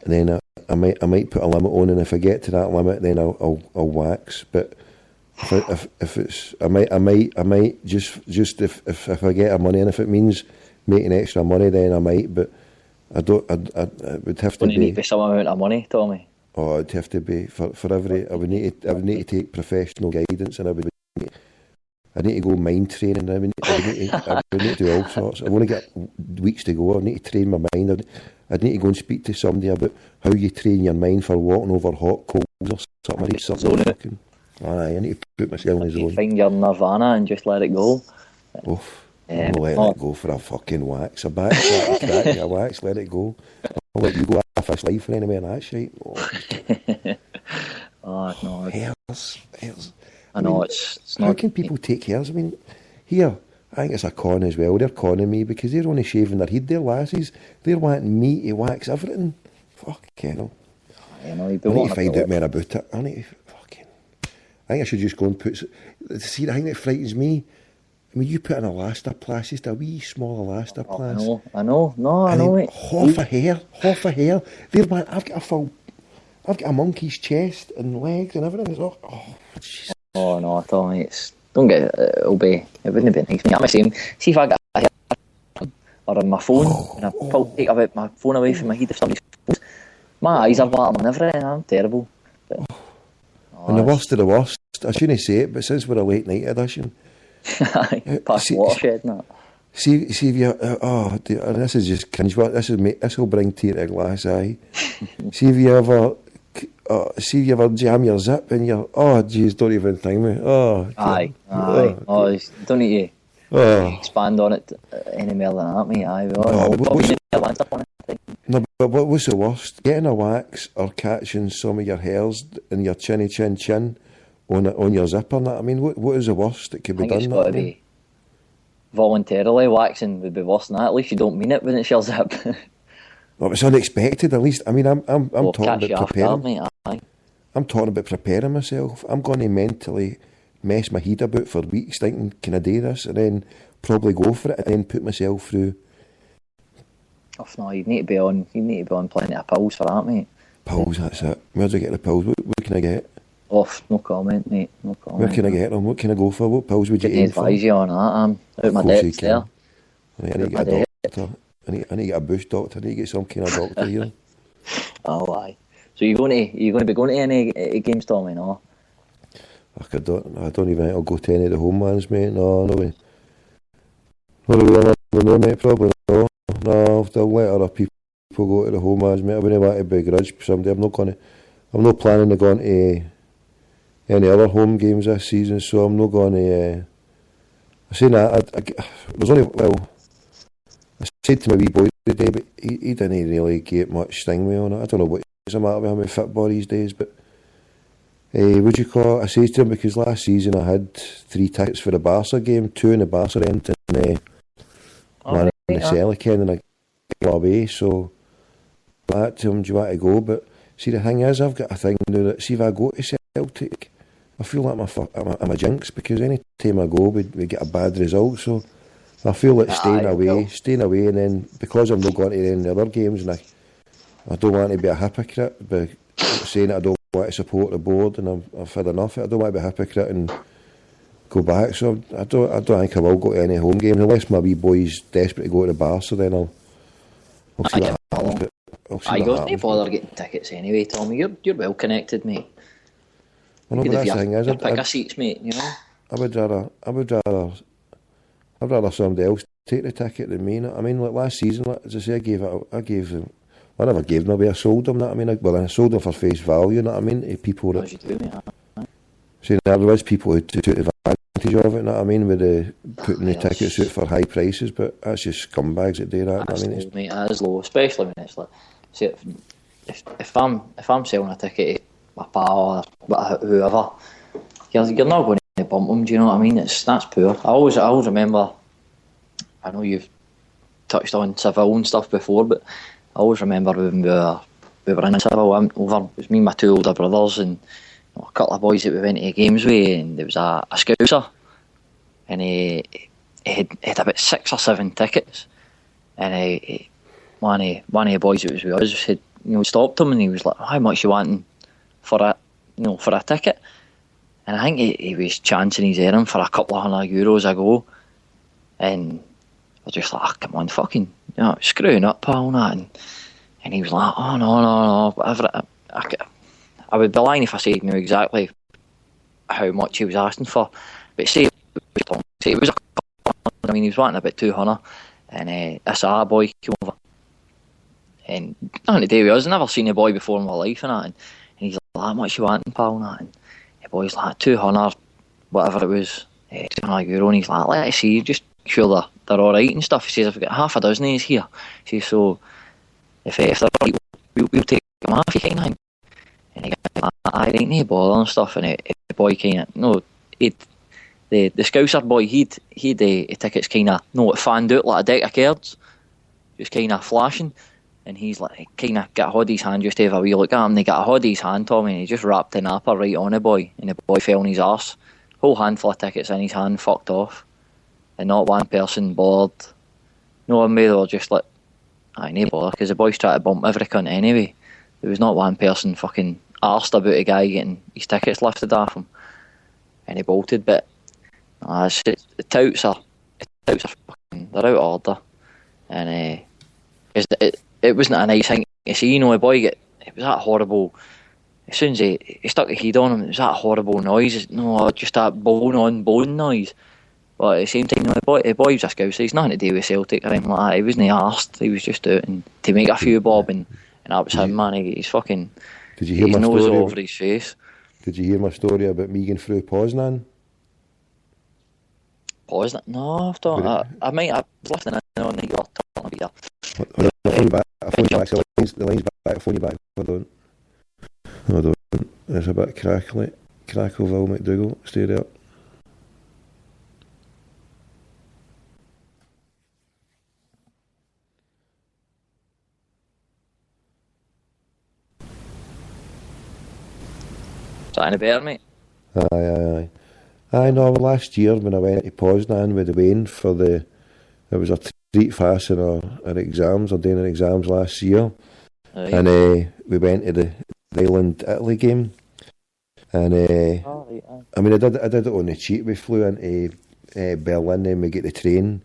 then I might put a limit on, and if I get to that limit, then I'll wax. But if it's I might just if I get a money, and if it means making extra money, then I might. But I would have to be. Need to be some amount of money, Tommy. Oh, it'd have to be for every. I would need to take professional guidance, and I need to go mind training. I would need to do all sorts. I've only got weeks to go. I need to train my mind. I'd need to go and speak to somebody about how you train your mind for walking over hot coals or something. I need to put myself in the zone. Find your nirvana and just let it go. Oof. I'm not letting it go for a fucking wax. A back, a crack, a wax, let it go. I'll let you go after this life for anyway and that shit. Oh, no. Hairs. I know, it's not... How can people take hairs? I mean, here, I think it's a con as well. They're conning me because they're only shaving their head, they're lassies. They're wanting me to wax everything. Fucking hell. I know, I need to find out more about it. I think I should just go and put... See, the thing that frightens me, I mean, you put an elastoplast, just a wee small elastoplast. I know, mate. Half a hair. I've got a monkey's chest and legs and everything. It's Jesus. Oh no, Tommy, it wouldn't be nice, mate. I'm the same. See if I got a hair, or on my phone, and I take my phone away from my head if somebody's phone. My eyes are black and everything, I'm terrible. But, and the worst of the worst, I shouldn't say it, but since we're a late night edition, past watershed and that. See if you, this is just cringe, this will bring tear to a glass eye. see if you ever jam your zip and you're, jeez, don't even think me. Aye. Don't need to expand on it any more than that, mate. No, but what's the worst? Getting a wax or catching some of your hairs in your chinny chin on your zipper and that. I mean, what is the worst that could be done? It's got to be voluntarily. Waxing would be worse than that. At least you don't mean it when it's your zip. Well, it's unexpected, at least. I mean, I'm talking about preparing. Mate, I'm talking about preparing myself. I'm going to mentally mess my head about for weeks thinking, can I do this? And then probably go for it and then put myself through. No, you need to be on plenty of pills for that, mate. Pills, that's it. Where do I get the pills? What can I get? No comment, mate. No comment. Where can I get them? What can I go for? What pills would you aim for? I advise you on that. I'm out my depth there. I need to get a doctor. I need to get a bush doctor. I need to get some kind of doctor here. Oh, aye. So you're going to be going to any games, Tommy? No. I don't even think I'll go to any of the home ones, mate. No way. No, mate, probably no. No, I'll let other people go to the home ones, mate. I wouldn't want to begrudge somebody. I'm not planning to go into any other home games this season, so I'm not going to. I say that there's only I said to my wee boy today, but he didn't really get much sting me on it. I don't know what's the matter with him with football these days, but would you call it? I said to him because last season I had 3 tickets for the Barca game, 2 in the Barca end and one in the Celtic and I go away. So I to him, do you want to go? But see, the thing is, I've got a thing now that see if I go to Celtic, I feel like I'm a jinx because any time I go, we get a bad result. So I feel like staying away, and then because I'm not going to any of the other games, and I don't want to be a hypocrite by saying that I don't want to support the board, and I've had enough of it. I don't want to be a hypocrite and go back. So I don't think I will go to any home games unless my wee boy's desperate to go to the bar. So then I'll see what happens. I don't bother getting tickets anyway, Tommy. You're well connected, mate. Well, no, but that's the thing is, pick a seats, mate. You know. I would rather somebody else take the ticket than me. I mean, like last season, as I say, I never gave them away. I sold them. I mean, I sold them for face value. You know what I mean? To people that. See, there was people who took advantage of it. You know what I mean? With putting the tickets out for high prices, but that's just scumbags that do that. That's I mean, low, mate. That is low, especially when it's like, see, if I'm selling a ticket to my pal or whoever, you're not going to bump them. Do you know what I mean? That's poor. I always remember. I know you've touched on Seville and stuff before, but I always remember when we were in Seville. It was me and my 2 older brothers and a couple of boys that we went to games with, and there was a Scouser, and he had about 6 or 7 tickets, and one of the boys that was with us had stopped him, and he was like, "How much you wanting for a ticket?" And I think he was chancing his errand for a couple of €100 a go, and I was just like, "Come on, fucking, screwing up, pal," and he was like, "Oh no, whatever." I would be lying if I said he knew exactly how much he was asking for, but say it was I mean, he was wanting about 200, and this other boy came over, and on the day with us, I never seen a boy before in my life, and he's like, "How much you wanting, pal?" And the boy's like, 200, whatever it was, €200, and he's like, "Let's see, just sure they're all right and stuff." He says, "I've got half a dozen of these here." He says, "So if they're all right, we'll take them off, you kind of thing." And he goes, "I ain't no bother and stuff." And the boy kind of, the Scouser boy, he'd tickets kind of, fanned out like a deck of cards, just kind of flashing. And he's like, kind of got a hold of his hand just to have a wee look at him. And he got a hold of his hand, Tommy, and he just wrapped the napper right on the boy. And the boy fell on his arse. Whole handful of tickets in his hand, fucked off. And not one person bothered. No one made, they were just like, I ain't bother, because the boys tried to bump every cunt anyway. There was not one person fucking arsed about a guy getting his tickets lifted off him. And he bolted, but the touts are fucking, they're out of order. and it wasn't a nice thing to see. You know, the boy it was that horrible. As soon as he stuck his head on him, it was that horrible noise. No, just that bone on bone noise. But at the same time, you know, the boy was a Scouser. He's nothing to do with Celtic or anything like that. He wasn't arsed. He was just out and to make a few bob, and that was him, man. He's fucking. Did you hear his my nose story all over his face. Did you hear my story about me going through Poznan? Poznan? No, I might have listening in on the you're talking about. I'll phone you back. I'll phone you back. The line's back. I'll phone you back. Hold on. There's a bit crackly. Crackleville, McDougall. Stay there. Is that any better, mate? Aye, no, last year when I went to Poznan with the Wayne for there was a treat fast in our exams, or doing our exams last year. Aye. And we went to the Ireland-Italy game. And I mean, I did it on the cheap. We flew into Berlin, and we get the train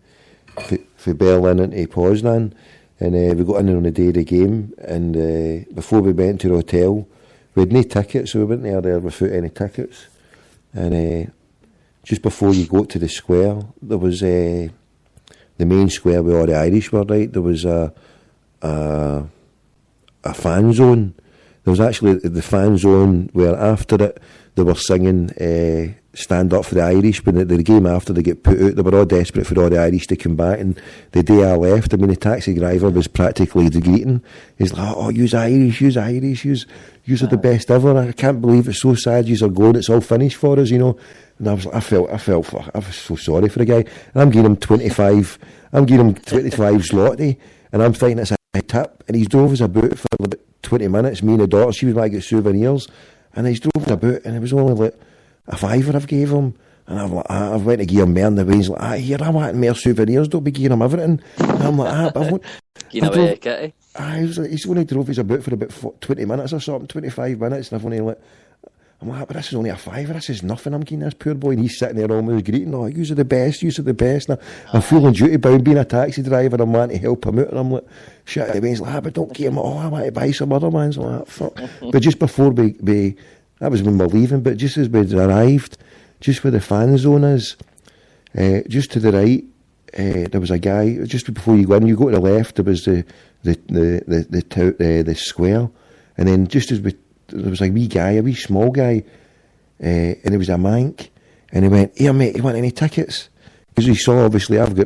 for Berlin into Poznan, and we got in on the day of the game. And before we went to the hotel, we had no tickets, so we went there without any tickets. And just before you go to the square, there was the main square where all the Irish were, right? There was a fan zone. There was actually the fan zone where after it they were singing Stand Up for the Irish. When the game after they get put out, they were all desperate for all the Irish to come back. And the day I left, I mean, the taxi driver was practically the greeting. He's like, "Oh, you's Irish, you's are the best ever. I can't believe it's so sad you's are going. It's all finished for us, you know." And I was like, I was so sorry for the guy. And I'm giving him 25 zloty, and I'm thinking it's a tip. And he's drove us about for about 20 minutes. Me and the daughter, she was like, get souvenirs, and he's drove us about, and it was only like a fiver I've gave him. And I'm like, I went to give him more, and the Wayne's like, here, I want more souvenirs, don't be giving him everything. And I'm like, but I want... He's only drove us about for about 20 minutes or something, 25 minutes, and I've only like... I'm like, but this is only a fiver, this is nothing, I'm giving this poor boy, and he's sitting there almost greeting, "Oh, yous are the best, and I'm feeling duty bound being a taxi driver, I'm wanting to help him out, and I'm like, shit, the Wayne's like, but don't give him, I want to buy some other ones. I'm like, fuck. But just before we that was when we were leaving, but just as we arrived, just where the fan zone is, just to the right, there was a guy, just before you go in, you go to the left, there was the square, and then just as there was a wee small guy, and it was a mank, and he went, "Here, mate, you want any tickets?" Because he saw, obviously, I've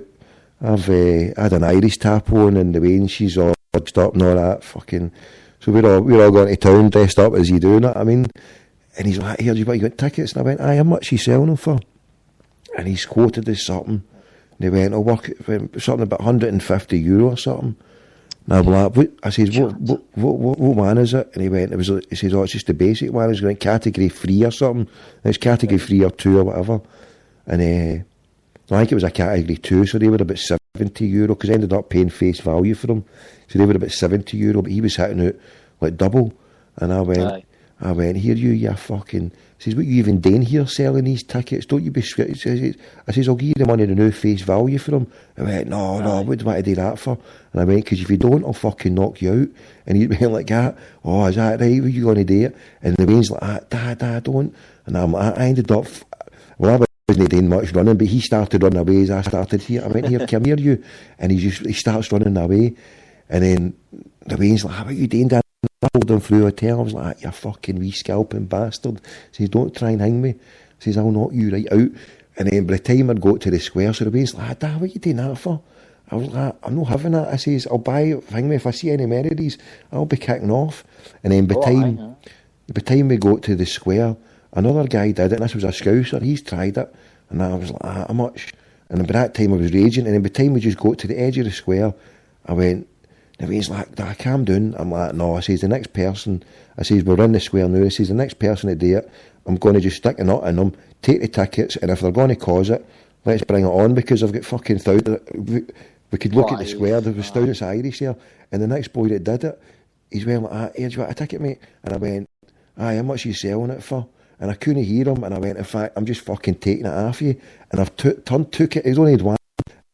had an Irish tap on, and the Wayne, she's all dressed up and all that, fucking. So we're all going to town dressed up as you do, you know what I mean? And he's like, "Here, you got tickets?" And I went, "Aye, how much are you selling them for?" And he's quoted us something. And they went, something about €150 or something. And I was like, I says, what one is it? And he says, "Oh, it's just the basic one. It's going category 3 or something. And it's category 3 or 2 or whatever." And I think it was a category 2, so they were about €70, because I ended up paying face value for them. So they were about €70, but he was hitting out like double. And I went, "Here, you fucking..." I says, "What you even doing here selling these tickets? Don't you be..." I says, "I'll give you the money to no face value for them." I went, no, what do I want to do that for? And I went, "Because if you don't, I'll fucking knock you out." And he went like that. "Oh, is that right? What are you going to do?" And the Wayne's like, Dad, don't." And I'm like, I ended up... Well, I wasn't doing much running, but he started running away as I started here. I went, "Here, come here, you." And he starts running away. And then the Wayne's like, "What are you doing, Dad?" I pulled him through a hotel. I was like, "You fucking wee scalping bastard." He says, "Don't try and hang me." He says, "I'll knock you right out." And then by the time I'd got to the square, so the Wayne's like, "Dad, what are you doing that for?" I was like, "I'm not having that." I says, "I'll buy, hang me, if I see any more of these, I'll be kicking off." And then by the time we got to the square, another guy did it, and this was a Scouser, he's tried it. And I was like, "How much?" And by that time I was raging, and then by the time we just got to the edge of the square, I went... And he's like, "Dad, calm down." I'm like, "No." I says, "The next person..." I says, "We're in the square now." I says, "The next person to do it, I'm going to just stick a nut in them, take the tickets, and if they're going to cause it, let's bring it on, because I've got fucking thousands..." We could look at the square, there was thousands of Irish there. And the next boy that did it, he's went like, "Hey, do you want a ticket, mate?" And I went, "Aye, how much are you selling it for?" And I couldn't hear him, and I went, "In fact, I'm just fucking taking it off you." And I've took it, he's only had one.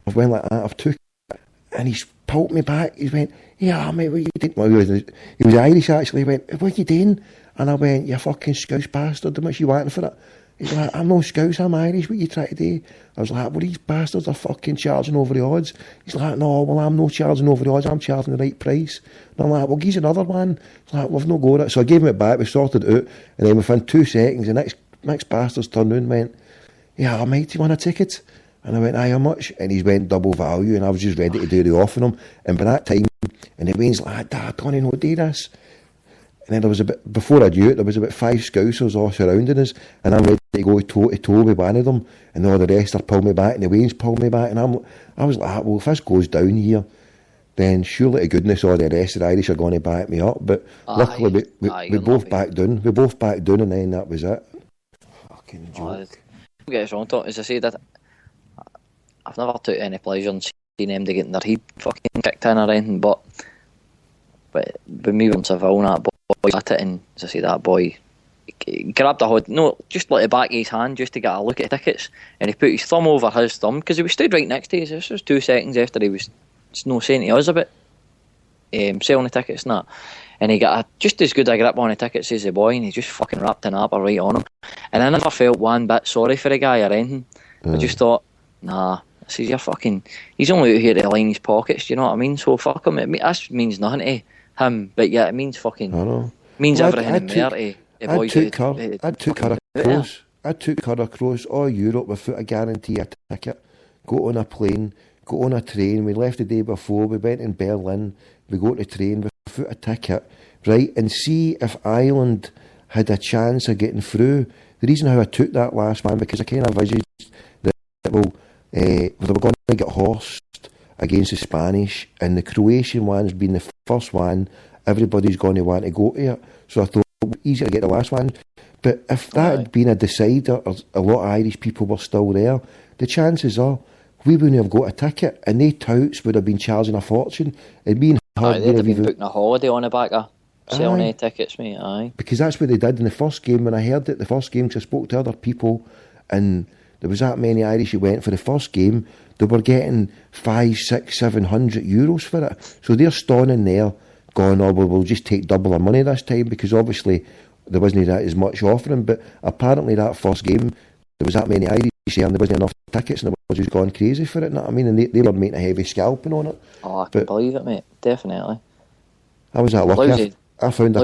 I've went like that, I've took it, and he's pulled me back. He went, yeah, mate, what you doing? Well, he was Irish, actually. He went, what you doing? And I went, you fucking Scouse bastard, how much you wanting for it? He's like, I'm no Scouse, I'm Irish, what you trying to do? I was like, well, these bastards are fucking charging over the odds. He's like, no, well, I'm no charging over the odds, I'm charging the right price. And I'm like, well, give another one. He's like, we've no got it. So I gave him it back, we sorted it out, and then within 2 seconds, the next bastards turned around and went, yeah, mate, do you want a ticket? And I went, aye, how much? And he went double value, and I was just ready to do the off on him. And by that time, and the Wayne's like, Dad, don't know do this. And then there was before I knew it, there was about 5 Scousers all surrounding us, and I'm ready to go toe to toe with one of them, and all the rest are pulling me back, and the Wayne's pulling me back, and I was like, well, if this goes down here, then surely to goodness all the rest of the Irish are going to back me up. But luckily we both backed down. We both backed down, and then that was it. Fucking joke. Don't get us wrong, Tom. As I said, I've never took any pleasure in seeing them to get their head fucking kicked in or anything, but when me and Seville and that boy at it, and as I say, that boy grabbed a hood, no, just like the back of his hand just to get a look at the tickets, and he put his thumb over his thumb, because he was stood right next to us. This was 2 seconds after he was saying to us about selling the tickets and that, and he got just as good a grip on the tickets as the boy, and he just fucking wrapped an apple right on him, and I never felt one bit sorry for the guy or anything. I just thought, nah, this is your fucking, he's only out here to line his pockets, do you know what I mean? So fuck him. This means nothing to him, but yeah, it means fucking, means everything in there to the boys. I took her across all Europe without a guarantee a ticket. Got on a plane, got on a train. We left the day before. We went in Berlin. We got the train without a ticket, right? And see if Ireland had a chance of getting through. The reason how I took that last one, because I kind of envisaged that they were going to get horsed against the Spanish, and the Croatian one's been the first one. Everybody's going to want to go to it. So I thought it would be easier to get the last one. But if that had been a decider, or a lot of Irish people were still there, the chances are we wouldn't have got a ticket, and they touts would have been charging a fortune. It'd been hard. They'd have been booking a holiday on the back of selling any tickets, mate. Aye. Because that's what they did in the first game. When I heard it, the first game, because I spoke to other people, and there was that many Irish who went for the first game, they were getting 500, 600, 700 euros for it. So they're standing there going, oh, well, we'll just take double our money this time, because obviously there wasn't that as much offering. But apparently that first game, there was that many Irish there, and there wasn't enough tickets, and they were just going crazy for it, you know what I mean? And they were making a heavy scalping on it. Oh, I can believe it, mate. Definitely. I was that lucky. I found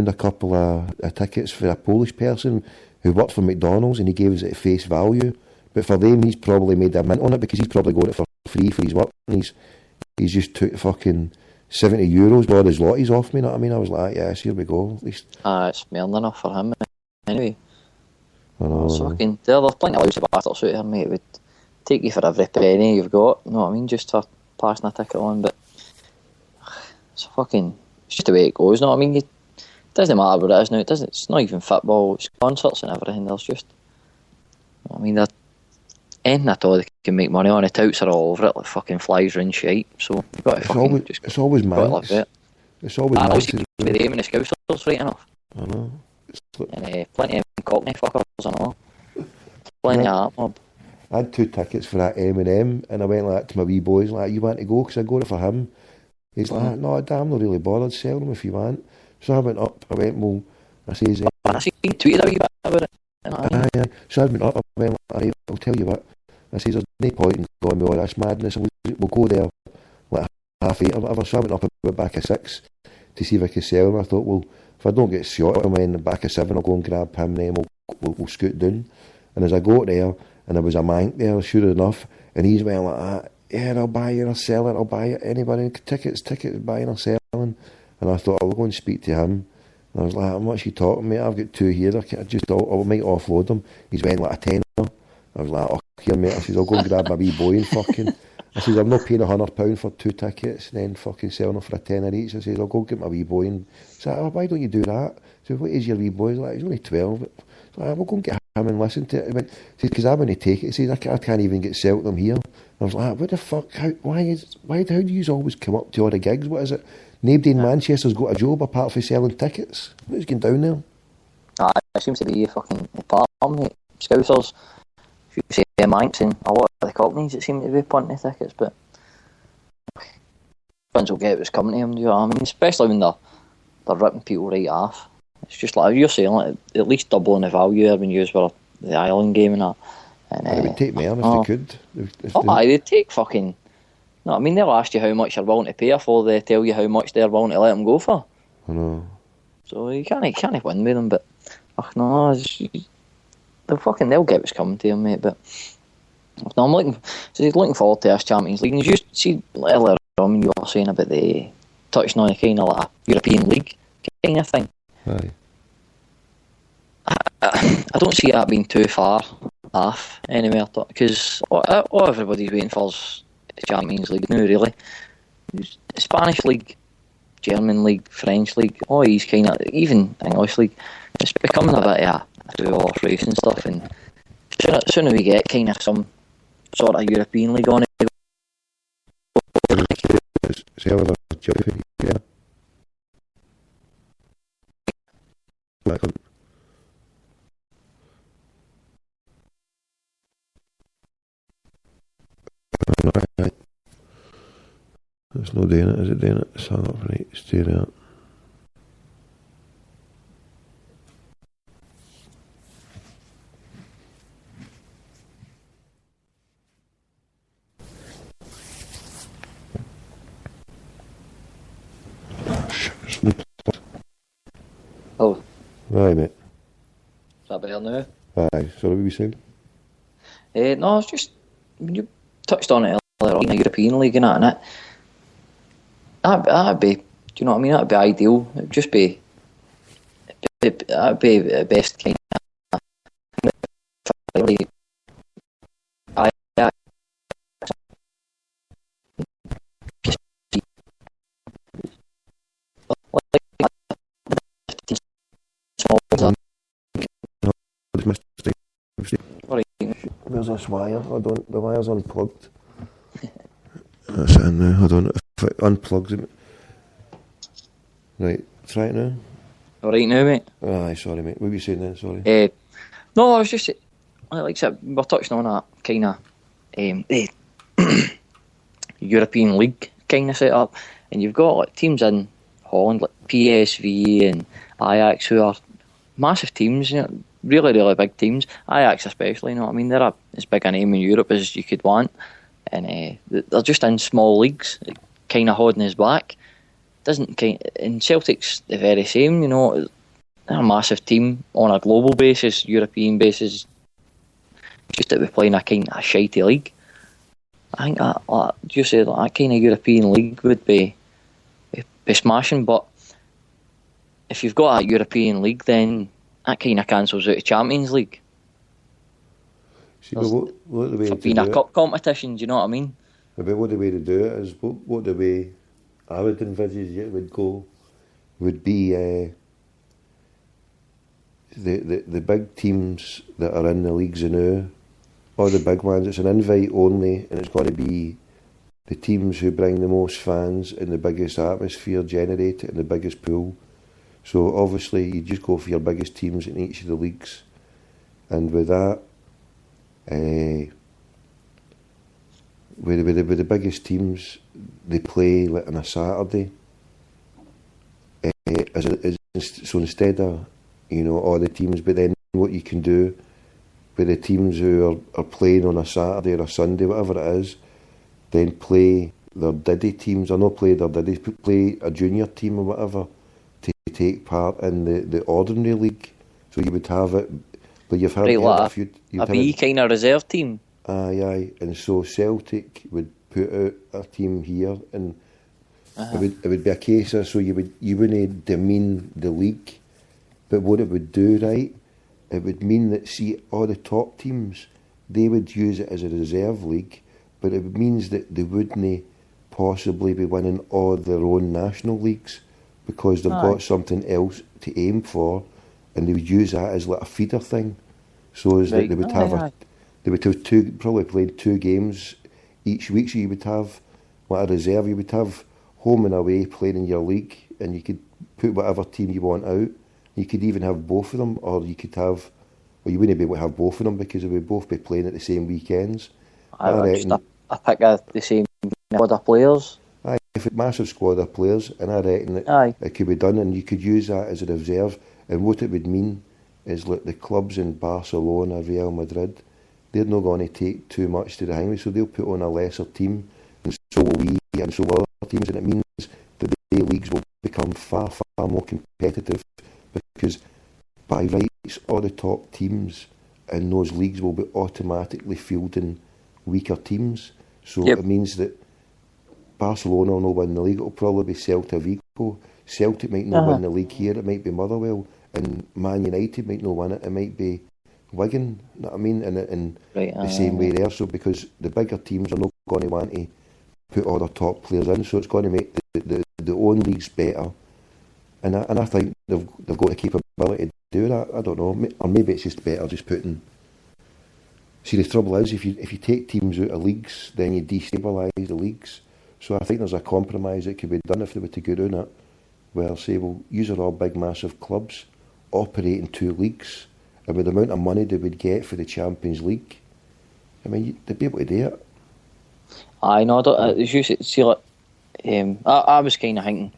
a couple of tickets for a Polish person who worked for McDonald's, and he gave us it at face value. But for them, he's probably made a mint on it, because he's probably got it for free for his work, and he's just took fucking €70 worth of his lotties off me, you know what I mean? I was like, yes, here we go, at least. It's more than enough for him, anyway. There's plenty of lousy bastards out here, mate, who would take you for every penny you've got, you know what I mean, just for passing a ticket on, but it's just the way it goes, you know what I mean? It doesn't matter what it is now, it's not even football, it's concerts and everything, there's just, you know what I mean, that anything at all they can make money on, the touts are all over it like fucking flies around shite, so you've got to it's always Manx. It's always Manx. With the aim and the Scousers, right enough. I know. And plenty of Cockney fuckers and all. Plenty of that mob. I had 2 tickets for that M&M, and I went like to my wee boys, like, you want to go? Because I got it for him. He's like, no, I'm not really bothered, sell them if you want. So I went up, I went, well, I says... I seen you tweeted a wee bit about it. So I went up, I went, alright, I'll tell you what. I says, there's no point in going with all this madness, we'll go there like 8:30 or whatever. So I went up about back of 6 to see if I could sell them. I thought, well, if I don't get shot, I'm in the back of 7, I'll go and grab him, and then we'll scoot down. And as I got there, and there was a mank there, sure enough, and he's went like that, yeah, I'll buy it, I'll sell it, I'll buy it, anybody, tickets, buying or selling. And I thought, I'll go and speak to him. And I was like, how much are you talking, mate? I've got 2 here, I might offload them. He's went like a tenner. I was like, oh, here, mate. I says, I'll go and grab my wee boy and fucking... I says, I'm not paying £100 for 2 tickets and then fucking selling them for a tenner each. I says, I'll go get my wee boy and... He's like, oh, why don't you do that? I said, what is your wee boy? He's like, he's only 12. But I like, we'll go and get him and listen to it. He went, because I want to take it. He says, I can't even get sold them here. And I was like, what the fuck? How do you always come up to all the gigs? What is it? Nobody in Manchester's got a job apart from selling tickets. What's going down there? It seems to be a fucking part of them, mate. Scousers, if you say Manx and a lot of the Cockneys that seem to be punting the tickets, but fans will get what's coming to them, do you know what I mean? Especially when they're ripping people right off. It's just like you're saying, like, at least doubling the value there when you were the Ireland game and that. And, it would take more if they could. They'd take fucking... No, I mean, they'll ask you how much you're willing to pay before they tell you how much they're willing to let them go for. I know. So you can't win with them, but... no, they'll get what's coming to them, mate, but... No, I'm looking forward to this Champions League. And you just see earlier on when you were saying about the... touching on a kind of like a European League kind of thing. Aye. I don't see that being too far off anyway, because all everybody's waiting for is the Champions League now, really. Spanish League, German League, French League, all these kind of, even English League, it's becoming a bit of a two-horse race and stuff, and sooner we get kind of some sort of European League on it. It's not doing it, is it doing it? It's hung up, right, stay there. Oh. Aye, mate. Is that better now? Aye, sorry, what were you saying? No, it's just, when you touched on it earlier on, the European League and that, that'd be, do you know what I mean? That'd be ideal. It'd just be, that'd be the best kind of, Where's this wire? The wire's unplugged. That's it in now. Hold on. If it unplugs it. Right, try it now. Alright now, mate? Aye, sorry, mate. What were you saying then? Sorry. No, I was just, like I said, we're touching on that kind of European League kind of setup, and you've got like teams in Holland like PSV and Ajax who are massive teams, you know, really, really big teams. Ajax especially, you know what I mean? They're as big a name in Europe as you could want, and they're just in small leagues, kind of holding us back. And Celtic's the very same, you know. They're a massive team on a global basis, European basis. Just that we play in a kind of shitey league. I think you say that kind of European league would be smashing, but if you've got a European league, then that kind of cancels out the Champions League. See, but what the way for to being do a cup competition, do you know what I mean? But what the way to do it is, what the way I would envisage it would go, would be the big teams that are in the leagues now, or the big ones, it's an invite only, and it's got to be the teams who bring the most fans and the biggest atmosphere generated and the biggest pool. So obviously you just go for your biggest teams in each of the leagues, and with that, with the biggest teams, they play like on a Saturday. So instead of, you know, all the teams, but then what you can do with the teams who are playing on a Saturday or a Sunday, whatever it is, then play their Diddy teams, or not play their Diddy, play a junior team or whatever to take part in the ordinary league. So you would have it, but you've had a B kind of reserve team. Aye, and so Celtic would put out a team here, and it would be a case of, so you wouldn't demean the league, but what it would do, right, it would mean that, see, all the top teams, they would use it as a reserve league, but it means that they wouldn't possibly be winning all their own national leagues, because they've got something else to aim for, and they would use that as like a feeder thing. So as that they would have they would have probably played 2 games each week, so you would have like a reserve, you would have home and away playing in your league, and you could put whatever team you want out. You could even have both of them, or you could have, well, you wouldn't be able to have both of them because they would both be playing at the same weekends. I pick the same squad of players. Aye, if it's a massive squad of players, and I reckon that it could be done, and you could use that as a reserve. And what it would mean is, like, the clubs in Barcelona, Real Madrid, they're not going to take too much to the highway, so they'll put on a lesser team, and so will we, and so will other teams, and it means that the leagues will become far, far more competitive, because by rights, all the top teams in those leagues will be automatically fielding weaker teams. So it means that Barcelona will not win the league. It'll probably be Celta Vigo. Celtic might not win the league here. It might be Motherwell. And Man United might not win it. It might be Wigan. You know what I mean? And the same way there. So because the bigger teams are not going to want to put all their top players in, so it's going to make the own leagues better. And I think they've got the capability to do that. I don't know. Or maybe it's just better just putting... See, the trouble is, if you take teams out of leagues, then you destabilise the leagues. So I think there's a compromise that could be done if they were to go down it, where, say, well, these are all big, massive clubs operating 2 leagues, and with the amount of money they would get for the Champions League, I mean, they'd be able to do it. I know. As you see, like, I was kind of thinking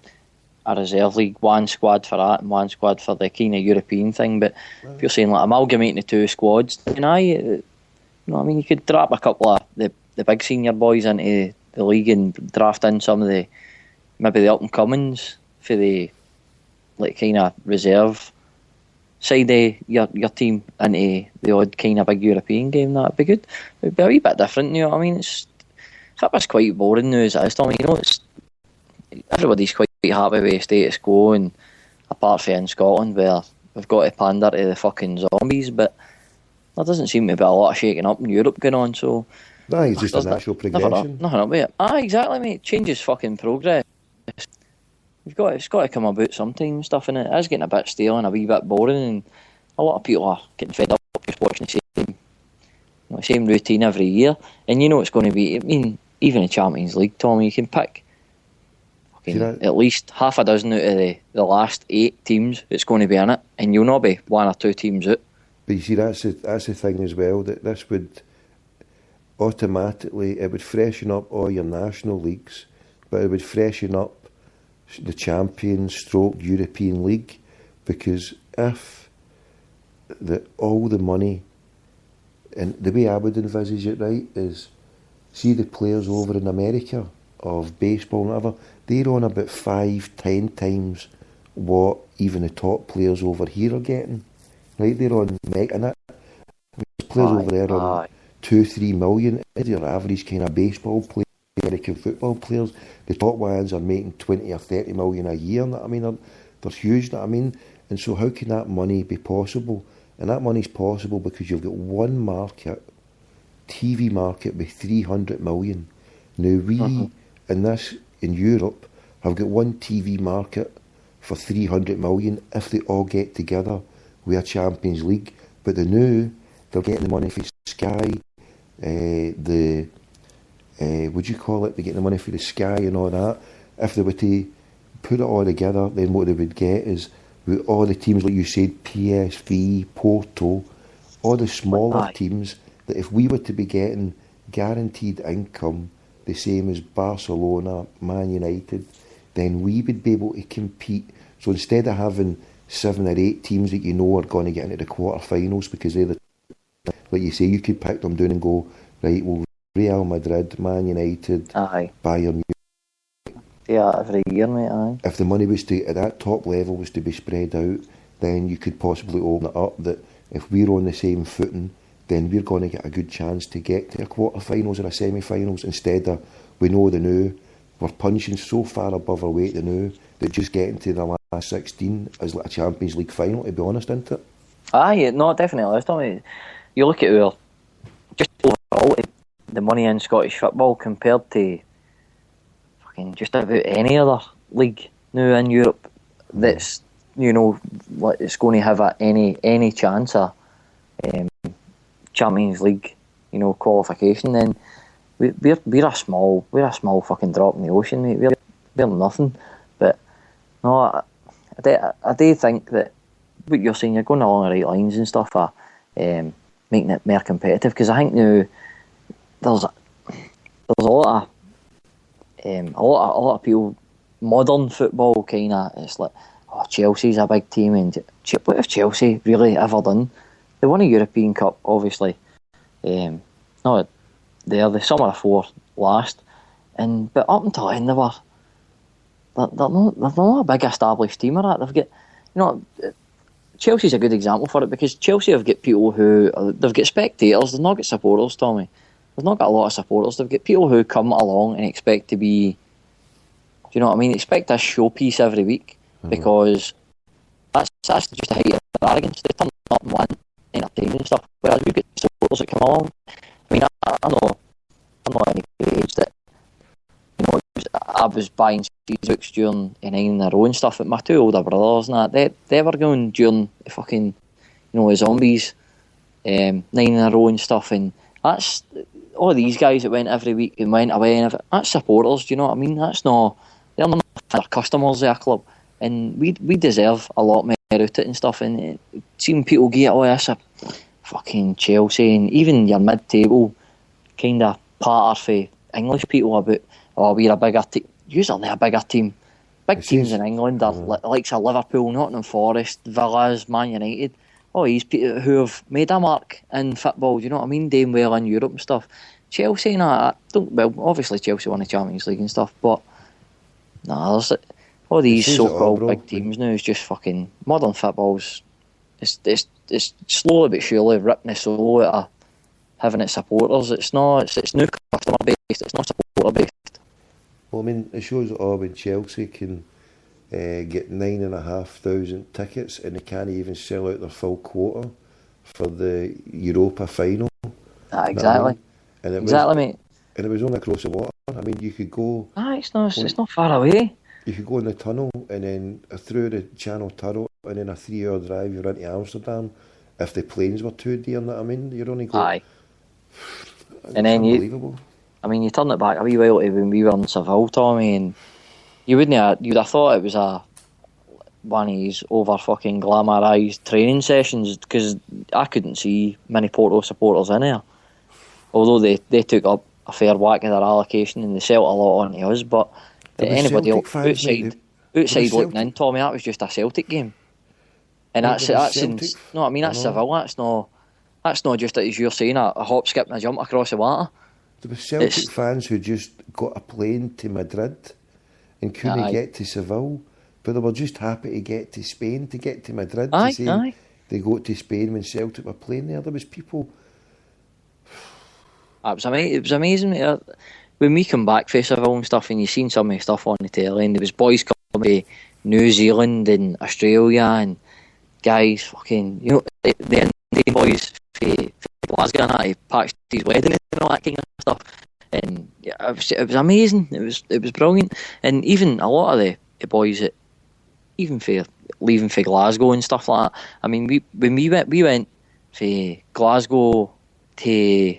a reserve league, one squad for that and one squad for the kind of European thing. But if you're saying like amalgamating the 2 squads, then you know what I mean, you could drop a couple of the big senior boys into the league and draft in some of maybe the up and comings for the like kind of reserve side of your team into the odd kind of big European game. That'd be good. It'd be a wee bit different, you know what I mean? It's quite boring now as it is, Tommy. You know, everybody's quite happy with status quo, and apart from in Scotland where we've got to pander to the fucking zombies, but there doesn't seem to be a lot of shaking up in Europe going on, so... Aye, it's just a natural progression. Nothing up with it. Aye, exactly, mate. Change is fucking progress. It's got to come about sometime, stuff, and it is getting a bit stale and a wee bit boring, and a lot of people are getting fed up just watching the same routine every year. And you know it's going to be, I mean, even the Champions League, Tommy, you can pick at least half a dozen out of the last 8 teams that's going to be in it, and you'll not be 1 or 2 teams out. But you see, that's the thing as well, that this would automatically, it would freshen up all your national leagues, but it would freshen up the Champions / European League, because if all the money, and the way I would envisage it, right, is see the players over in America of baseball and whatever, they're on about 5-10 times what even the top players over here are getting. Right, they're on and that players over there on 2-3 million. Your average kind of baseball player, American football players, the top ones are making 20 or 30 million a year. I mean, they're huge. I mean, and so how can that money be possible? And that money's possible because you've got one market, TV market, with 300 million. Now we in Europe have got one TV market for 300 million if they all get together. We are Champions League, but they're getting the money for Sky, would you call it? They're getting the money for the Sky and all that. If they were to put it all together, then what they would get is with all the teams, like you said, PSV, Porto, all the smaller teams, that if we were to be getting guaranteed income the same as Barcelona, Man United, then we would be able to compete. So instead of having 7 or 8 teams that you know are going to get into the quarter-finals because they're like you say, you could pick them down and go, right, well, Real Madrid, Man United, Bayern Munich. Yeah, every year, mate, aye. If the money was at that top level was to be spread out, then you could possibly open it up that if we're on the same footing, then we're going to get a good chance to get to a quarter-finals or a semi-finals. Instead of, we know the new, we're punching so far above our weight the new, that just getting to the last 16 is like a Champions League final, to be honest, isn't it? Aye, no, definitely is, Tommy. You look at just overall, the money in Scottish football compared to fucking just about any other league now in Europe that's, you know, like it's going to have any chance of Champions League, you know, qualification, then we're a small fucking drop in the ocean, mate. We're nothing. But no, I do think that what you're saying, you're going along the right lines and stuff, making it more competitive, because I think now there's a lot of a lot of people, modern football kind of, it's like, oh, Chelsea's a big team, and what have Chelsea really ever done? They won a European Cup, obviously. No, they're some of the four last, but up until then they're not a big established team or that. They've got, Chelsea's a good example for it, because Chelsea have got people they've got spectators, they've not got supporters, Tommy. They've not got a lot of supporters. They've got people who come along and expect to be, do you know what I mean? Expect a showpiece every week, because that's just the height of their arrogance. They turn up and want entertaining and stuff. Whereas we've got supporters that come along. I mean, I'm not any age that, I was buying these books during 9 in a row and stuff, but my two older brothers and that, they were going during the fucking, the zombies, 9 in a row and stuff, and that's, all these guys that went every week and went away, and that's supporters, do you know what I mean? They're not their customers of a club, and we deserve a lot more out it and stuff, and seeing people get, that's a fucking Chelsea, and even your mid-table kind of patter for English people about, we're a bigger team. Usually a bigger team. Big teams in England are like Liverpool, Nottingham Forest, Villas, Man United. All these people who have made a mark in football, do you know what I mean? Doing well in Europe and stuff. Chelsea, obviously Chelsea won the Champions League and stuff, but there's all these so-called big teams now. Is just fucking modern football's. It's slowly but surely ripping the soul out of having its supporters. It's no customer based. It's not supporter based. Well, I mean, it shows when Chelsea can get 9,500 tickets, and they can't even sell out their full quota for the Europa final. Exactly. And mate. And it was only across the water. I mean, you could go. It's not far away. You could go in the tunnel, and then through the Channel Tunnel, and then a 3-hour drive, you're into Amsterdam. If the planes were too dear, you know what I mean? You're only going. Aye. And then unbelievable. You turn it back a wee while to when we were in Seville, Tommy, and you'd have thought it was one of these over fucking glamorised training sessions, because I couldn't see many Porto supporters in there. Although they took up a fair whack of their allocation and they sent a lot on to us, but anybody outside looking in, Tommy, that was just a Celtic game. And that's Seville. That's not just, as you're saying, a hop, skip and a jump across the water. There were Celtic fans who just got a plane to Madrid and couldn't get to Seville, but they were just happy to get to Spain, to get to Madrid, to say they go to Spain when Celtic were playing there. There was people. It was amazing. When we come back from Seville and stuff, and you seen some of the stuff on the telly, and there was boys coming from New Zealand and Australia, and guys fucking, the Indian boys from Glasgow and I patched his wedding and all that kind of stuff, and it was amazing. It was brilliant, and even a lot of the boys that even for leaving for Glasgow and stuff like that. I mean, we went from Glasgow to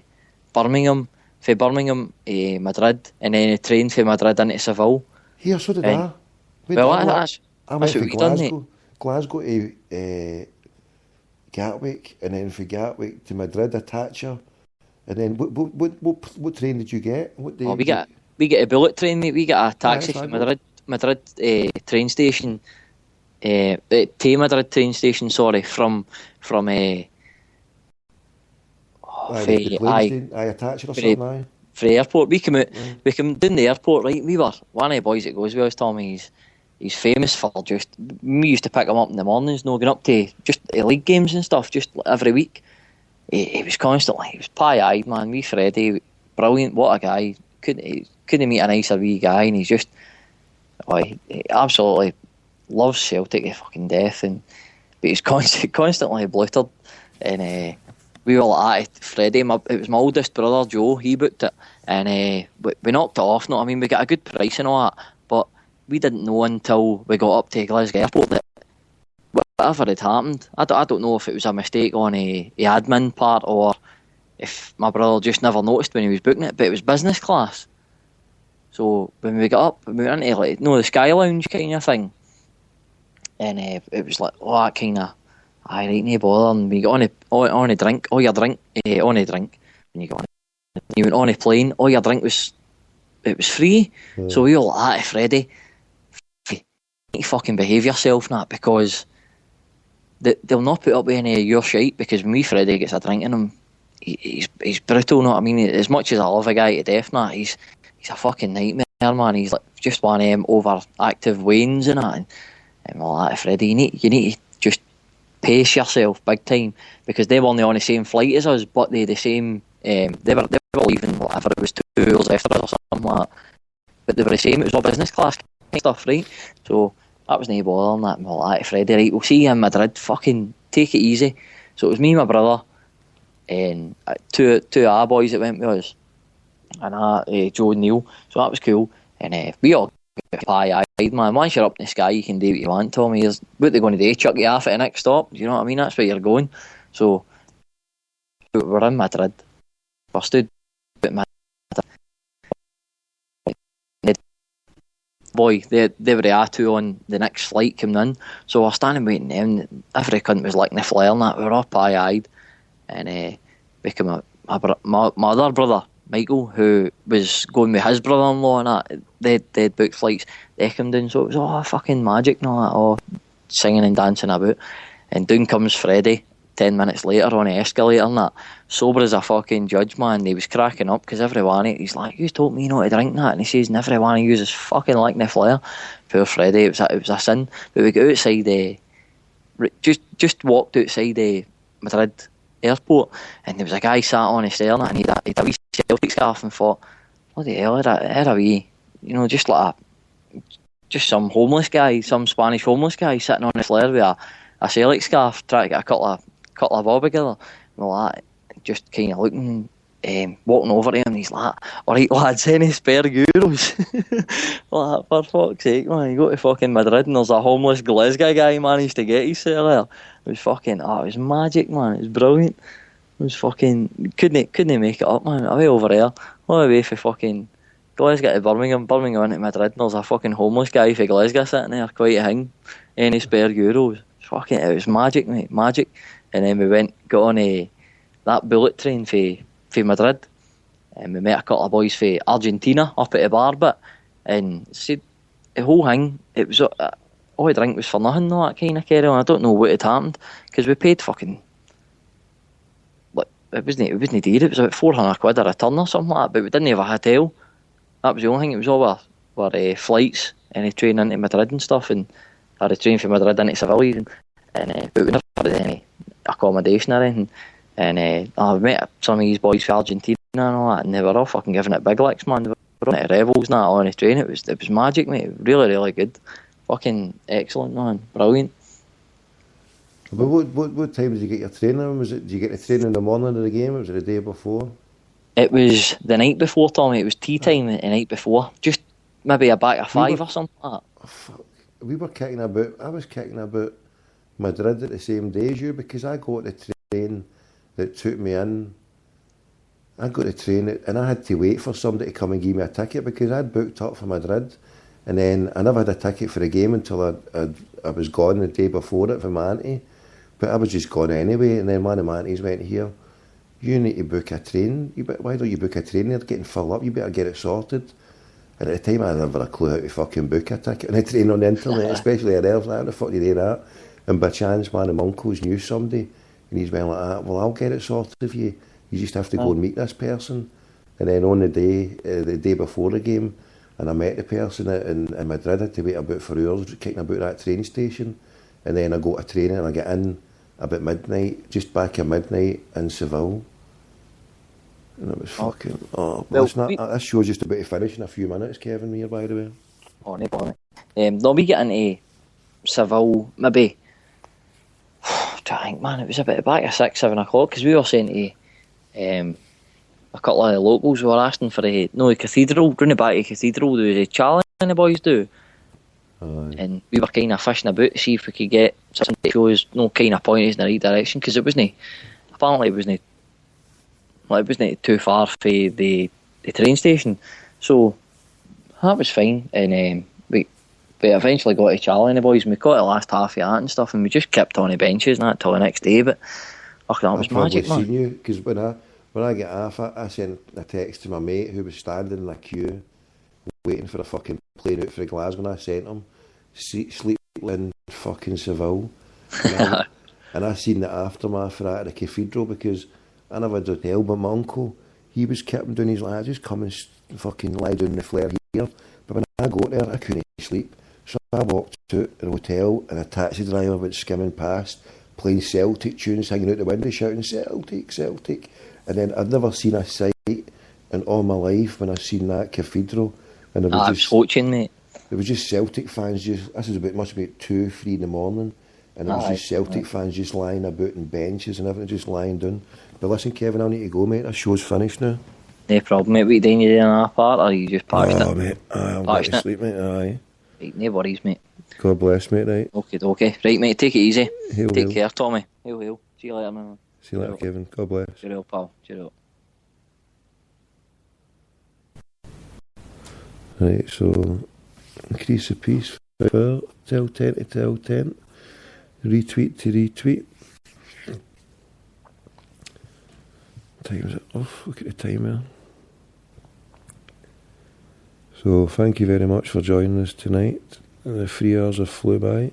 Birmingham, from Birmingham to Madrid, and then a train from Madrid into Seville. Here, so did I. That's what we done, mate. Glasgow to Gatwick, and then from Gatwick to Madrid, a Thatcher. And then what train did you get? We get a bullet train, mate. We get a taxi from Madrid train station, to Madrid train station. Sorry, from a Thatcher or something. For the airport, we come down the airport, right? We were one of the boys that goes with us, Tommy. He's famous for just, we used to pick him up in the mornings, going up to just league games and stuff, just every week. He was pie-eyed, man. Wee Freddie, brilliant, what a guy. Couldn't meet a nicer wee guy, and he's just, he absolutely loves Celtic to fucking death, but he's constantly bluttered, and we were like, Freddie, it was my oldest brother, Joe, he booked it, and we knocked it off, I mean, we got a good price and all that, but we didn't know until we got up to Glasgow Airport that whatever had happened, I don't know if it was a mistake on the admin part, or if my brother just never noticed when he was booking it, but it was business class. So when we got up, we went into the Sky Lounge kind of thing, and it was like, that kind of, I right, no bother, and we got on a drink, when you got on, you went on a plane, all your drink was free. So we all like, Freddie, you need to fucking behave yourself now, because they'll not put up with any of your shite, because when Freddie gets a drink in him, he's brutal, know what I mean? As much as I love a guy to death now, he's a fucking nightmare, man. He's like just one of them overactive Waynes and that, and we're like, Freddie, you need to just pace yourself big time, because they weren't on the same flight as us, but they the same. They were leaving whatever it was 2 hours after us or something like that. But they were the same. It was all business class stuff, right? So that was no bother on that. And we're like, Freddie, right, we'll see you in Madrid. Fucking take it easy. So it was me and my brother, and two our boys that went with us, and Joe and Neil. So that was cool. And we all pie-eyed, man. Once you're up in the sky, you can do what you want, Tommy. What they're going to do, chuck you off at the next stop. Do you know what I mean? That's where you're going. So we're in Madrid. I stood at Madrid. Boy, they were the R2 on the next flight coming in. So I was standing waiting, and every cunt was licking the flare and that. We were all pie-eyed. And became my other brother, Michael, who was going with his brother-in-law and that, they'd booked flights, they came down, so it was all fucking magic and all that, all singing and dancing about. And down comes Freddie 10 minutes later on the escalator and that, sober as a fucking judge, man. He was cracking up, because everyone, he's like, you told me not to drink that, and he says, and everyone he uses fucking like the flare. Poor Freddie, it was a sin. But we got outside, just walked outside Madrid airport, and there was a guy sat on his stern, and he'd a wee Celtic scarf, and thought, bloody hell, had a wee, just like just some homeless guy, some Spanish homeless guy sitting on his flare with a Celtic scarf, trying to get a couple of bob together. And like, just kind of looking, walking over to him, and he's like, alright lads, any spare euros? Like, for fuck's sake, man, you go to fucking Madrid and there's a homeless Glasgow guy managed to get his cell there. It was fucking, it was magic, man. It was brilliant. It was fucking, couldn't make it up, man. Away over there, all the way for fucking Glasgow to Birmingham into Madrid, and there's a fucking homeless guy for Glasgow sitting there, quite a thing. Any spare euros? It was magic, mate, magic. And then we got on that bullet train for Madrid, and we met a couple of boys for Argentina up at the bar bit, and said the whole thing, it was all the drink was for nothing, though, that kind of carry on. I don't know what had happened, because we paid fucking, like, it wasn't dear, it was about 400 quid a return or something like that, but we didn't have a hotel. That was the only thing. It was all our flights and a train into Madrid and stuff, and a train from Madrid into Seville, and but we never had any accommodation or anything. And I met some of these boys from Argentina and all that, and they were all fucking giving it big licks, man. They were on the revels and that on the train. It was magic, mate. Really, really good. Fucking excellent, man. Brilliant. But what time did you get your training? Did you get the training in the morning of the game, or was it the day before? It was the night before, Tommy. It was tea time the night before. Just maybe a back of 5 or something like that. Oh, fuck. I was kicking about Madrid at the same day as you, because I got the train that took me in. I got the train, and I had to wait for somebody to come and give me a ticket, because I'd booked up for Madrid, and then I never had a ticket for the game until I was gone the day before it for my auntie. But I was just gone anyway, and then one of my aunties went, here, you need to book a train. Why don't you book a train? They're getting full up, you better get it sorted. And at the time, I had never a clue how to fucking book a ticket on a train on the internet, especially at Elves. How the fuck do you do that? And by chance, one of my uncles knew somebody, and he's went like that, well, I'll get it sorted for you. You just have to go and meet this person. And then on the day before the game, and I met the person in Madrid. I had to wait about 4 hours, kicking about that train station. And then I go to training, and I get in about midnight, just back at midnight in Seville. And it was fucking... this show's just about to finish in a few minutes, Kevin, here, by the way. Oh, no bother. They'll be getting to Seville, maybe... I think, man, it was about back at 6, 7 o'clock, because we were saying to a couple of the locals who were asking for the cathedral, running back to the cathedral, there was a challenge the boys do. And we were kind of fishing about to see if we could get something that shows kind of pointers in the right direction, because apparently it wasn't too far for the train station, so that was fine. And we eventually got to challenge the boys, and we got the last half of that and stuff, and we just kept on the benches and that till the next day. But that was magic, man. Because when I get off, I sent a text to my mate who was standing in a queue waiting for a fucking plane out for Glasgow, and I sent him sleep in fucking Seville. And I seen the aftermath for that at the cathedral, because I never had a hotel, but my uncle, he was kept doing his like, just come and fucking lie down the flare here. But when I got there, I couldn't sleep. So I walked out of the hotel, and a taxi driver went skimming past, playing Celtic tunes, hanging out the window, shouting Celtic, Celtic. And then I'd never seen a sight in all my life when I seen that cathedral. And it was just watching, mate. It was just Celtic fans. This is must be 2, 3 in the morning, and it was just Celtic fans just lying about in benches and everything, just lying down. But listen, Kevin, I need to go, mate. This show's finished now. No problem, mate. What you doing? You doing an part, or you just patched it? Oh, mate, I'm going to sleep, mate. Aye. Right, no worries, mate. God bless, mate. Right. Okay. Right, mate. Take it easy. Hail, take hail. care, Tommy. Hail. See you later, man. See you later, Kevin. God bless. Cheerio, pal. Cheerio. Right, so increase the piece, tell 10 to tell 10, retweet to retweet. Time's it off, look at the timer. So thank you very much for joining us tonight. The 3 hours have flew by,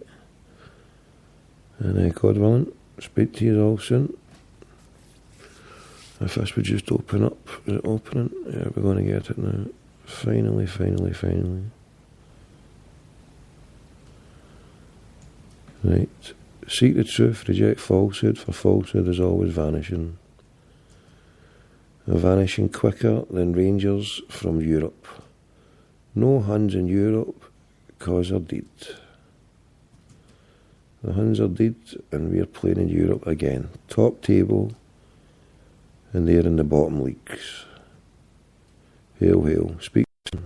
and God willing, speak to you all soon. If this would just open up, is it opening? Yeah, we're going to get it now. Finally. Right. Seek the truth, reject falsehood, for falsehood is always vanishing. Vanishing quicker than Rangers from Europe. No Huns in Europe, cause they're dead. The Huns are dead, and we're playing in Europe again. Top table, and they're in the bottom leagues. Hail. Speak soon.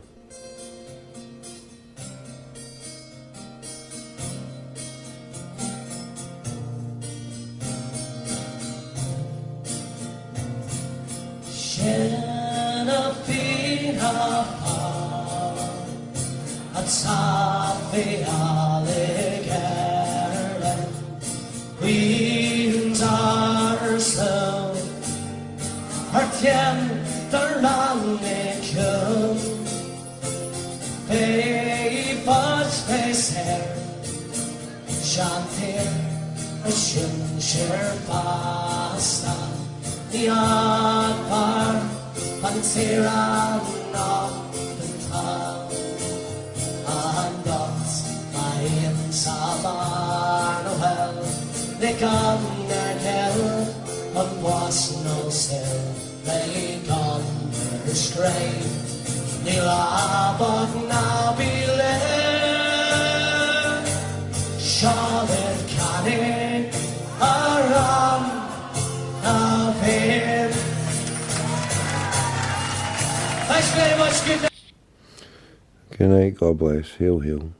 Good night, God bless. Hail.